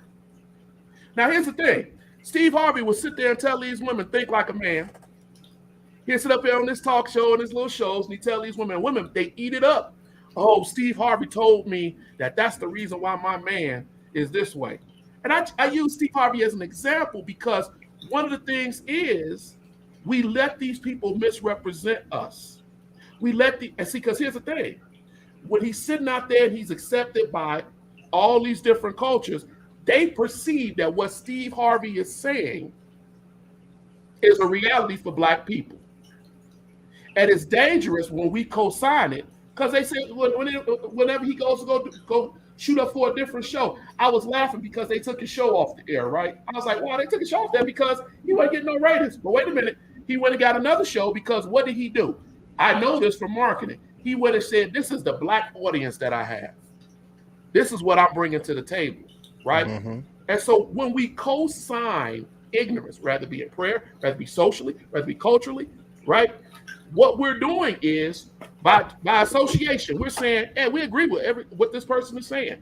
Now, here's the thing. Steve Harvey will sit there and tell these women, think like a man. He'll sit up here on this talk show and his little shows, and he tell these women, they eat it up. Oh, Steve Harvey told me that that's the reason why my man is this way. And I use Steve Harvey as an example because one of the things is we let these people misrepresent us. Because here's the thing. When he's sitting out there and he's accepted by all these different cultures, they perceive that what Steve Harvey is saying is a reality for Black people. And it's dangerous when we co-sign it because they say whenever he goes to go shoot up for a different show, I was laughing because they took his show off the air, right? I was like, well, they took his show off there because he wasn't getting no ratings. But wait a minute, he went and got another show because what did he do? I know this from marketing. He went and said, this is the Black audience that I have. This is what I'm bringing to the table. right? Mm-hmm. And so when we co-sign ignorance, rather be in prayer, rather be socially, rather be culturally, right? What we're doing is by association, we're saying, hey, we agree with what this person is saying.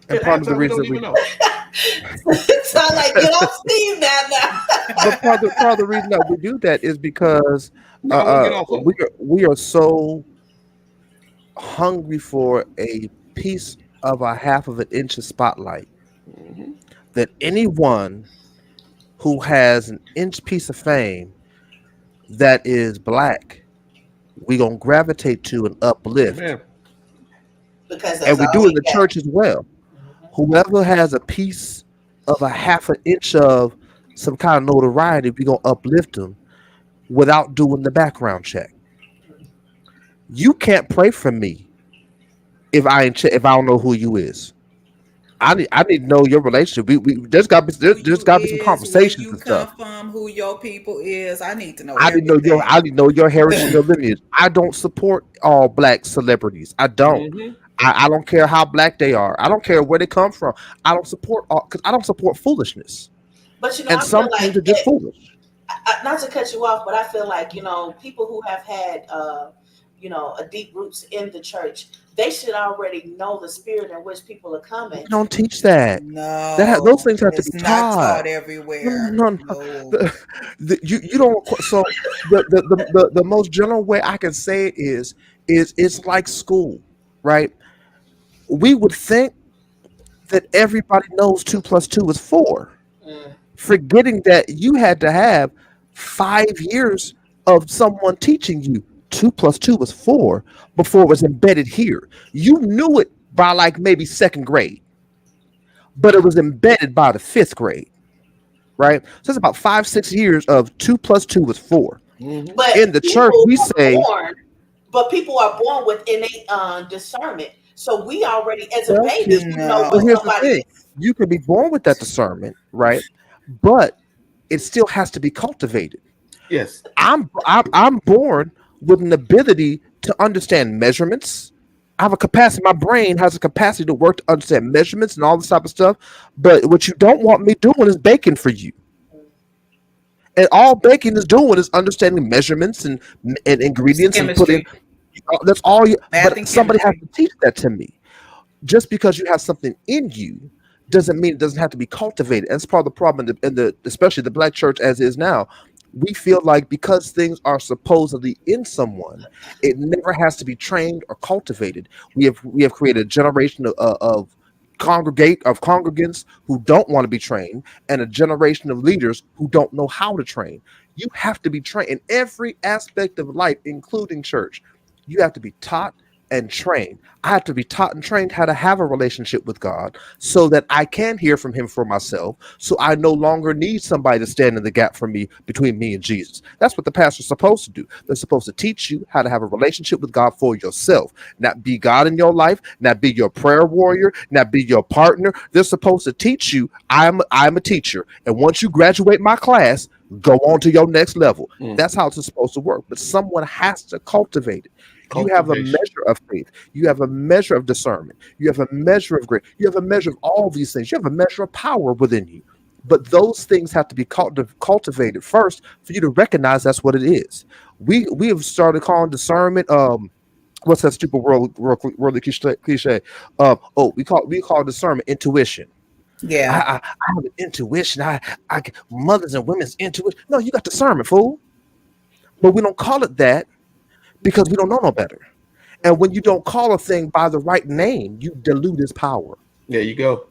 And And half part of the the time we reason don't we even know. Sound like get off Steve now. but part of the reason that we do that is because No, I won't get off of we are so hungry for a piece of a half of an inch of spotlight them. that anyone who has an inch piece of fame that is black, we gonna gravitate to and uplift. Amen. Because And that's we all do it in we the got. church as well. Whoever has a piece of a half an inch of some kind of notoriety, we gonna uplift them without doing the background check. You can't pray for me if I don't know who you is. I need to know your relationship. There's got to be Who there's you got to be some is, where conversations you and stuff. come from, who your people is. I need to know I need to know everything. your heritage and your lineage. I don't support all black celebrities. I don't. Mm-hmm. I don't care how black they are. I don't care where they come from. I don't support all because I don't support foolishness. But And I feel some things like are just foolish. not to cut you off, but I feel like people who have had a deep roots in the church, they should already know the spirit in which people are We coming. don't teach that. Those No, things have to be it's not taught. taught No, everywhere. no, no. No. You don't. So the most general way I can say it is it's like school, right? We would think that everybody knows 2 plus 2 is 4, Mm. forgetting that you had to have 5 years of someone teaching you 2 plus 2 was 4 before it was embedded here. You knew it by like maybe second grade, but it was embedded by the fifth grade, right? So it's about 5 6 years of 2 plus 2 was 4. Mm-hmm. But In the church, we say, people are born with innate discernment. So we already, as a well, baby, you know well, what No. here's the somebody thing: is. you can be born with that discernment, right? But it still has to be cultivated. Yes. I'm born with an ability to understand measurements. I have a capacity. My brain has a capacity to work to understand measurements and all this type of stuff. But what you don't want me doing is baking for you. And all baking is doing is understanding measurements and It's ingredients and putting. chemistry, That's all you. math, But and somebody has chemistry. to teach that to me. Just because you have something in you doesn't mean it doesn't have to be cultivated. And that's part of the problem in the especially the black church as is now. We feel like because things are supposedly in someone, it never has to be trained or cultivated. We have created a generation of congregants who don't want to be trained, and a generation of leaders who don't know how to train. You have to be trained in every aspect of life, including church. You have to be taught and trained. I have to be taught and trained how to have a relationship with God so that I can hear from Him for myself. So I no longer need somebody to stand in the gap for me between me and Jesus. That's what the pastor's supposed to do. They're supposed to teach you how to have a relationship with God for yourself, not be God in your life, not be your prayer warrior, not be your partner. They're supposed to teach you, I'm a teacher. And once you graduate my class, go on to your next level. That's how it's supposed to work. But someone has to cultivate it. You have a Cultivation. measure of faith. You have a measure of discernment. You have a measure of grace. You have a measure of all these things. You have a measure of power within you. But those things have to be cultivated first for you to recognize that's what it is. We have started calling discernment what's that stupid worldly cliche? We call discernment intuition. I, Yeah. I have an intuition. I mothers and women's intuition. No, you got discernment, fool. But we don't call it that because we don't know no better. And when you don't call a thing by the right name, you dilute its power. There you go.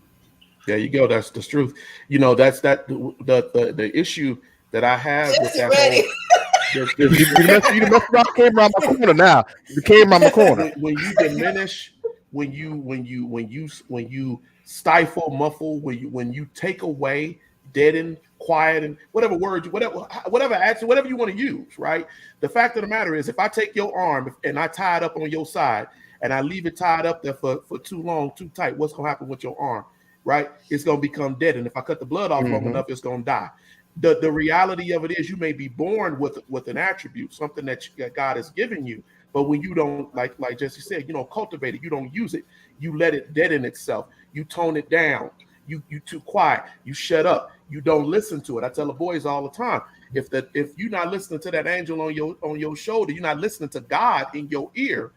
There you go. That's the truth. That's the issue that I have with Just that ready. whole. You messed around, came around my corner now. You came around my corner. When you diminish, when you stifle, muffle, when you take away, deaden, quiet, and whatever action, whatever you want to use, right? The fact of the matter is, if I take your arm and I tie it up on your side and I leave it tied up there for too long, too tight, what's gonna happen with your arm? Right? It's gonna become dead. And if I cut the blood off long enough, it's gonna die. The reality of it is you may be born with an attribute, something that God has given you, but when you don't, like Jesse said, you don't cultivate it, you don't use it, you let it dead in itself, you tone it down, you too quiet, you shut up, you don't listen to it. I tell the boys all the time, if you're not listening to that angel on your shoulder, you're not listening to God in your ear,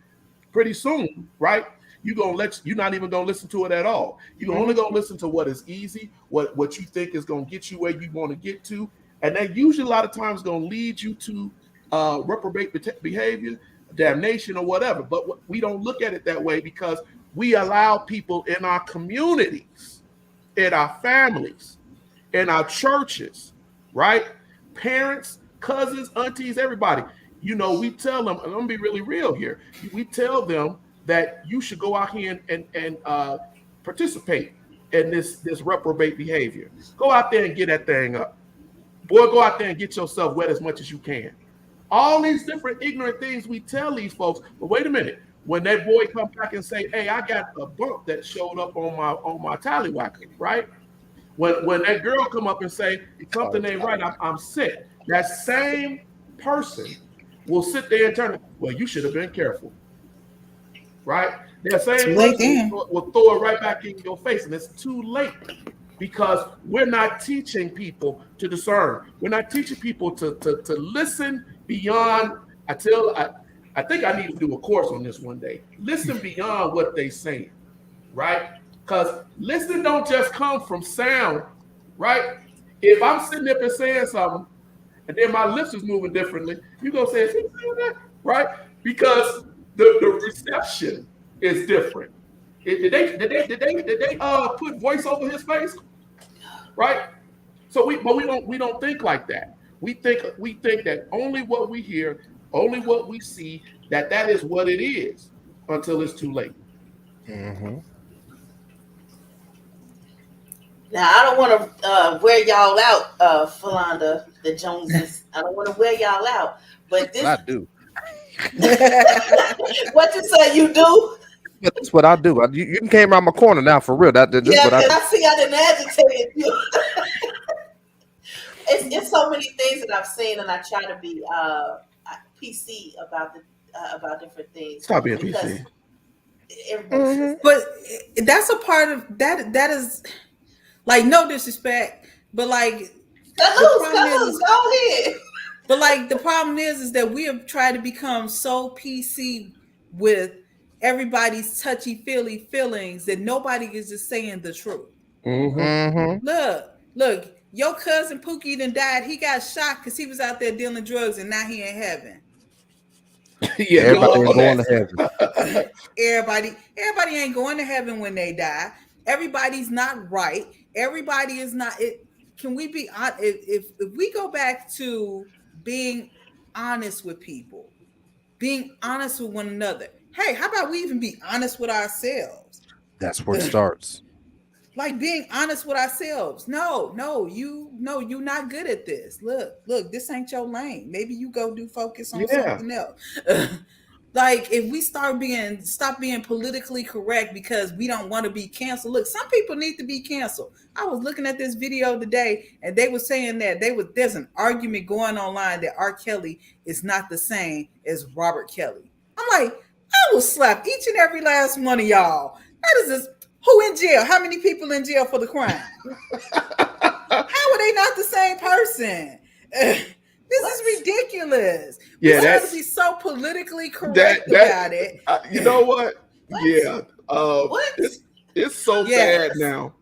pretty soon, right? You're not even gonna listen to it at all. You're only gonna listen to what is easy, what you think is gonna get you where you want to get to, and that usually a lot of times gonna lead you to reprobate behavior, damnation, or whatever. But we don't look at it that way because we allow people in our communities, in our families, in our churches, right? Parents, cousins, aunties, everybody. We tell them, and I'm gonna be really real here. We tell them that you should go out here and participate in this reprobate behavior. Go out there and get that thing up. Boy, go out there and get yourself wet as much as you can. All these different ignorant things we tell these folks. But wait a minute. When that boy come back and say, hey, I got a bump that showed up on my tallywhacker, right? When that girl come up and say something ain't right, I'm sick. That same person will sit there and turn, well, you should have been careful, right? That same person will throw it right back in your face, and it's too late because we're not teaching people to discern. We're not teaching people to listen beyond. I think I need to do a course on this one day. Listen beyond what they saying, right? Because listening don't just come from sound, right? If I'm sitting up and saying something, and then my lips is moving differently, you're going to say, is he saying that? Right? Because the reception is different. Did they put voice over his face? Right? So we don't think like that. We think that only what we hear, only what we see, that is what it is until it's too late. Mm-hmm. Now, I don't want to wear y'all out, Philanda, the Joneses. I don't want to wear y'all out, but this. I do. What you say you do? That's what I do. You came around my corner now, for real. This Yeah, what I do. I see I didn't agitate you. It's so many things that I've seen, and I try to be PC about different things. Stop being PC. But that's a part of that. That is like, no disrespect, but like, go ahead. But like, the problem is that we have tried to become so PC with everybody's touchy-feely feelings that nobody is just saying the truth. Mm-hmm. Look, your cousin Pookie done died. He got shot because he was out there dealing drugs, and now he in heaven. Yeah, everybody ain't going to heaven. Everybody ain't going to heaven when they die. Everybody's not right. Everybody is not. Can we be honest? If we go back to being honest with people, being honest with one another. Hey, how about we even be honest with ourselves? That's where it starts. Like being honest with ourselves. No, you're not good at this. Look, this ain't your lane. Maybe you go focus on something else. Like, if we stop being politically correct because we don't want to be canceled. Look, some people need to be canceled. I was looking at this video today, and they were saying that there's an argument going online that R. Kelly is not the same as Robert Kelly. I'm like, I will slap each and every last one of y'all. That is just, who in jail? How many people in jail for the crime? How are they not the same person? This is ridiculous. Yeah, we have to be so politically correct about it. You know what? Yeah. It's so bad now.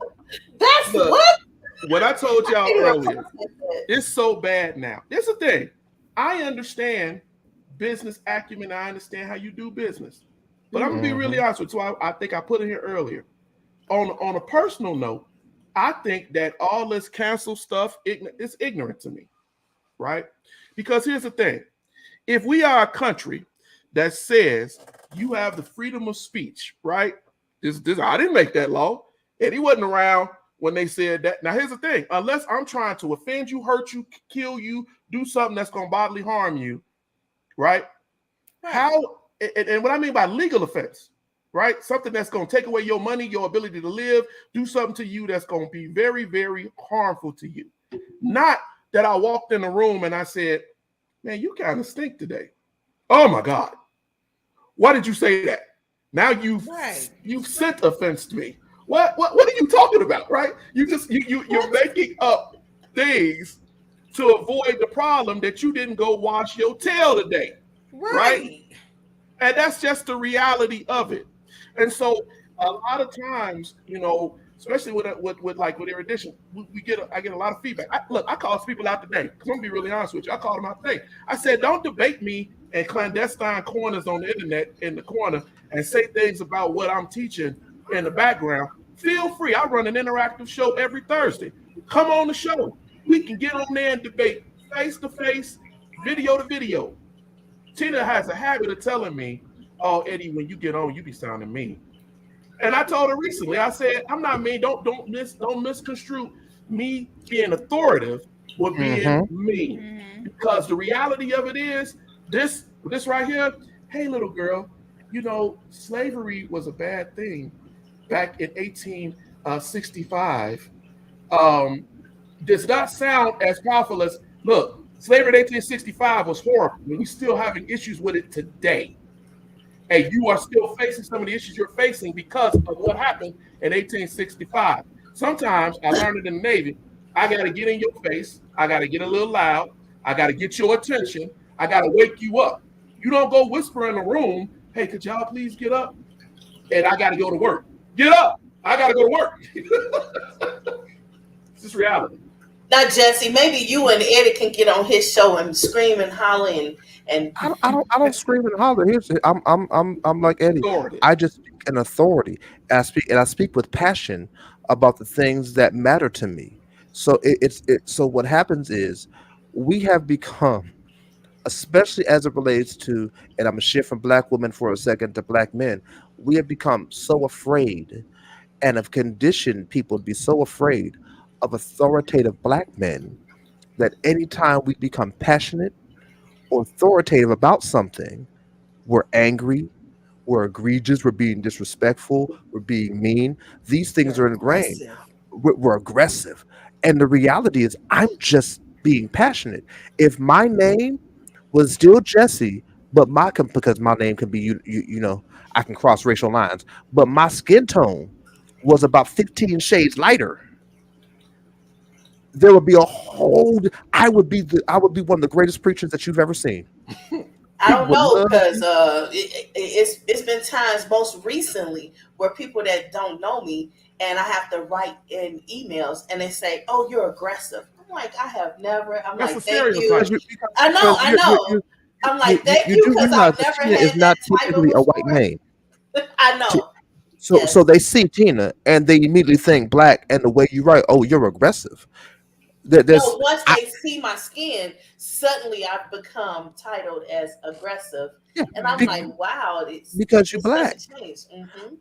What? What I told y'all earlier, it's so bad now. Here's the thing. I understand business acumen. I understand how you do business. But I'm going to be really honest with you. So I think I put it here earlier. On a personal note, I think that all this cancel stuff is ignorant to me. Right? Because here's the thing. If we are a country that says you have the freedom of speech, right? This I didn't make that law. And he wasn't around when they said that. Now, here's the thing. Unless I'm trying to offend you, hurt you, kill you, do something that's going to bodily harm you, right? How, and what I mean by legal offense, right? Something that's going to take away your money, your ability to live, do something to you that's going to be very, very harmful to you. Not that I walked in the room and I said, man, you kind of stink today. Oh my God. Why did you say that? Now you've sent offense to me. What are you talking about? Right? You're making up things to avoid the problem that you didn't go wash your tail today. Right? And that's just the reality of it. And so a lot of times, especially with Erudition, I get a lot of feedback. I called people out today, because I'm gonna be really honest with you. I called them out today. I said, don't debate me in clandestine corners on the internet in the corner and say things about what I'm teaching in the background. Feel free. I run an interactive show every Thursday. Come on the show. We can get on there and debate face to face, video to video. Tina has a habit of telling me, oh, Eddie, when you get on, you be sounding mean. And I told her recently, I said, I'm not mean. Don't misconstrue me being authoritative with being mean. Because the reality of it is this right here, hey, little girl, slavery was a bad thing back in 1865. Does not sound as powerful as, look, slavery in 1865 was horrible. We're still having issues with it today. And you are still facing some of the issues you're facing because of what happened in 1865. Sometimes, I learned it in the Navy, I got to get in your face. I got to get a little loud. I got to get your attention. I got to wake you up. You don't go whisper in the room, hey, could y'all please get up? And I got to go to work. Get up. I got to go to work. It's just reality. Now, Jesse, maybe you and Eddie can get on his show and scream and holler and I don't scream and holler. I'm like Eddie. Authority. I just speak in authority. And I speak with passion about the things that matter to me. So so what happens is we have become, especially as it relates to, and I'm gonna shift from black women for a second to black men, we have become so afraid and have conditioned people to be so afraid of authoritative black men that anytime we become passionate or authoritative about something, we're angry, we're egregious, we're being disrespectful, we're being mean. These things are ingrained. We're aggressive. And the reality is, I'm just being passionate. If my name was still Jesse, but because my name can be, I can cross racial lines, but my skin tone was about 15 shades lighter, there would be I would be one of the greatest preachers that you've ever seen. I don't know, because it's been times most recently where people that don't know me and I have to write in emails and they say, "Oh, you're aggressive." I'm like, I have never. I'm That's like, a thank you. stereotype. I know. I'm like, thank you, because I've never had Tina is not that title typically a before. white name. I know. So they see Tina and they immediately think black, and the way you write, oh, you're aggressive. No, once they see my skin, suddenly I've become titled as aggressive, and I'm like, wow, because you're black. Mm-hmm.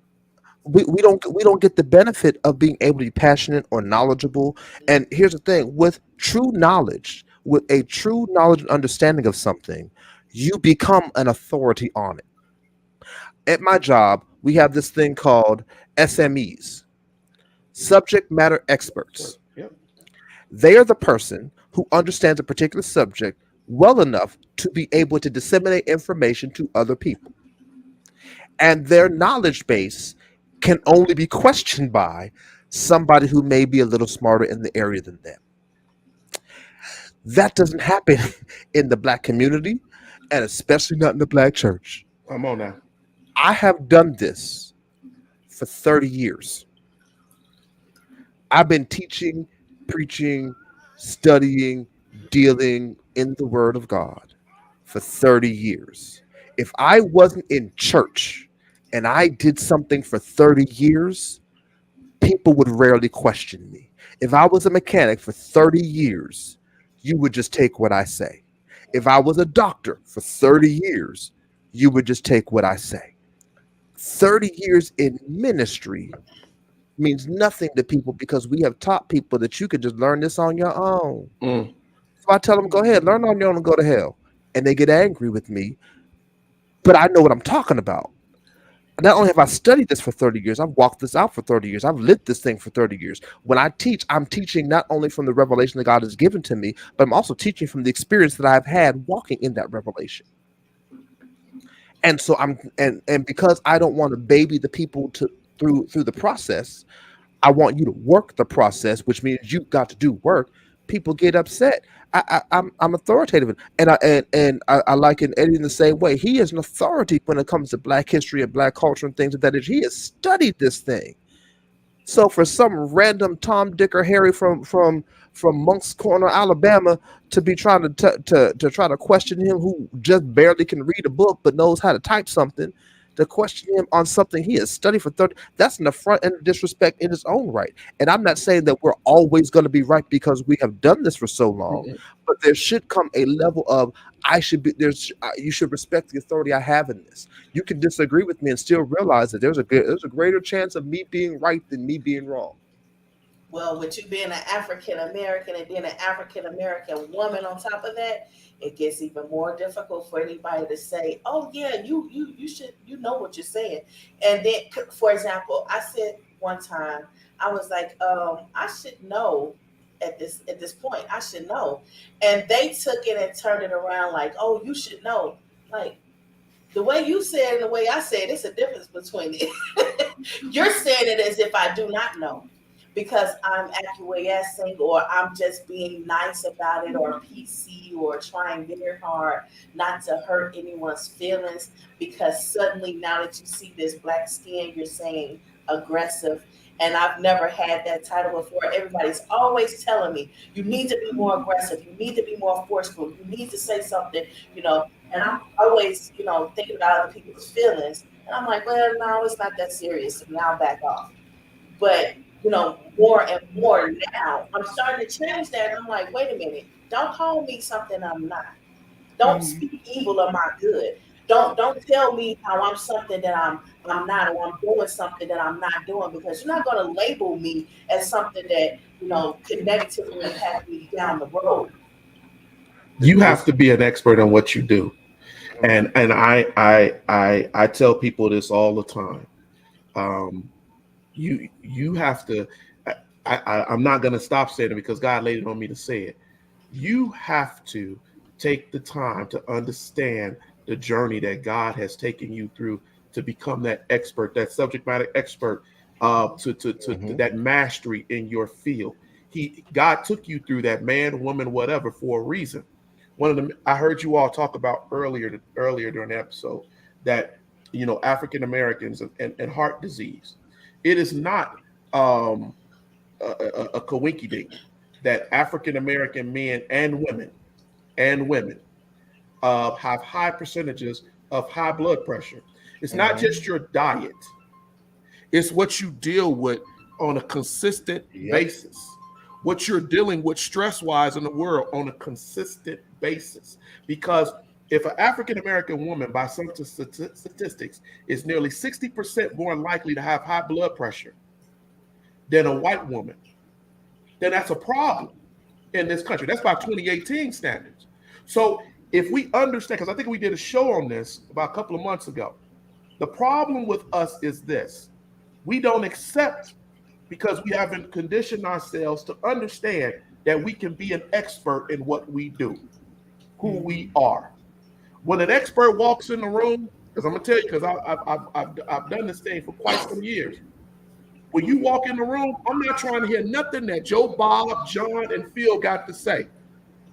We don't get the benefit of being able to be passionate or knowledgeable. And here's the thing: with true knowledge, with a true knowledge and understanding of something, you become an authority on it. At my job, we have this thing called SMEs, subject matter experts. They are the person who understands a particular subject well enough to be able to disseminate information to other people. And their knowledge base can only be questioned by somebody who may be a little smarter in the area than them. That doesn't happen in the black community, and especially not in the black church. Come on now. I have done this for 30 years. I've been teaching, preaching, studying, dealing in the Word of God for 30 years. If I wasn't in church and I did something for 30 years, people would rarely question me. If I was a mechanic for 30 years, you would just take what I say. If I was a doctor for 30 years, you would just take what I say. 30 years in ministry means nothing to people because we have taught people that you can just learn this on your own. So I tell them, go ahead, learn on your own and go to hell. And they get angry with me, but I know what I'm talking about. not only have I studied this for 30 years, I've walked this out for 30 years. I've lived this thing for 30 years. When I teach, I'm teaching not only from the revelation that God has given to me, but I'm also teaching from the experience that I've had walking in that revelation. And so and because I don't want to baby the people through the process, I want you to work the process, which means you've got to do work. People get upset. I'm authoritative, and I liken Eddie in the same way. He is an authority when it comes to Black history and Black culture and things of that. He has studied this thing. So for some random Tom, Dick, or Harry from Monk's Corner, Alabama, to be trying to try to question him, who just barely can read a book but knows how to type something, to question him on something he has studied for 30, that's an affront and disrespect in its own right. And I'm not saying that we're always going to be right because we have done this for so long, but there should come a level of you should respect the authority I have in this. You can disagree with me and still realize that there's a greater chance of me being right than me being wrong. Well, with you being an African American and being an African American woman on top of that, it gets even more difficult for anybody to say, "Oh yeah, you should, you know what you're saying." And then, for example, I said one time, I was like, I should know at this point, I should know, and they took it and turned it around like, "Oh, you should know." Like, the way you said and the way I said, it's a difference between it. You're saying it as if I do not know, because I'm acquiescing or I'm just being nice about it, or PC, or trying very hard not to hurt anyone's feelings, because suddenly now that you see this Black skin, you're saying aggressive. And I've never had that title before. Everybody's always telling me, you need to be more aggressive. You need to be more forceful. You need to say something, and I'm always, thinking about other people's feelings. And I'm like, well, no, it's not that serious. So now I'll back off. But, more and more now, I'm starting to change that. And I'm like, wait a minute. Don't call me something I'm not. Don't speak evil of my good. Don't tell me how I'm something that I'm not, or I'm doing something that I'm not doing, because you're not going to label me as something that could negatively impact me down the road. You have to be an expert on what you do, and I tell people this all the time. You have to. I'm not going to stop saying it because God laid it on me to say it. You have to take the time to understand the journey that God has taken you through to become that expert, that subject matter expert, to that mastery in your field. God took you through that, man, woman, whatever, for a reason. I heard you all talk about earlier during the episode that African Americans and heart disease. It is not a coinkydink that African American men and women have high percentages of high blood pressure. It's not just your diet. It's what you deal with on a consistent basis. What you're dealing with stress-wise in the world on a consistent basis. Because if an African-American woman, by some statistics, is nearly 60% more likely to have high blood pressure than a white woman, then that's a problem in this country. That's by 2018 standards. So if we understand, because I think we did a show on this about a couple of months ago, the problem with us is this. We don't accept, because we haven't conditioned ourselves to understand that we can be an expert in what we do, who we are. When an expert walks in the room, because I'm going to tell you, because I've done this thing for quite some years. When you walk in the room, I'm not trying to hear nothing that Joe, Bob, John, and Phil got to say,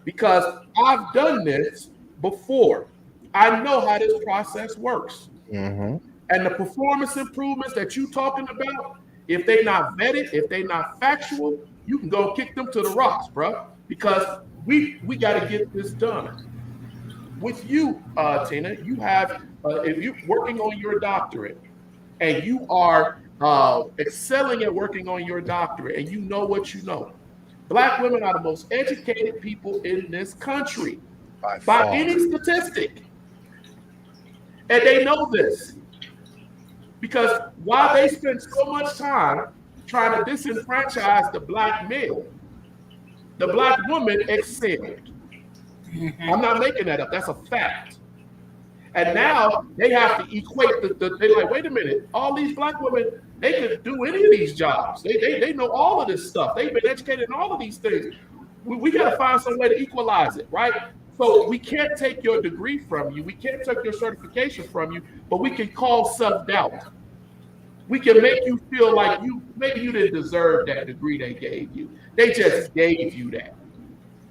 because I've done this before. I know how this process works. And the performance improvements that you're talking about, if they're not vetted, if they're not factual, you can go kick them to the rocks, bro, because we got to get this done. With you, Tina, you have, if you're working on your doctorate and you are excelling at working on your doctorate and you know what you know, Black women are the most educated people in this country by any statistic. And they know this. Because while they spend so much time trying to disenfranchise the Black male, the Black woman excelled. I'm not making that up. That's a fact. And now they have to equate they're like, wait a minute, all these black women, they could do any of these jobs. They know all of this stuff. They've been educated in all of these things. We got to find some way to equalize it, right? So we can't take your degree from you. We can't take your certification from you, but we can cause self-doubt. We can make you feel like maybe you didn't deserve that degree they gave you. They just gave you that.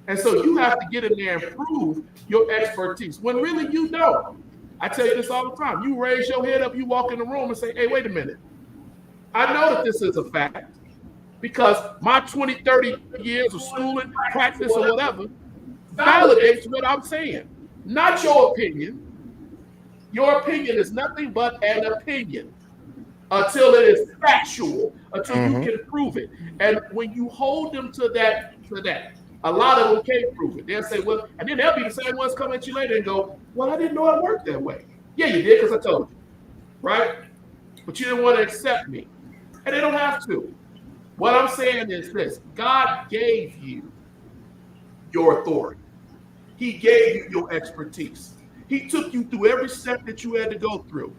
And so you have to get in there and prove your expertise when really you don't. I tell you this all the time. You raise your head up, you walk in the room and say, hey, wait a minute. I know that this is a fact because my 20, 30 years of schooling, practice, or whatever validates what I'm saying. Not your opinion. Your opinion is nothing but an opinion until it is factual, until you can prove it. And when you hold them to that, a lot of them can't prove it. They'll say, well, and then they'll be the same ones come at you later and go, well, I didn't know it worked that way. Yeah, you did because I told you, right? But you didn't want to accept me. And they don't have to. What I'm saying is this: God gave you your authority. He gave you your expertise. He took you through every step that you had to go through,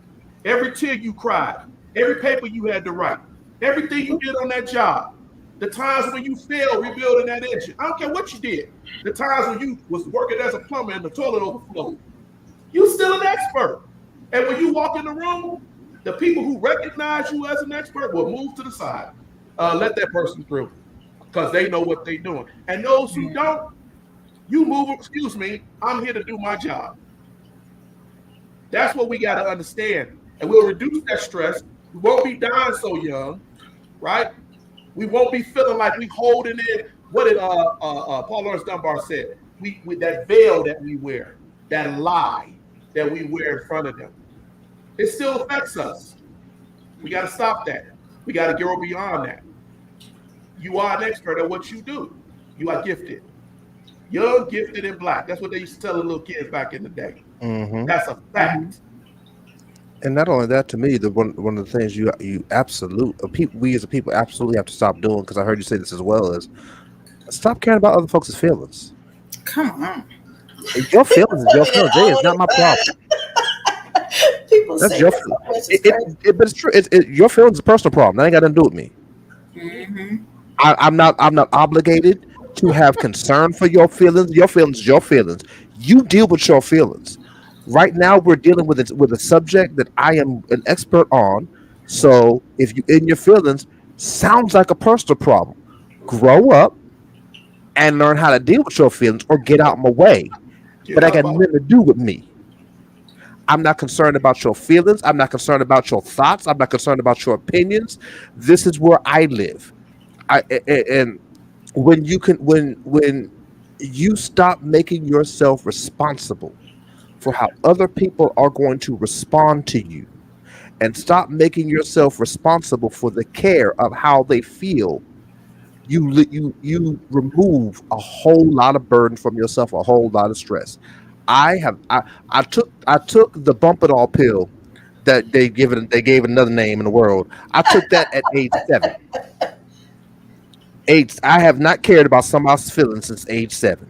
every tear you cried, every paper you had to write, everything you did on that job, the times when you failed rebuilding that engine. I don't care what you did. The times when you was working as a plumber and the toilet overflowed. You still an expert. And when you walk in the room, the people who recognize you as an expert will move to the side. Let that person through because they know what they're doing. And those who don't, you move, excuse me, I'm here to do my job. That's what we got to understand. And we'll reduce that stress. We won't be dying so young, right? We won't be feeling like we holding in. What did Paul Laurence Dunbar said? With that veil that we wear, that lie that we wear in front of them. It still affects us. We got to stop that. We got to go beyond that. You are an expert at what you do. You are gifted. Young, gifted, and black. That's what they used to tell the little kids back in the day. That's a fact. And not only that, to me, one of the things we as a people absolutely have to stop doing, because I heard you say this as well, is stop caring about other folks' feelings. Come on. Your feelings is your feelings. It's not my problem. People That's say your that, but it's true. Your feelings is a personal problem. That ain't got nothing to do with me. I'm not obligated to have concern for your feelings. Your feelings is your feelings. You deal with your feelings. Right now, we're dealing with a subject that I am an expert on. So if you in your feelings, sounds like a personal problem. Grow up and learn how to deal with your feelings, or get out of my way. But that got nothing to do with me. I'm not concerned about your feelings. I'm not concerned about your thoughts. I'm not concerned about your opinions. This is where I live. And when you stop making yourself responsible for how other people are going to respond to you, and stop making yourself responsible for the care of how they feel, you remove a whole lot of burden from yourself, a whole lot of stress. I took the bump it all pill that they gave another name in the world. I took that at age 7. I have not cared about somebody's feelings since age 7.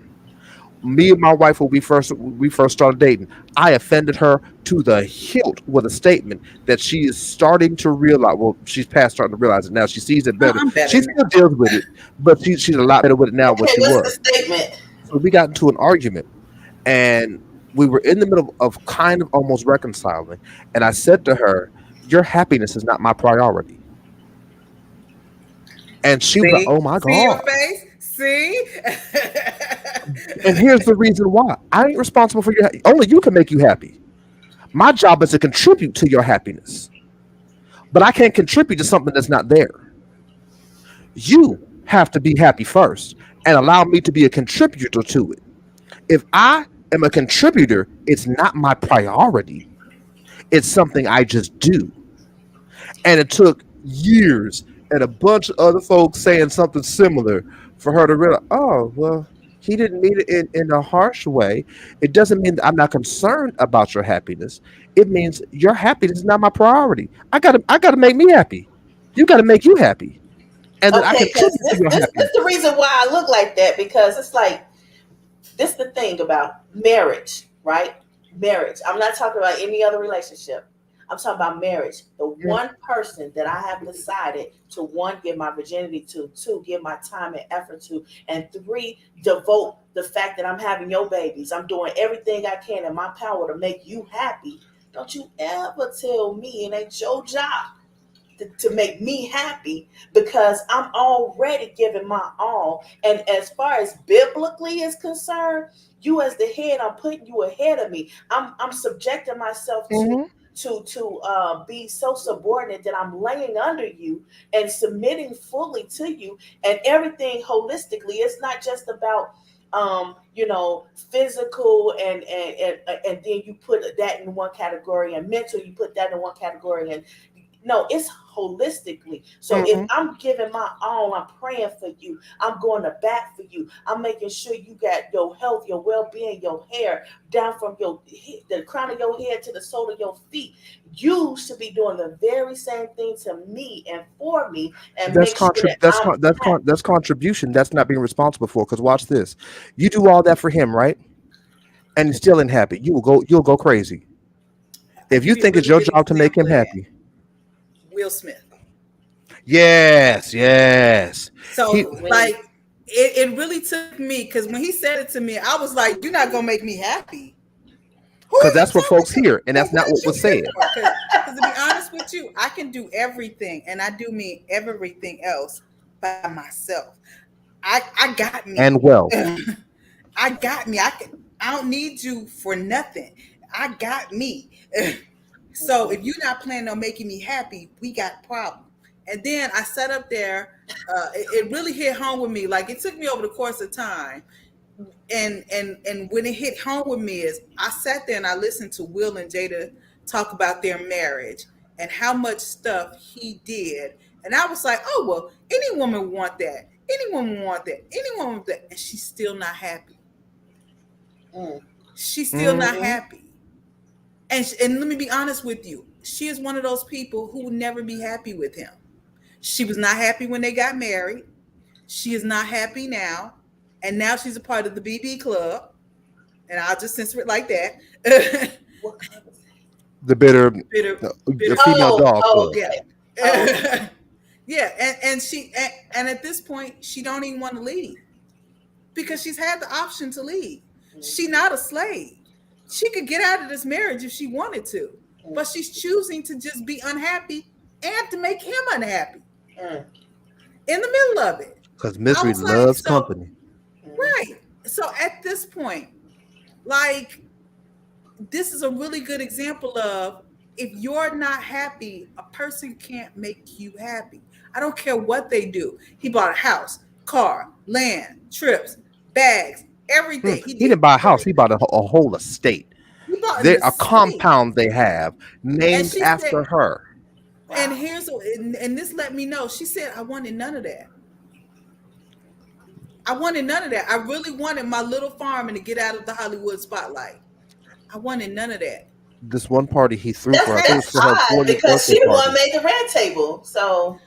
Me and my wife, when we first started dating, I offended her to the hilt with a statement that she is starting to realize. Well, she's past starting to realize it now. She sees it better. She still deals with it, but she's a lot better with it now than she was. What's the statement? So we got into an argument, and we were in the middle of kind of almost reconciling. And I said to her, "Your happiness is not my priority." And she was like, "Oh my God." See your face? See? And here's the reason why. I ain't responsible for your only you can make you happy. My job is to contribute to your happiness. But I can't contribute to something that's not there. You have to be happy first and allow me to be a contributor to it. If I am a contributor, it's not my priority. It's something I just do. And it took years and a bunch of other folks saying something similar for her to realize, oh, well, he didn't mean it in a harsh way. It doesn't mean that I'm not concerned about your happiness. It means your happiness is not my priority. I gotta make me happy. You gotta make you happy. And then I Okay, contribute because to your happiness. this is the reason why I look like that, because it's like, this is the thing about marriage, right? marriage. I'm not talking about any other relationship. I'm talking about marriage. The one person that I have decided to, one, give my virginity to, two, give my time and effort to, and three, devote the fact that I'm having your babies. I'm doing everything I can in my power to make you happy. Don't you ever tell me it ain't your job to make me happy, because I'm already giving my all. And as far as biblically is concerned, you as the head, I'm putting you ahead of me. I'm subjecting myself to Mhm. be so subordinate that I'm laying under you and submitting fully to you, and everything holistically. It's not just about physical and then you put that in one category, and mental you put that in one category, and no, it's holistically. So if Mhm. I'm giving my all, I'm praying for you, I'm going to bat for you, I'm making sure you got your health, your well-being, your hair down from the crown of your head to the sole of your feet. You should be doing the very same thing to me and for me, and That's make sure that contrib that's I'm con that's happy. con that's contribution. That's not being responsible for. Because watch this, you do all that for him, right? And he's still ain't happy. You'll go crazy I if give you you a think it's really your good job to make example him of that. happy. Will Smith. Yes, yes. He So When like it really took me, because when he said it to me, I was like, "You're not gonna make me happy. Who because are you that's what talking folks to? hear, and Well, that's what not what you was here said. for?" Because to be honest with you, I can do everything, and I do mean everything else by myself. I got me. And well, I got me. I don't need you for nothing. I got me. So if you're not planning on making me happy, we got a problem. And then I sat up there. It really hit home with me. Like it took me over the course of time. And when it hit home with me is I sat there and I listened to Will and Jada talk about their marriage and how much stuff he did. And I was like, oh well, any woman want that. Any woman want that. Any woman want that. And she's still not happy. mm, She's still not mhm, happy. And let me be honest with you. She is one of those people who will never be happy with him. She was not happy when they got married. She is not happy now. And now she's a part of the BB Club. And I'll just censor it like that. what club is that? the bitter, bitter, the bitter. female dog Oh, club. Yeah. okay. Oh, okay. Yeah. And at this point, she don't even want to leave because she's had the option to leave. Mm, She's not a slave. She could get out of this marriage if she wanted to, mm, but she's choosing to just be unhappy and to make him unhappy mm, in the middle of it. Because I misery was like, loves so, company. mm, right. So at this point, like, this is a really good example of if you're not happy, a person can't make you happy. I don't care what they do. He bought a house, car, land, trips, bags, everything. He He did didn't buy a house. He everything. bought a whole estate. He bought an They a estate. compound they have And named she said, after her. and wow. and this let me know. She said, I wanted none of that. I wanted none of that. I really wanted my little farm and to get out of the Hollywood spotlight. I wanted none of that. This one party he threw That's for, I think it was that's for her odd 40th because birthday she the one party. made the red table. So,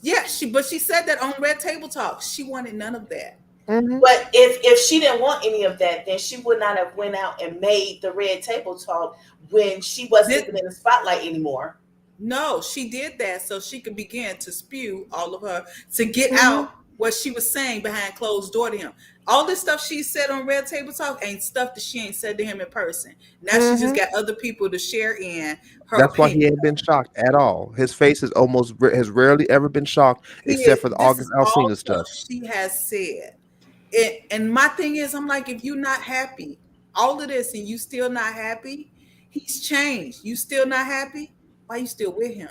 Yeah, but she said that on Red Table Talk. She wanted none of that. Hmm. but if she didn't want any of that, then she would not have went out and made the red table talk when she wasn't This, even in the spotlight anymore. no, she did that so she could begin to spew all of her, to get Hmm. out what she was saying behind closed door to him. All this stuff she said on Red Table Talk ain't stuff that she ain't said to him in person. Now she just Hmm. got other people to share in her That's why he opinion. ain't been shocked at all. His face has rarely ever been shocked, except for the This August is all Alsina stuff stuff. she has said. And my thing is, I'm like, if you're not happy, all of this, and you still not happy, he's changed. You still not happy? Why you still with him?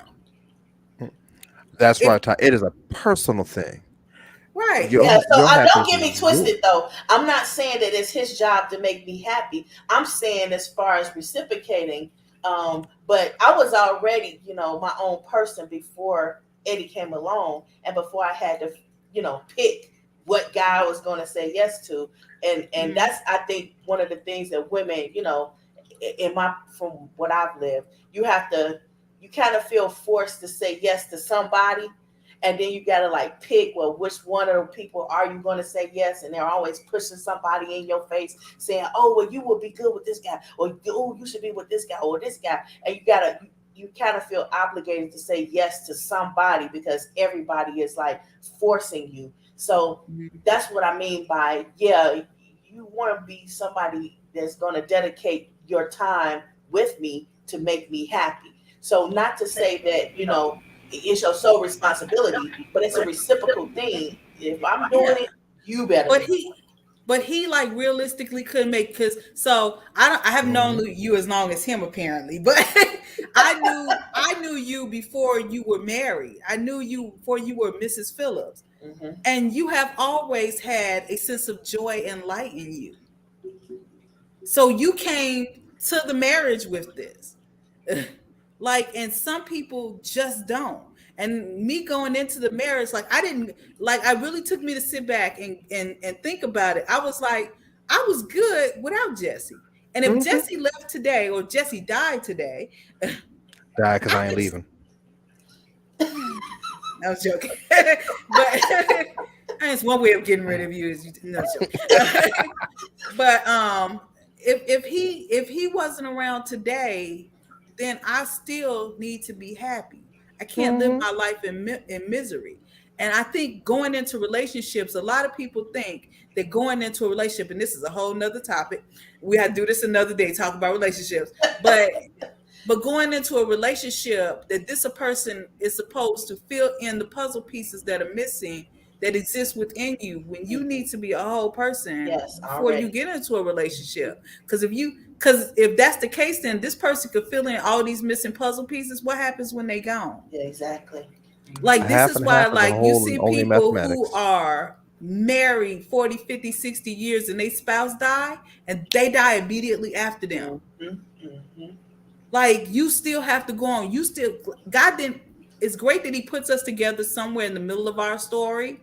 That's If right, Ty. It is a personal thing. right, Your Yeah, and so your don't happiness get is me yours. twisted though. I'm not saying that it's his job to make me happy. I'm saying as far as reciprocating, but I was already, my own person before Eddie came along, and before I had to, pick what guy I was going to say yes to, and mhm. that's I think one of the things that women, in my from what I've lived, you kind of feel forced to say yes to somebody, and then you gotta like pick, well, which one of the people are you gonna say yes? And they're always pushing somebody in your face, saying, "Oh, well, you will be good with this guy," or "Oh, you should be with this guy or this guy," and you kind of feel obligated to say yes to somebody because everybody is like forcing you. So that's what I mean by, yeah, you want to be somebody that's going to dedicate your time with me to make me happy. So not to say that, it's your sole responsibility, but it's a reciprocal thing. If I'm doing it, you better But do he like realistically couldn't make, because so I haven't known you as long as him apparently, but I knew you before you were married. I knew you before you were Mrs. Phillips, it. Hmm. and you have always had a sense of joy and light in you. So you came to the marriage with this. Like, and some people just don't. And me going into the marriage, like I didn't like, I really took me to sit back and think about it. I was like, I was good without Jesse. And if Mhm. Jesse left today or Jesse died today, Die because I I ain't could, leaving. I was joking. But it's one way of getting rid of you is you, no joke. But if he wasn't around today, then I still need to be happy. I can't live Mhm. my life in misery. And I think going into relationships, a lot of people think that going into a relationship, and this is a whole nother topic. We had to do this another day, talk about relationships. But going into a relationship, that this a person is supposed to fill in the puzzle pieces that are missing, that exist within you, when you need to be a whole person Yes, before you already. get into a relationship. Because if that's the case, then this person could fill in all these missing puzzle pieces. What happens when they gone? Yeah, exactly. A Like, this half is and a why, half is a like, you whole and see only people who mathematics. are married 40, 50, 60 years and they spouse die and they die immediately after them. Hmm. Hmm. Like, you still have to go on. You still, God didn't, it's great that he puts us together somewhere in the middle of our story,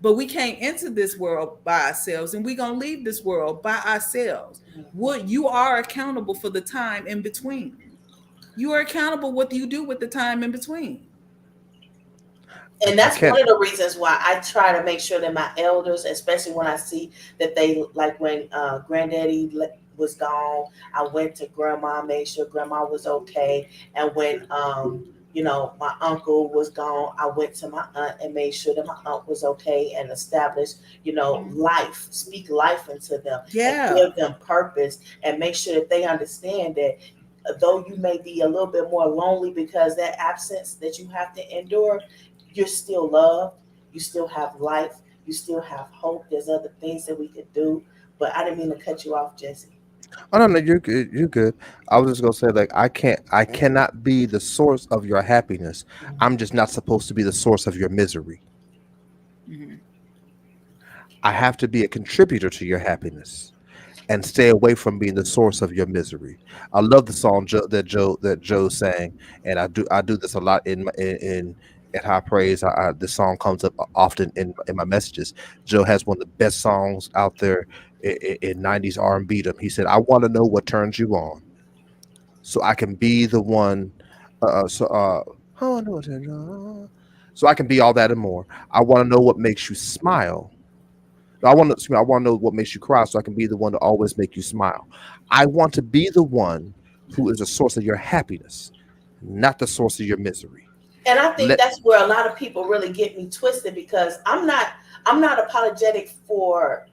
but we can't enter this world by ourselves, and we're going to leave this world by ourselves. What you are accountable for the time in between. You are accountable. What do you do with the time in between? And I that's can't. one of the reasons why I try to make sure that my elders, especially when I see that they, like when granddaddy was gone, I went to grandma, made sure grandma was okay. And when my uncle was gone, I went to my aunt and made sure that my aunt was okay, and established, life, speak life into them and Yeah. give them purpose, and make sure that they understand that though you may be a little bit more lonely because that absence that you have to endure, you're still loved, you still have life, you still have hope. There's other things that we could do. But I didn't mean to cut you off, Jesse. Oh no, no, you're good. You're good. I was just gonna say, like, I can't. I cannot be the source of your happiness. I'm Mhm. just not supposed to be the source of your misery. Mhm. I have to be a contributor to your happiness and stay away from being the source of your misery. I love the song that Joe sang, and I do this a lot in at high praise. This song comes up often in my messages. Joe has one of the best songs out there in 90s R&B. He said, "I want to know what turns you on, so I can be the one." I want to know what turns you on, so I can be all that and more. I want to know what makes you smile. I want to know what makes you cry, so I can be the one to always make you smile. I want to be the one who is the source of your happiness, not the source of your misery. And I think Let that's where a lot of people really get me twisted, because I'm not apologetic for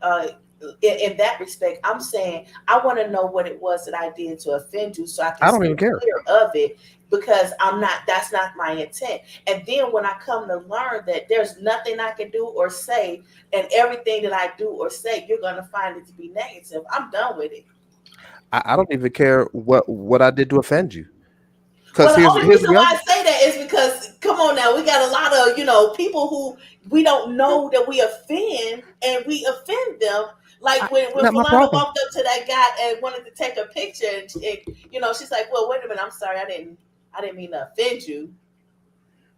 in that respect. I'm saying I want to know what it was that I did to offend you, so I can I don't stay even care. clear of it, because that's not my intent. And then when I come to learn that there's nothing I can do or say, and everything that I do or say, you're going to find it to be negative, I'm done with it. I don't even care what I did to offend you. Because Well, the only here's the reason why reality. I say that is because, come on now, we got a lot of, people who we don't know that we offend, and we offend them. Like when Not my Falana problem. walked up to that guy and wanted to take a picture, and she's like, "Well, wait a minute, I'm sorry, I didn't mean to offend you."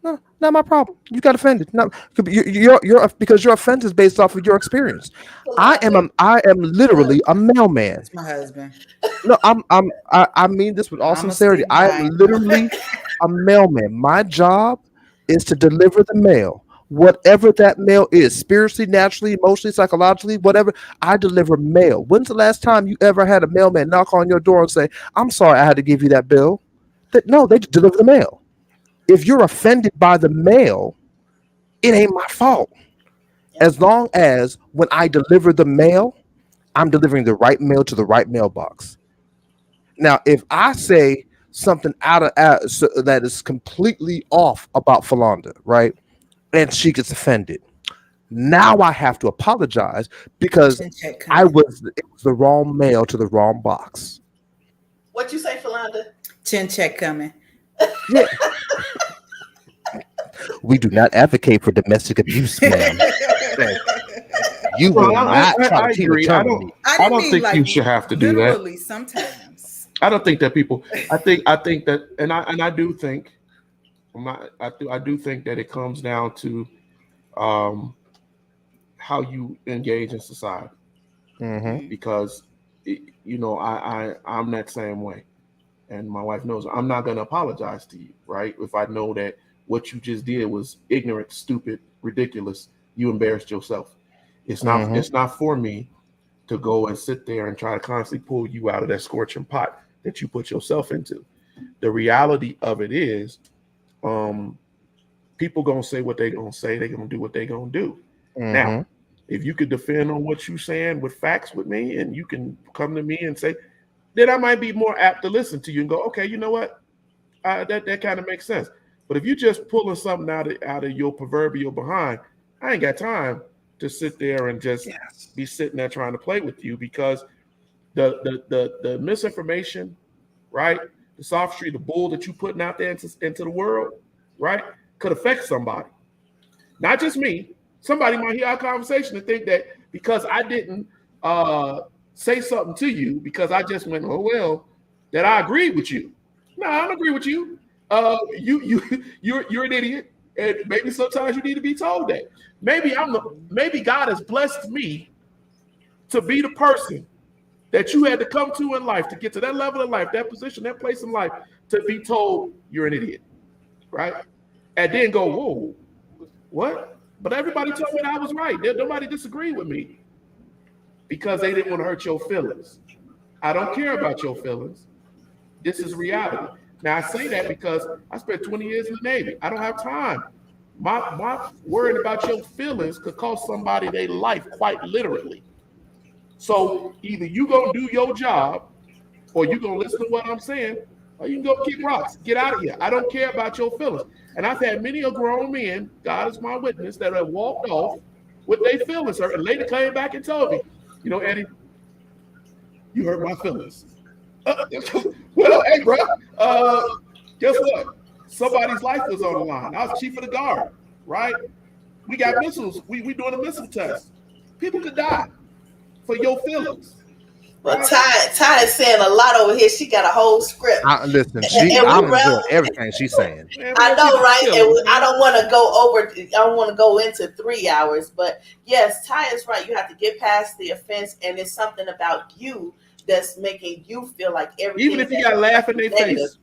No, not my problem. You got offended. No, you're because your offense is based off of your experience. Falana. I am literally a mailman. That's my husband. No, I mean this with all I'ma sincerity. stick I am by him. literally a mailman. My job is to deliver the mail. whatever that mail is, spiritually, naturally, emotionally, psychologically, whatever. I deliver mail. When's the last time you ever had a mailman knock on your door and say, "I'm sorry, I had to give you that bill"? No, they deliver the mail. If you're offended by the mail, it ain't my fault. As long as when I deliver the mail, I'm delivering the right mail to the right mailbox. Now, if I say something that is completely off about Falonda, right, and she gets offended, now I have to apologize because Chin check it coming. was the wrong mail to the wrong box. What you say, Philonda? Chin check coming. Yeah. We do not advocate for domestic abuse, ma'am. You will not try to Tina agree. Turner me. I don't think you should have to do that. Literally, sometimes. I don't think that people. I think that, and I do think. I do think that it comes down to how you engage in society. Mm-hmm. Because I'm that same way, and my wife knows I'm not going to apologize to you, right? If I know that what you just did was ignorant, stupid, ridiculous, you embarrassed yourself. It's not. Mm-hmm. It's not for me to go and sit there and try to constantly pull you out of that scorching pot that you put yourself into. The reality of it is, people gonna say what they gonna say. They gonna do what they gonna do. Mm-hmm. Now, if you could defend on what you saying with facts with me, and you can come to me and say, then I might be more apt to listen to you and go, okay, you know what, that kind of makes sense. But if you just pulling something out of your proverbial behind, I ain't got time to sit there and just be sitting there trying to play with you, because the misinformation, right, the sophistry, the bull that you putting out there into the world, right, could affect somebody, not just me. Somebody might hear our conversation and think that because I didn't say something to you because I just went, oh well, that I agree with you. No, I don't agree with you. You're an idiot, and maybe sometimes you need to be told that. Maybe God has blessed me to be the person that you had to come to in life to get to that level of life, that position, that place in life, to be told you're an idiot, right? And then go, whoa, what? But everybody told me that I was right. Nobody disagreed with me because they didn't want to hurt your feelings. I don't care about your feelings. This is reality. Now, I say that because I spent 20 years in the Navy. I don't have time. My worrying about your feelings could cost somebody their life, quite literally. So either you gonna do your job, or you gonna listen to what I'm saying, or you can go kick rocks. Get out of here. I don't care about your feelings. And I've had many a grown men, God is my witness, that have walked off with their feelings hurt, and later came back and told me, you know, Eddie, you hurt my feelings. Well, hey, bro, guess what? Somebody's life was on the line. I was chief of the guard, right? We got missiles. We doing a missile test. People could die for your feelings. Well, Ty is saying a lot over here. She got a whole script. Listen, I'm enjoying everything she's saying. I know, right? And I don't want to go over. I don't want to go into 3 hours, but yes, Ty is right. You have to get past the offense, and it's something about you that's making you feel like everything. Even if you got to laugh in their face.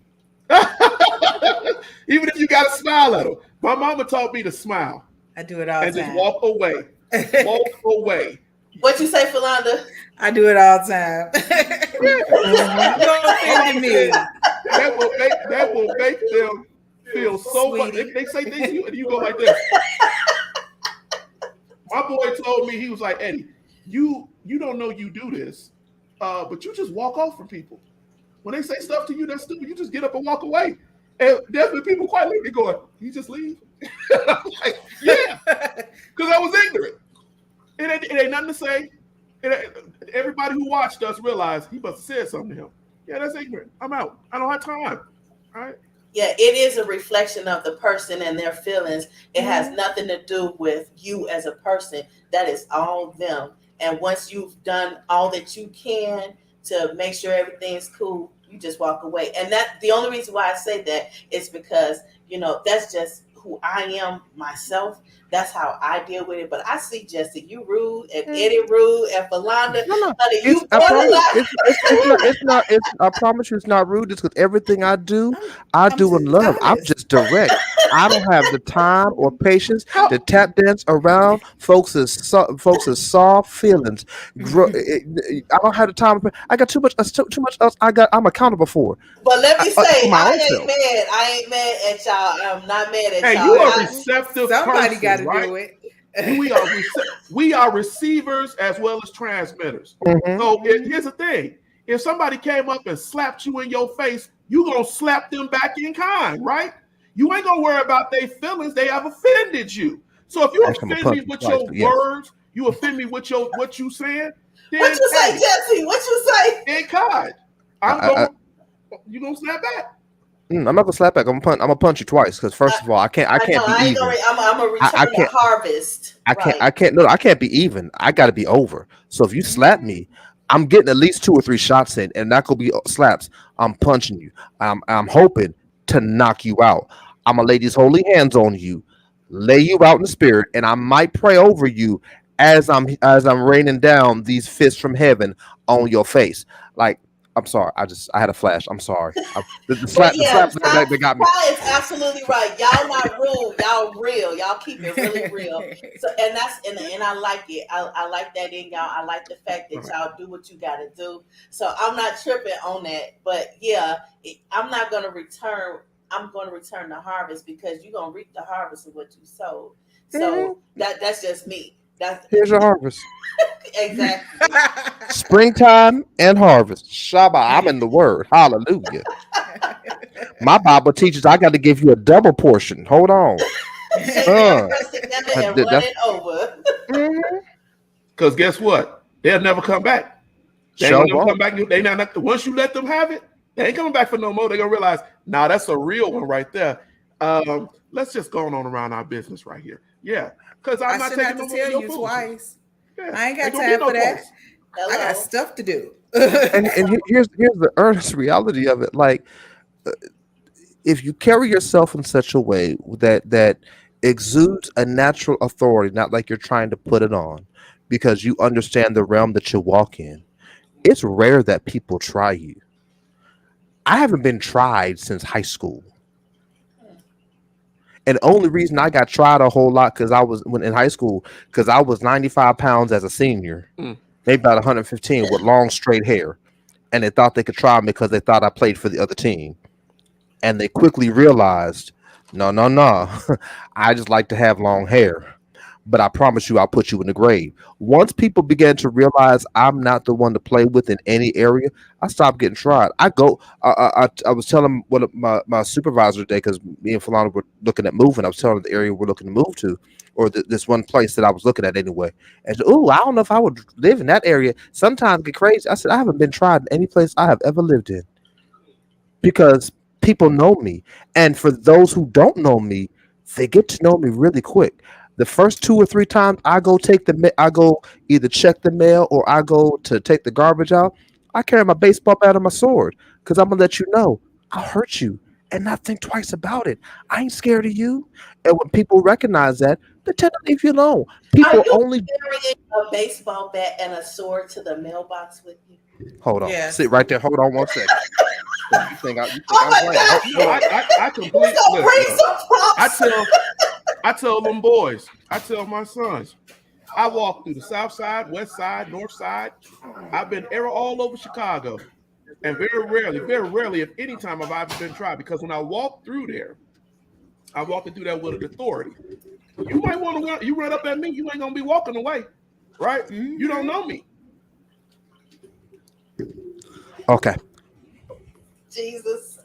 Even if you got to smile at them. My mama taught me to smile. I do it all the time. And just walk away. Walk away. What you say, Philonda? I do it all the time. Don't offend me. That will make them feel so much. They say things to you, and you go like this. My boy told me, he was like, Eddie, you don't know you do this, but you just walk off from people. When they say stuff to you that's stupid, you just get up and walk away. And there's been people quite literally going, you just leave? I'm like, yeah, because I was ignorant. It ain't nothing to say. Everybody who watched us realized he must have said something to him. Yeah, that's ignorant. I'm out. I don't have time. All right. Yeah, it is a reflection of the person and their feelings. It has nothing to do with you as a person. That is all them. And once you've done all that you can to make sure everything's cool, you just walk away. And that the only reason why I say that is because, you know, that's just who I am myself. That's how I deal with it. But I see Jesse, you rude, and Eddie rude, and Philonda. No. You It's not. I promise you, it's not rude. It's because everything I do in love. I'm just direct. I don't have the time or patience How? to tap dance around folks' soft feelings. I don't have the time. I got too much. Too much else. I'm accountable for. But let me For say, my I own ain't self. mad. I ain't mad at y'all. I'm not mad at Hey, y'all. you are a Look, receptive somebody got person, to right? do it. We are receivers as well as transmitters. Mhm. So here's the thing: if somebody came up and slapped you in your face, you gonna slap them back in kind, right? You ain't gonna worry about their feelings; they have offended you. So if you Actually, I'm gonna offend me punch you with twice, your but yes. words, you offend me with your what you saying, What then you say, hey, Jesse? What you say? in kind, I'm I, gonna you gonna snap back. I'm not gonna slap back. I'm gonna punch you twice because I, first of all, I I know. can't be I ain't gonna. even. I'm gonna I return the can't. harvest. Right. No, I can't be even. I got to be over. So if you slap me, I'm getting at least 2 or 3 shots in, and not gonna be slaps. I'm punching you. I'm hoping to knock you out. I'm gonna lay these holy hands on you, lay you out in the spirit, and I might pray over you as I'm raining down these fists from heaven on your face. Like I'm sorry, I had a flash. I'm sorry. But The yeah, slap that got me. Ty is absolutely right. Y'all not rude. Y'all real. Y'all keep it really real. So and that's and I like it. I like that in y'all. I like the fact that Right. y'all do what you gotta do. So I'm not tripping on that. But yeah, I'm not gonna return. I'm gonna return the harvest because you're gonna reap the harvest of what you sowed. Mhm. So that's just me. That's Here's your harvest. exactly. Springtime and harvest. Shabbat. I'm in the word. Hallelujah. My Bible teaches I got to give you a double portion. Hold on. Shaking and Uh, press together and that's running over. mhm. Because guess what? They'll never come back. They ain't Show gonna never come won't. back. They not once you let them have it, they ain't coming back for no more. They're gonna realize, nah, that's a real one right there. Let's just go on around our business right here. Yeah. Because I'm I not shouldn't taking have to no more of tell your you foolishness. twice. Yeah. I ain't got Ain't gonna be time no for that. twice. I got Hello. stuff to do. Here's the earnest reality of it. Like if you carry yourself in such a way that exudes a natural authority, not like you're trying to put it on, because you understand the realm that you walk in. It's rare that people try you. I haven't been tried since high school. And the only reason I got tried a whole lot because I was when in high school because I was 95 pounds as a senior, Mm. maybe about 115 with long straight hair, and they thought they could try me because they thought I played for the other team, and they quickly realized, no, no, no, I just like to have long hair. But I promise you, I'll put you in the grave. Once people began to realize I'm not the one to play with in any area, I stopped getting tried. I go. I was telling one of my supervisor today because me and Falana were looking at moving. I was telling her the area we're looking to move to, or this one place that I was looking at anyway. And she said, "Oh, I don't know if I would live in that area. Sometimes get crazy." I said, "I haven't been tried in any place I have ever lived in because people know me, and for those who don't know me, they get to know me really quick." The first 2 or 3 times I go either check the mail or I go to take the garbage out. I carry my baseball bat and my sword because I'm gonna let you know I'll hurt you and not think twice about it. I ain't scared of you. And when people recognize that, they tend to leave you alone. Are People you only carrying a baseball bat and a sword to the mailbox with you? hold on, sit Yes. right there. Hold on 1 second. You think Oh I'm my playing? God! You know, I He's complete gonna look, bring look. some I props. tell I tell them boys, I tell my sons, I walk through the south side, west side, north side. I've been all over Chicago. And very rarely, if any time have I ever been tried, because when I walk through there, I walking through that with an authority. You might want to you run up at me, you ain't gonna be walking away, right? You don't know me. Okay, Jesus.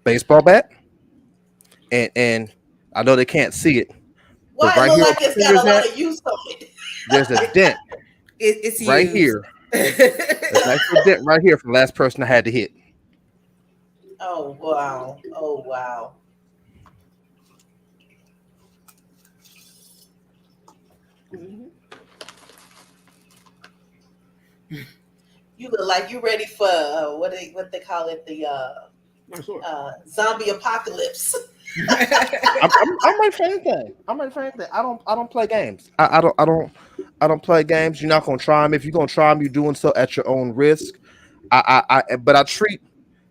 baseball bat, and I know they can't see it, but Why it right look here like where it's my got fingers a lot at, of use on it? there's a dent It's right used. here. There's a nice little dent right here from the last person I had to hit. Oh wow. Oh wow. You look like you ready for what they call it, the Nice sword. zombie apocalypse. I'm ready for anything. I'm ready for anything. I don't play games. I don't play games. You're not gonna try me. If you're gonna try me, you're doing so at your own risk. But I treat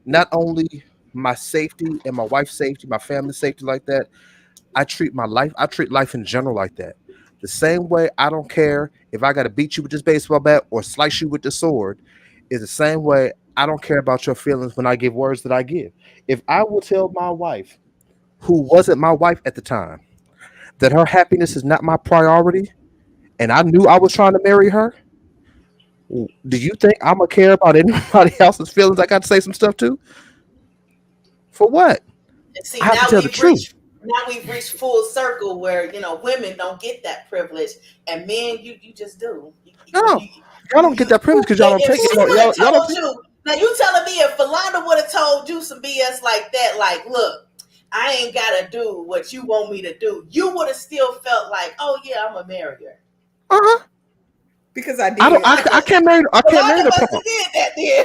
not only my safety and my wife's safety, my family's safety like that. I treat life in general like that. The same way I don't care if I got to beat you with this baseball bat or slice you with the sword, is the same way I don't care about your feelings when I give words that I give. If I will tell my wife, who wasn't my wife at the time, that her happiness is not my priority, and I knew I was trying to marry her, do you think I'm gonna care about anybody else's feelings? I got to say some stuff too. For what? And I see, have to tell the truth. now we've reached full circle where women don't get that privilege, and men, you just do. No, y'all don't get that privilege because y'all don't If take it. she would have Y'all don't told take. you, now you telling me if Philanda would have told you some BS like that, like, look, I ain't gotta do what you want me to do, you would have still felt like, oh yeah, I'm a marrier. Uh huh. Because I I don't. did. I can't marry. I can't marry Philanda no must have punk. did that then.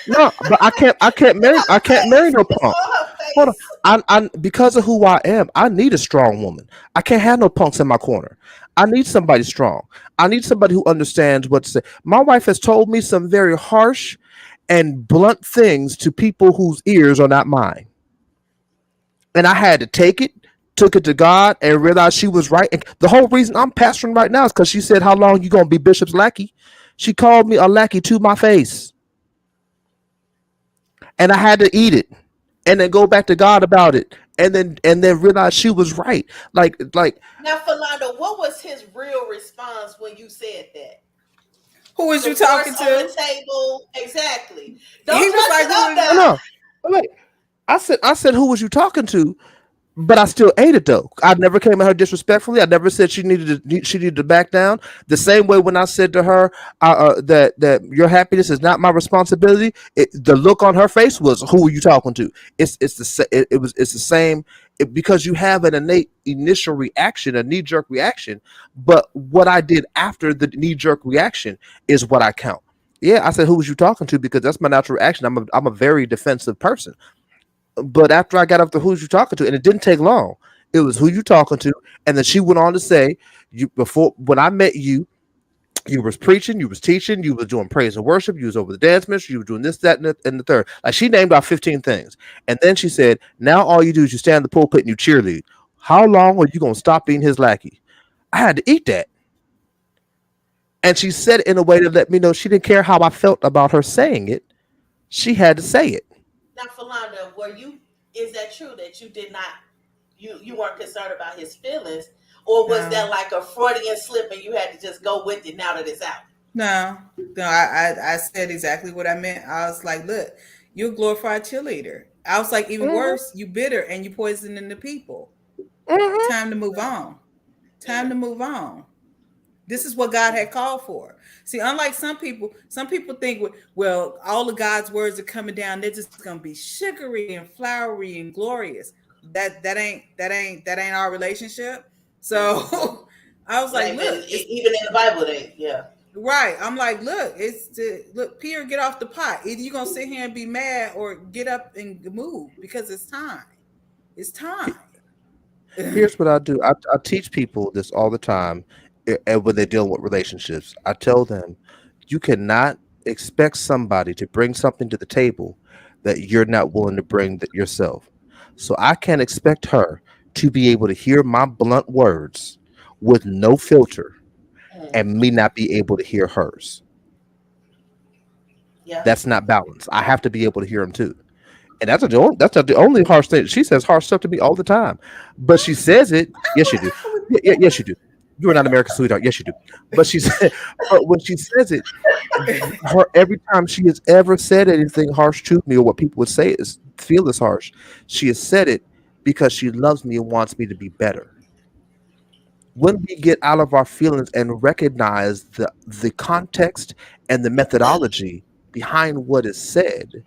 No, but I can't It's marry. on I her can't marry face. no It's punk. on her Hold on. face. I because of who I am, I need a strong woman. I can't have no punks in my corner. I need somebody strong. I need somebody who understands what to say. My wife has told me some very harsh and blunt things to people whose ears are not mine. And I had to take it, took it to God, and realized she was right. And the whole reason I'm pastoring right now is because she said, "How long you gonna be Bishop's lackey?" She called me a lackey to my face, and I had to eat it, and then go back to God about it, and then realize she was right. Like Now, Philanda, what was his real response when you said that? Who was you Divorce talking on the to? table, exactly. He Don't was dress like, it up who? no, now. no. Wait, I said who was you talking to? But I still ate it though. I never came at her disrespectfully. I never said she needed to back down. The same way when I said to her that your happiness is not my responsibility. The look on her face was, "Who are you talking to?" It's the same because you have an innate initial reaction, a knee jerk reaction. But what I did after the knee jerk reaction is what I count. Yeah, I said, "Who was you talking to?" Because that's my natural reaction. I'm a very defensive person. But after I got up to who's you talking to, and it didn't take long, it was who you talking to, and then she went on to say, "You before when I met you, you was preaching, you was teaching, you was doing praise and worship, you was over the dance ministry, you were doing this, that, and the third." Like she named out 15 things, and then she said, "Now all you do is you stand in the pulpit and you cheerlead. How long are you gonna stop being his lackey?" I had to eat that, and she said it in a way to let me know she didn't care how I felt about her saying it. She had to say it. Now, Philanda, is that true that you did not, you weren't concerned about his feelings, or was No, that like a Freudian slip and you had to just go with it now that it's out? no, no. I said exactly what I meant. I was like, look, you're a glorified cheerleader. I was like, even Mhm, worse, you bitter and you poisoning the people. mhm. Time to move Mm, on. Time to mm, move on. This is what God mm. had called for. See, unlike some people think, well, all of God's words are coming down. They're just gonna be sugary and flowery and glorious. That ain't our relationship. Mhm. So I was It like, ain't been look, it's even in the Bible. They, yeah. right. I'm like, look, look, Peter, get off the pot. Either you're gonna sit here and be mad or get up and move because it's time. It's time. Here's what I do. I teach people this all the time, and when they're dealing with relationships. I tell them, you cannot expect somebody to bring something to the table that you're not willing to bring that yourself. So I can't expect her to be able to hear my blunt words with no filter and me Mhm. not be able to hear hers. Yeah. That's not balance. I have to be able to hear them too. And that's not the only harsh thing. She says harsh stuff to me all the time, but she says it. Yes, you do. Yes, you do. You are not America's sweetheart. Yes, you do. But she said, but when she says it, her every time she has ever said anything harsh to me, or what people would say is feel is harsh, she has said it because she loves me and wants me to be better. When we get out of our feelings and recognize the context and the methodology behind what is said,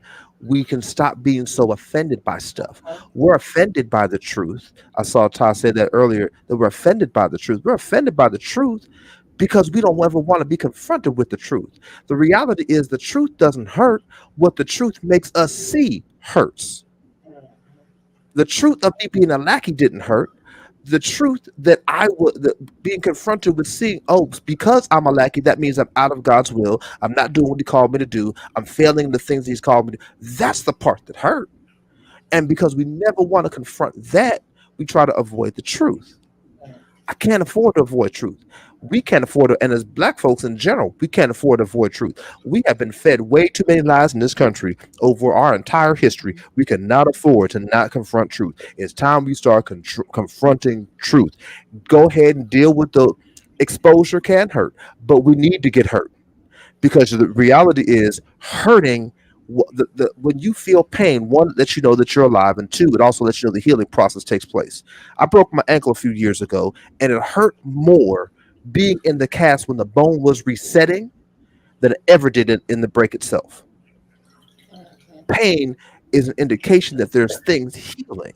we can stop being so offended by stuff. Okay. We're offended by the truth. I saw Ty say that earlier, that we're offended by the truth. We're offended by the truth because we don't ever want to be confronted with the truth. The reality is the truth doesn't hurt. What the truth makes us see hurts. Mhm. The truth of me being a lackey didn't hurt. The truth that being confronted with seeing, oh, because I'm a lackey, that means I'm out of God's will. I'm not doing what He called me to do. I'm failing the things He's called me to. That's the part that hurt. And because we never want to confront that, we try to avoid the truth. Mhm. I can't afford to avoid truth. We can't afford to, and as black folks in general, we can't afford to avoid truth. We have been fed way too many lies in this country over our entire history. We cannot afford to not confront truth. It's time we start confronting truth. Go ahead and deal with the exposure can hurt, but we need to get hurt because the reality is hurting. When you feel pain, one, it lets you know that you're alive, and two, it also lets you know the healing process takes place. I broke my ankle a few years ago, and it hurt more being in the cast when the bone was resetting than it ever did in the break itself. Mhm. Pain is an indication that there's things healing.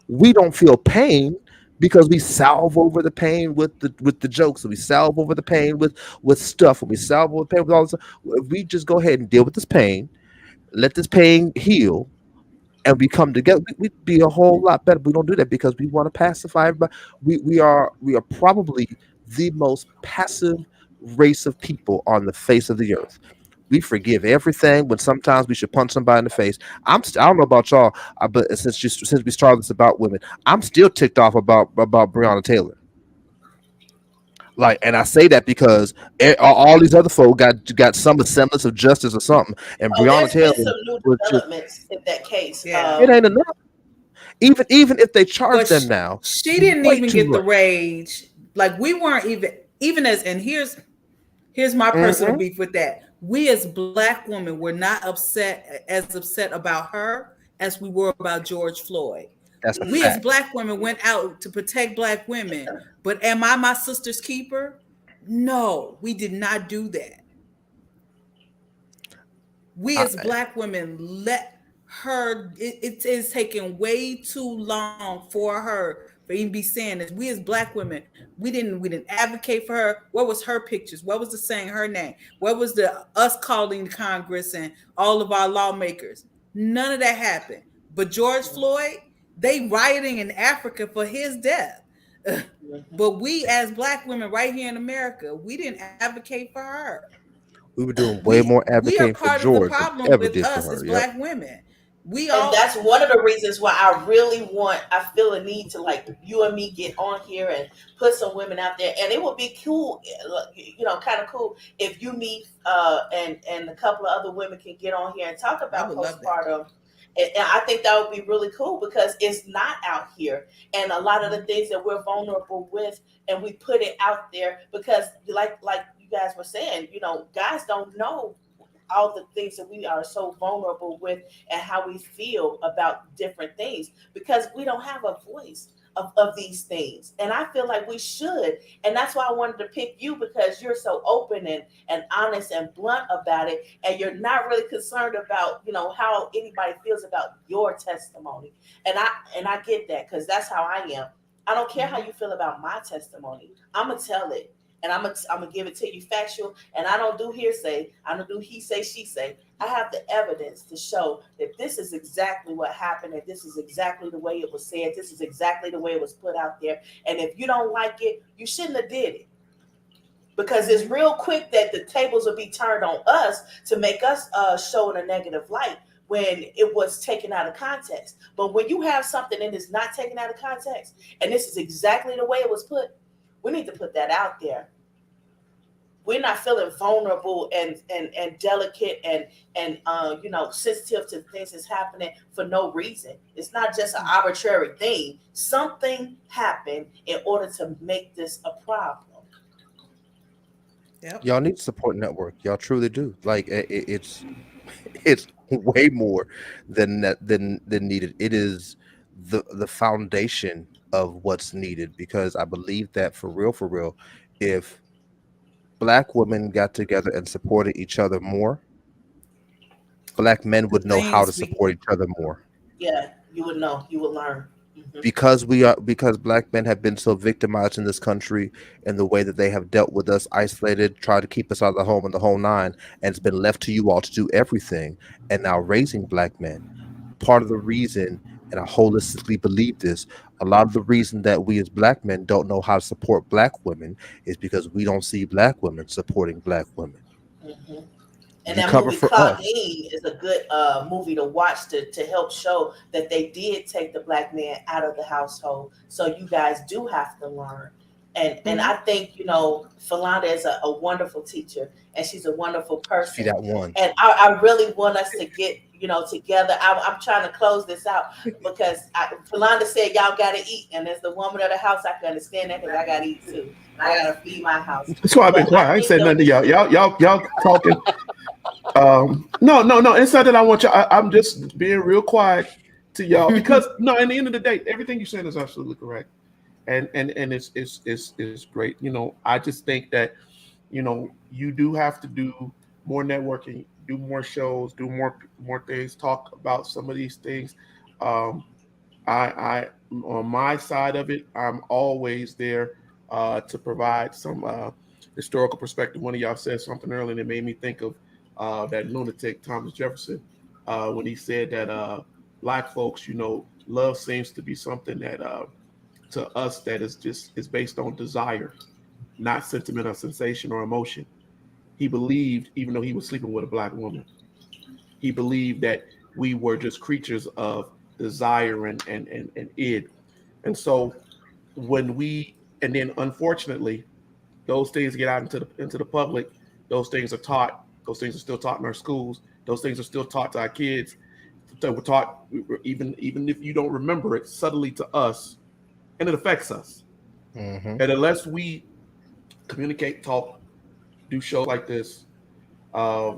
We don't feel pain because we salve over the pain with the jokes, and we salve over the pain with stuff, and we salve over the pain with all this stuff. If we just go ahead and deal with this pain, let this pain heal, and we come together, we'd be a whole lot better. We don't do that because we want to pacify everybody. We are probably the most passive race of people on the face of the earth. We forgive everything when sometimes we should punch somebody in the face. I don't know about y'all, but since we started this about women, I'm still ticked off about Breonna Taylor. Like, and I say that because all these other folk got some semblance of justice or something, and Oh, Breonna there's Taylor been some new was just, developments in that case. Yeah. it ain't enough. Even if they charge But them now, she didn't way even too get the much. rage. Like we weren't even as, and here's my personal Hmm. beef with that. We as black women were not upset about her as we were about George Floyd. That's a We as fact. black women went out to protect black women. But am I my sister's keeper? No, we did not do that. We I, as black women let her, it is taking way too long for her for even be saying this. We as black women, we didn't advocate for her. What was her pictures? What was the saying her name? What was the us calling Congress and all of our lawmakers? None of that happened. But George Floyd, they rioting in Africa for his death. Mhm. But we as black women right here in America, we didn't advocate for her. we were doing way we more we are advocating for part of the George than we problem ever with did for us her. as Yep. black women. We And all that's one of the reasons why I really want, I feel a need to, like, you and me get on here and put some women out there. And it would be cool, kind of cool if you, me, and a couple of other women can get on here and talk I about would love that. postpartum. And I think that would be really cool because it's not out here. And a lot of the things that we're vulnerable with, and we put it out there because, like you guys were saying, guys don't know all the things that we are so vulnerable with and how we feel about different things because we don't have a voice of these things. And I feel like we should. And that's why I wanted to pick you because you're so open and honest and blunt about it. And you're not really concerned about, how anybody feels about your testimony. And I get that because that's how I am. I don't care how you feel about my testimony. I'm gonna tell it, and I'm gonna give it to you factual. And I don't do hearsay. I don't do he say she say. I have the evidence to show that this is exactly what happened, and this is exactly the way it was said. This is exactly the way it was put out there. And if you don't like it, you shouldn't have did it because it's real quick that the tables will be turned on us to make us show in a negative light when it was taken out of context. But when you have something and it's not taken out of context, and this is exactly the way it was put, we need to put that out there. We're not feeling vulnerable and delicate and sensitive to things that's happening for no reason. It's not just an arbitrary thing. Something happened in order to make this a problem. Yep. Y'all need a support network. Y'all truly do. Like it's way more than that than needed. It is the foundation of what's needed because I believe that for real, if black women got together and supported each other more, black men The would know how to things we support each other more. Yeah, you would know. You would learn. Hmm. Because black men have been so victimized in this country in the way that they have dealt with us, isolated, tried to keep us out of the home and the whole nine, and it's been left to you all to do everything. And now raising black men, part of the reason, and I holistically believe this, a lot of the reason that we as black men don't know how to support black women is because we don't see black women supporting black women. Hmm. And You that cover movie for us. Claudine is a good movie to watch to help show that they did take the black man out of the household. So you guys do have to learn. And I think, Philanda is a wonderful teacher, and she's a wonderful See person. that one. And I really want us to get, together. I'm trying to close this out because Philanda said y'all got to eat. And as the woman of the house, I can understand that because I got to eat too. And I got to feed my house. That's why I've been But I quiet. I ain't think said that nothing to we y'all. Y'all talking. No. It's not that I want y'all. I'm just being real quiet to y'all because no. At the end of the day, everything you're saying is absolutely correct, and it's great. I just think that you do have to do more networking, do more shows, do more things, talk about some of these things. Um, I on my side of it, I'm always there to provide some historical perspective. One of y'all said something earlier that made me think of that lunatic Thomas Jefferson when he said that black folks, love seems to be something that to us that is based on desire, not sentiment or sensation or emotion. He believed, even though he was sleeping with a black woman, he believed that we were just creatures of desire and id. And so and then unfortunately, those things get out into the public. Those things are taught. Those things are still taught in our schools. Those things are still taught to our kids. So we're taught, even if you don't remember it, subtly to us, and it affects us. Mm-hmm. And unless we communicate, talk, do shows like this, uh,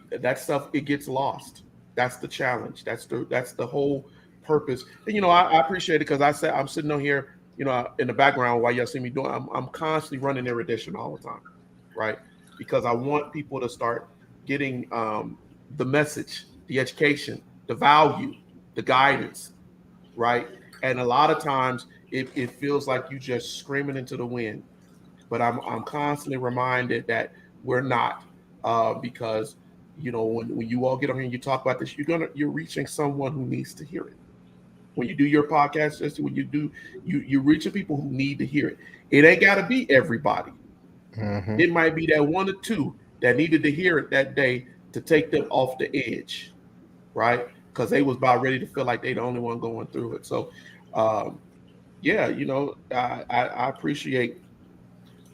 that stuff it gets lost. That's the challenge. That's the whole purpose. And I appreciate it because I'm sitting on here, in the background while y'all see me doing. I'm constantly running Erudition all the time, right? Because I want people to start getting the message, the education, the value, the guidance, right? And a lot of times it feels like you just screaming into the wind, but I'm constantly reminded that we're not, because when you all get on here and you talk about this, you're reaching someone who needs to hear it. When you do your podcast, when you're reaching people who need to hear it. It ain't got to be everybody. Mm-hmm. It might be that one or two that needed to hear it that day to take them off the edge, right? Because they was about ready to feel like they the only one going through it. So, um, yeah, I appreciate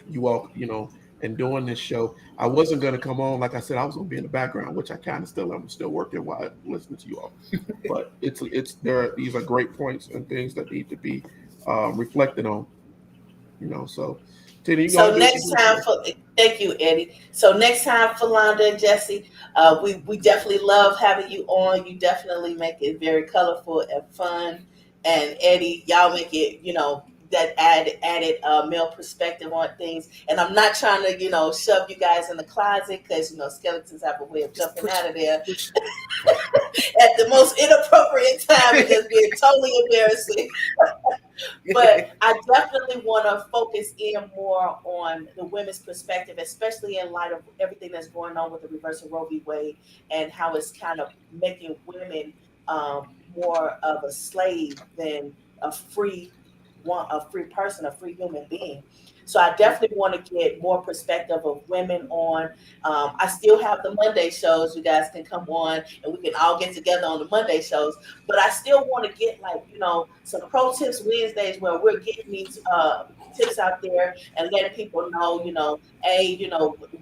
you all, and doing this show. I wasn't going to come on, like I said, I was going to be in the background, which I kind of still am. I'm still working while I'm listening to you all. But these are great points and things that need to be reflected on. So Tina, you go So ahead and next time, thank you, Eddie. So next time, Philanda and Jesse, we definitely love having you on. You definitely make it very colorful and fun. And Eddie, y'all make it, that added male perspective on things. And I'm not trying to, shove you guys in the closet because skeletons have a way of Just jumping push, out of there push. at the most inappropriate time and just being totally embarrassing. But I definitely want to focus in more on the women's perspective, especially in light of everything that's going on with the reverse of Roe v. Wade and how it's kind of making women more of a slave than a free a free person, a free human being. So I definitely want to get more perspective of women on. I still have the Monday shows. You guys can come on and we can all get together on the Monday shows. But I still want to get some pro tips Wednesdays where we're getting these tips out there and letting people know,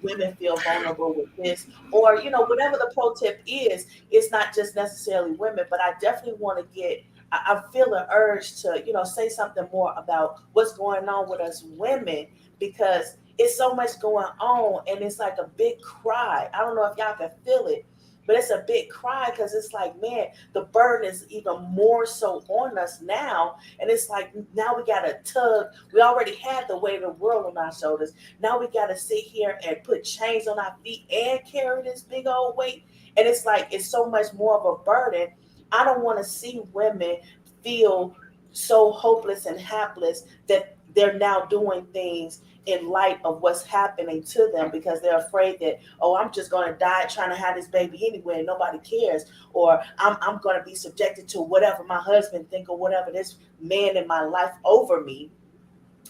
women feel vulnerable with this, or whatever the pro tip is. It's not just necessarily women, but I definitely want to get. I feel an urge to, say something more about what's going on with us women because it's so much going on and it's like a big cry. I don't know if y'all can feel it, but it's a big cry because it's like, man, the burden is even more so on us now. And it's like, now we got to tug. We already had the weight of the world on our shoulders. Now we got to sit here and put chains on our feet and carry this big old weight. And it's like, it's so much more of a burden. I don't want to see women feel so hopeless and hapless that they're now doing things in light of what's happening to them because they're afraid that, oh, I'm just going to die trying to have this baby anyway and nobody cares, or I'm going to be subjected to whatever my husband think or whatever this man in my life over me.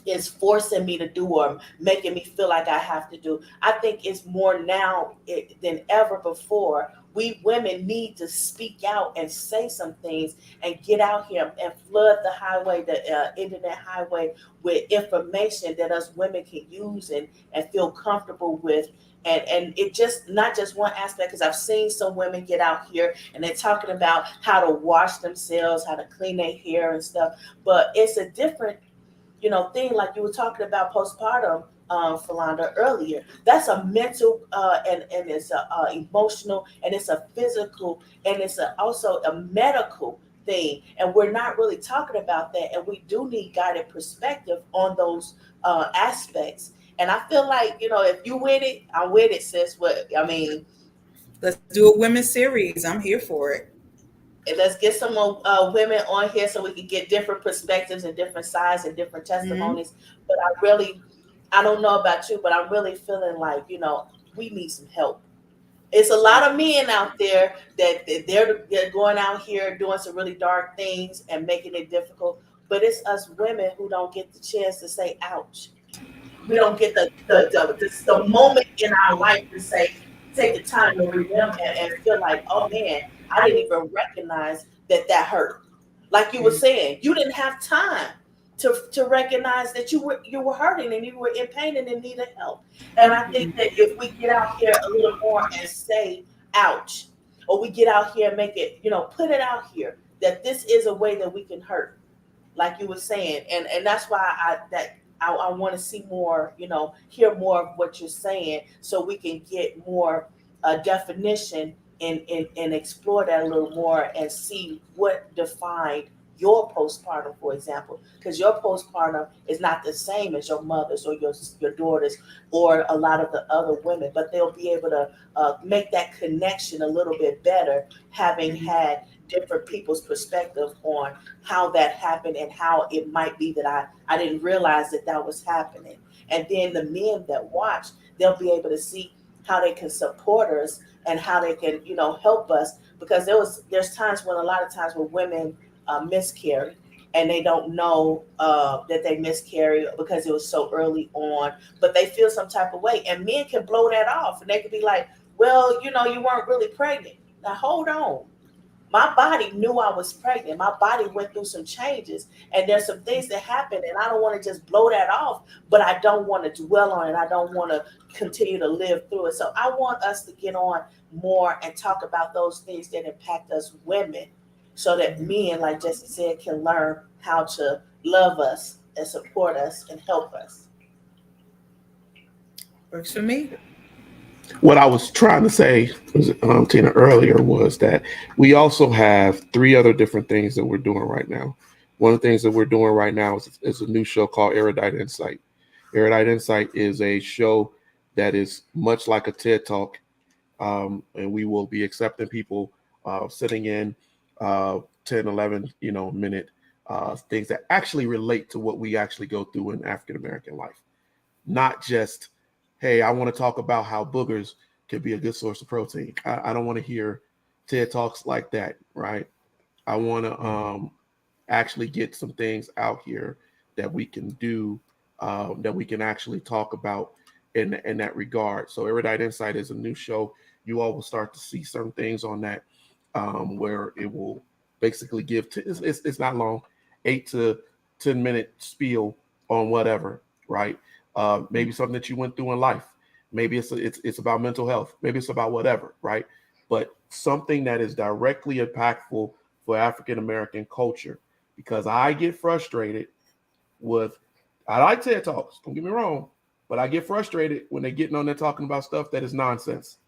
is forcing me to do or making me feel like I have to do. I think it's more now than ever before. We women need to speak out and say some things and get out here and flood the highway, the internet highway, with information that us women can use and feel comfortable with. And it just not just one aspect, because I've seen some women get out here and they're talking about how to wash themselves, how to clean their hair and stuff. But it's a different thing, like you were talking about postpartum, Philanda, earlier. That's a mental and it's a emotional, and it's a physical, and it's also a medical thing. And we're not really talking about that. And we do need guided perspective on those aspects. And I feel like, if you with it, I'm with it, sis. What I mean, Let's do a women's series. I'm here for it. and let's get some more women on here so we can get different perspectives and different sides and different Mm-hmm. testimonies. But I don't know about you, but I'm really feeling like, we need some help. It's a lot of men out there that they're going out here doing some really dark things and making it difficult. But it's us women who don't get the chance to say, ouch. We don't get the moment in our life to say, take the time to remember and feel like, oh man, I didn't even recognize that hurt. Like you were saying, you didn't have time to recognize that you were hurting and you were in pain and in need of help. And I think that if we get out here a little more and say, ouch, or we get out here and make it, put it out here that this is a way that we can hurt, like you were saying. And that's why I want to see more, hear more of what you're saying, so we can get more definition and explore that a little more and see what defined your postpartum, for example, because your postpartum is not the same as your mother's or your daughter's or a lot of the other women, but they'll be able to make that connection a little bit better, having had different people's perspective on how that happened and how it might be that I didn't realize that was happening. And then the men that watch, they'll be able to see how they can support us and how they can, help us, because there's times when a lot of times when women miscarry and they don't know that they miscarry because it was so early on, but they feel some type of way, and men can blow that off and they can be like, well, you weren't really pregnant. Now hold on. My body knew I was pregnant. My body went through some changes, and there's some things that happened, and I don't want to just blow that off, but I don't want to dwell on it. I don't want to continue to live through it. So I want us to get on more and talk about those things that impact us women, so that men, like Jesse said, can learn how to love us and support us and help us. Works for me. What I was trying to say, Tina, earlier, was that we also have three other different things that we're doing right now. One of the things that we're doing right now is a new show called Erudite Insight. Erudite Insight is a show that is much like a TED Talk, and we will be accepting people sitting in 10, 11, minute things that actually relate to what we actually go through in African American life. Not just, hey, I want to talk about how boogers could be a good source of protein. I don't want to hear TED Talks like that, right? I want to actually get some things out here that we can do, that we can actually talk about in that regard. So Erudite Insight is a new show. You all will start to see certain things on that, where it will basically give, it's not long, 8 to 10 minute spiel on whatever, right? Maybe something that you went through in life. Maybe it's about mental health. Maybe it's about whatever, right? But something that is directly impactful for African American culture, because I get frustrated with, I like TED Talks, don't get me wrong, but I get frustrated when they're getting on there talking about stuff that is nonsense,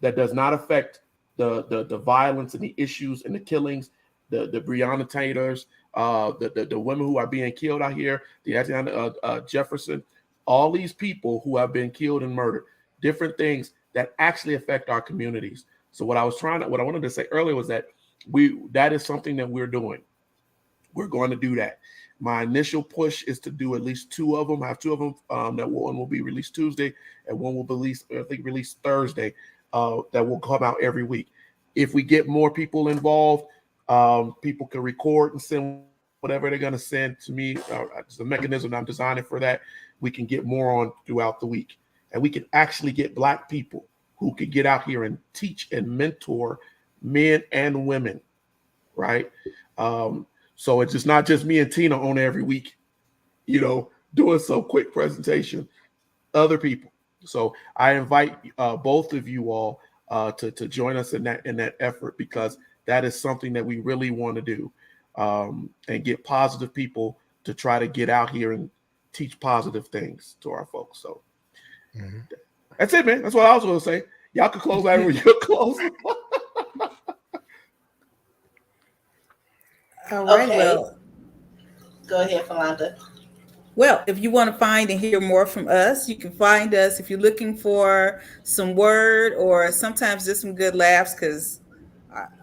that does not affect the violence and the issues and the killings, the Breonna Taters, the women who are being killed out here, the Atiana Jefferson, all these people who have been killed and murdered, different things that actually affect our communities. So what I wanted to say earlier was that that is something that we're doing. We're going to do that. My initial push is to do at least two of them. I have two of them. That one will be released Tuesday, and one will be released Thursday. That will come out every week. If we get more people involved, people can record and send whatever. whatever they're going to send to me, it's the mechanism I'm designing for that. We can get more on throughout the week. And we can actually get Black people who could get out here and teach and mentor men and women, right? So it's just not just me and Tina on every week, doing some quick presentation, other people. So I invite both of you all to join us in that effort, because that is something that we really want to do, and get positive people to try to get out here and teach positive things to our folks. So that's it, man. That's what I was going to say. Y'all can close that when you're close. All right. Okay. Well, Go ahead, Philanda. Well, if you want to find and hear more from us, you can find us if you're looking for some word or sometimes just some good laughs, because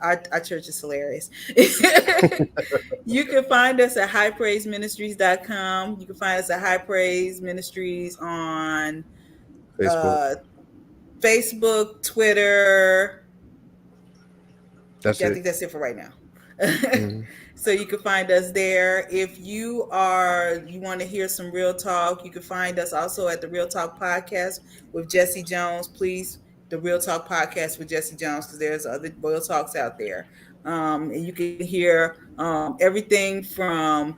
our church is hilarious. You can find us at highpraiseministries.com. You can find us at High Praise Ministries on Facebook, Twitter. I think that's it for right now. So you can find us there. If you want to hear some real talk, you can find us also at the Real Talk Podcast with Jesse Jones. Please, the Real Talk Podcast with Jesse Jones, because there's other real talks out there. And you can hear everything from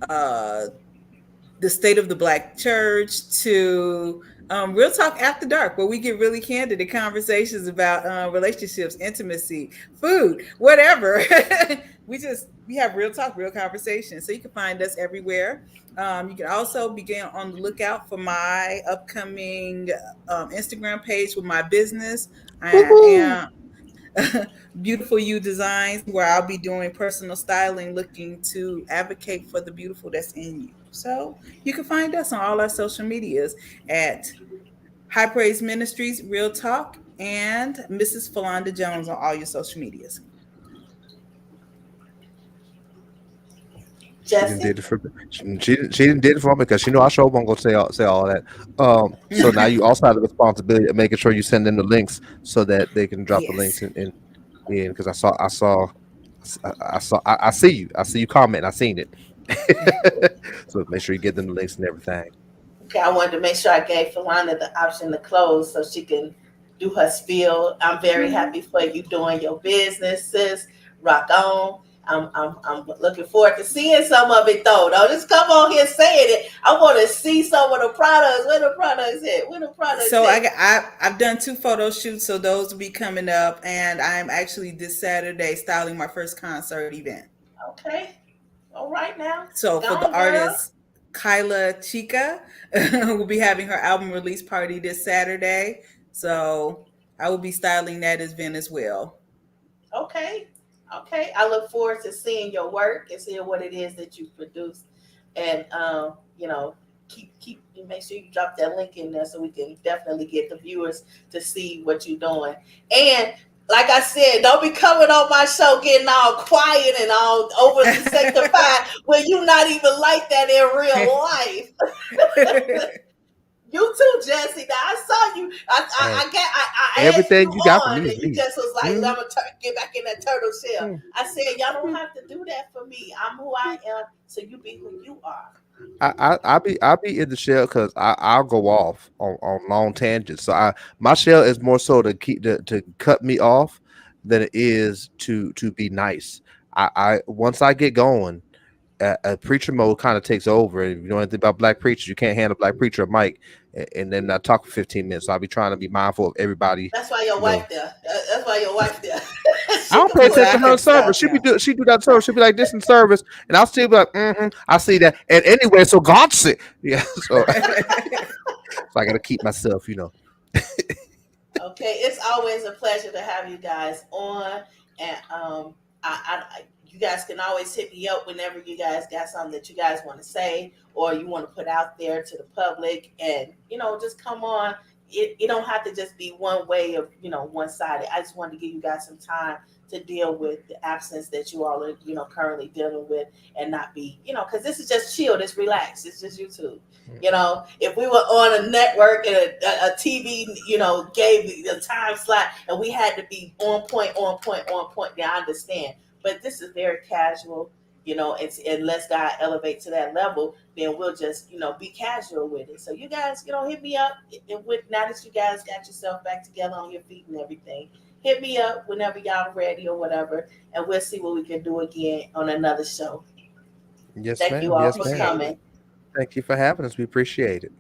the state of the Black church to Real Talk After Dark, where we get really candid in conversations about relationships, intimacy, food, whatever. we have real talk, real conversation. So you can find us everywhere. You can also begin on the lookout for my upcoming Instagram page with my business. I am Beautiful You Designs, where I'll be doing personal styling, looking to advocate for the beautiful that's in you. So you can find us on all our social medias at High Praise Ministries, Real Talk, and Mrs. Philanda Jones on all your social medias. She didn't did it for me. She didn't did it for me, because she know I sure won't go say all that. So now you also have the responsibility of making sure you send them the links so that they can drop the links in, because I see you comment. I seen it. So make sure you get them the links and everything. Okay, I wanted to make sure I gave Philanda the option to close so she can do her spiel. I'm very happy for you doing your business, sis. Rock on. I'm looking forward to seeing some of it, though. Don't just come on here saying it. I want to see some of the products. Where the products at? Where the products So at? I've done 2 photo shoots, so those will be coming up, and I'm actually this Saturday styling my first concert event. Okay. All right now. So for the artist Kyla Chica, will be having her album release party this Saturday. So I will be styling that event as well. Okay. I look forward to seeing your work and seeing what it is that you produce. And keep make sure you drop that link in there so we can definitely get the viewers to see what you're doing. And like I said, don't be coming on my show getting all quiet and all over sanctified when you're not even like that in real life. You too, Jesse. Now I saw you. I everything asked you got for on, me. and you just was like, I'm gonna get back in that turtle shell. I said, y'all don't have to do that for me. I'm who I am, so you be who you are. I'll be in the shell because I'll go off on long tangents. So my shell is more so to to cut me off than it is to be nice. I once I get going, a preacher mode kind of takes over. If you know anything about black preachers, you can't handle black preacher mic and then not talk for 15 minutes. So I'll be trying to be mindful of everybody. That's why your wife there. That's why your wife there. I don't pay attention to her service. She do that service. She'll be like this in service, and I'll still be like, I see that. And anyway, so God said, yeah. So, so I got to keep myself, Okay, it's always a pleasure to have you guys on, and you guys can always hit me up whenever you guys got something that you guys want to say or you want to put out there to the public, and just come on. It don't have to just be one way of one-sided. I just wanted to give you guys some time to deal with the absence that you all are currently dealing with, and not be because this is just chill, it's relaxed, it's just YouTube. If we were on a network and a TV gave the time slot and we had to be on point, then I understand. But this is very casual. You know, it's unless God elevate to that level, then we'll just, you know, be casual with it. So you guys, you know, hit me up. And with now that you guys got yourself back together on your feet and everything, hit me up whenever y'all ready or whatever, and we'll see what we can do again on another show. Yes, Thank you ma'am. all Yes, for ma'am. Appreciate it. coming. Thank you for having us. We appreciate it.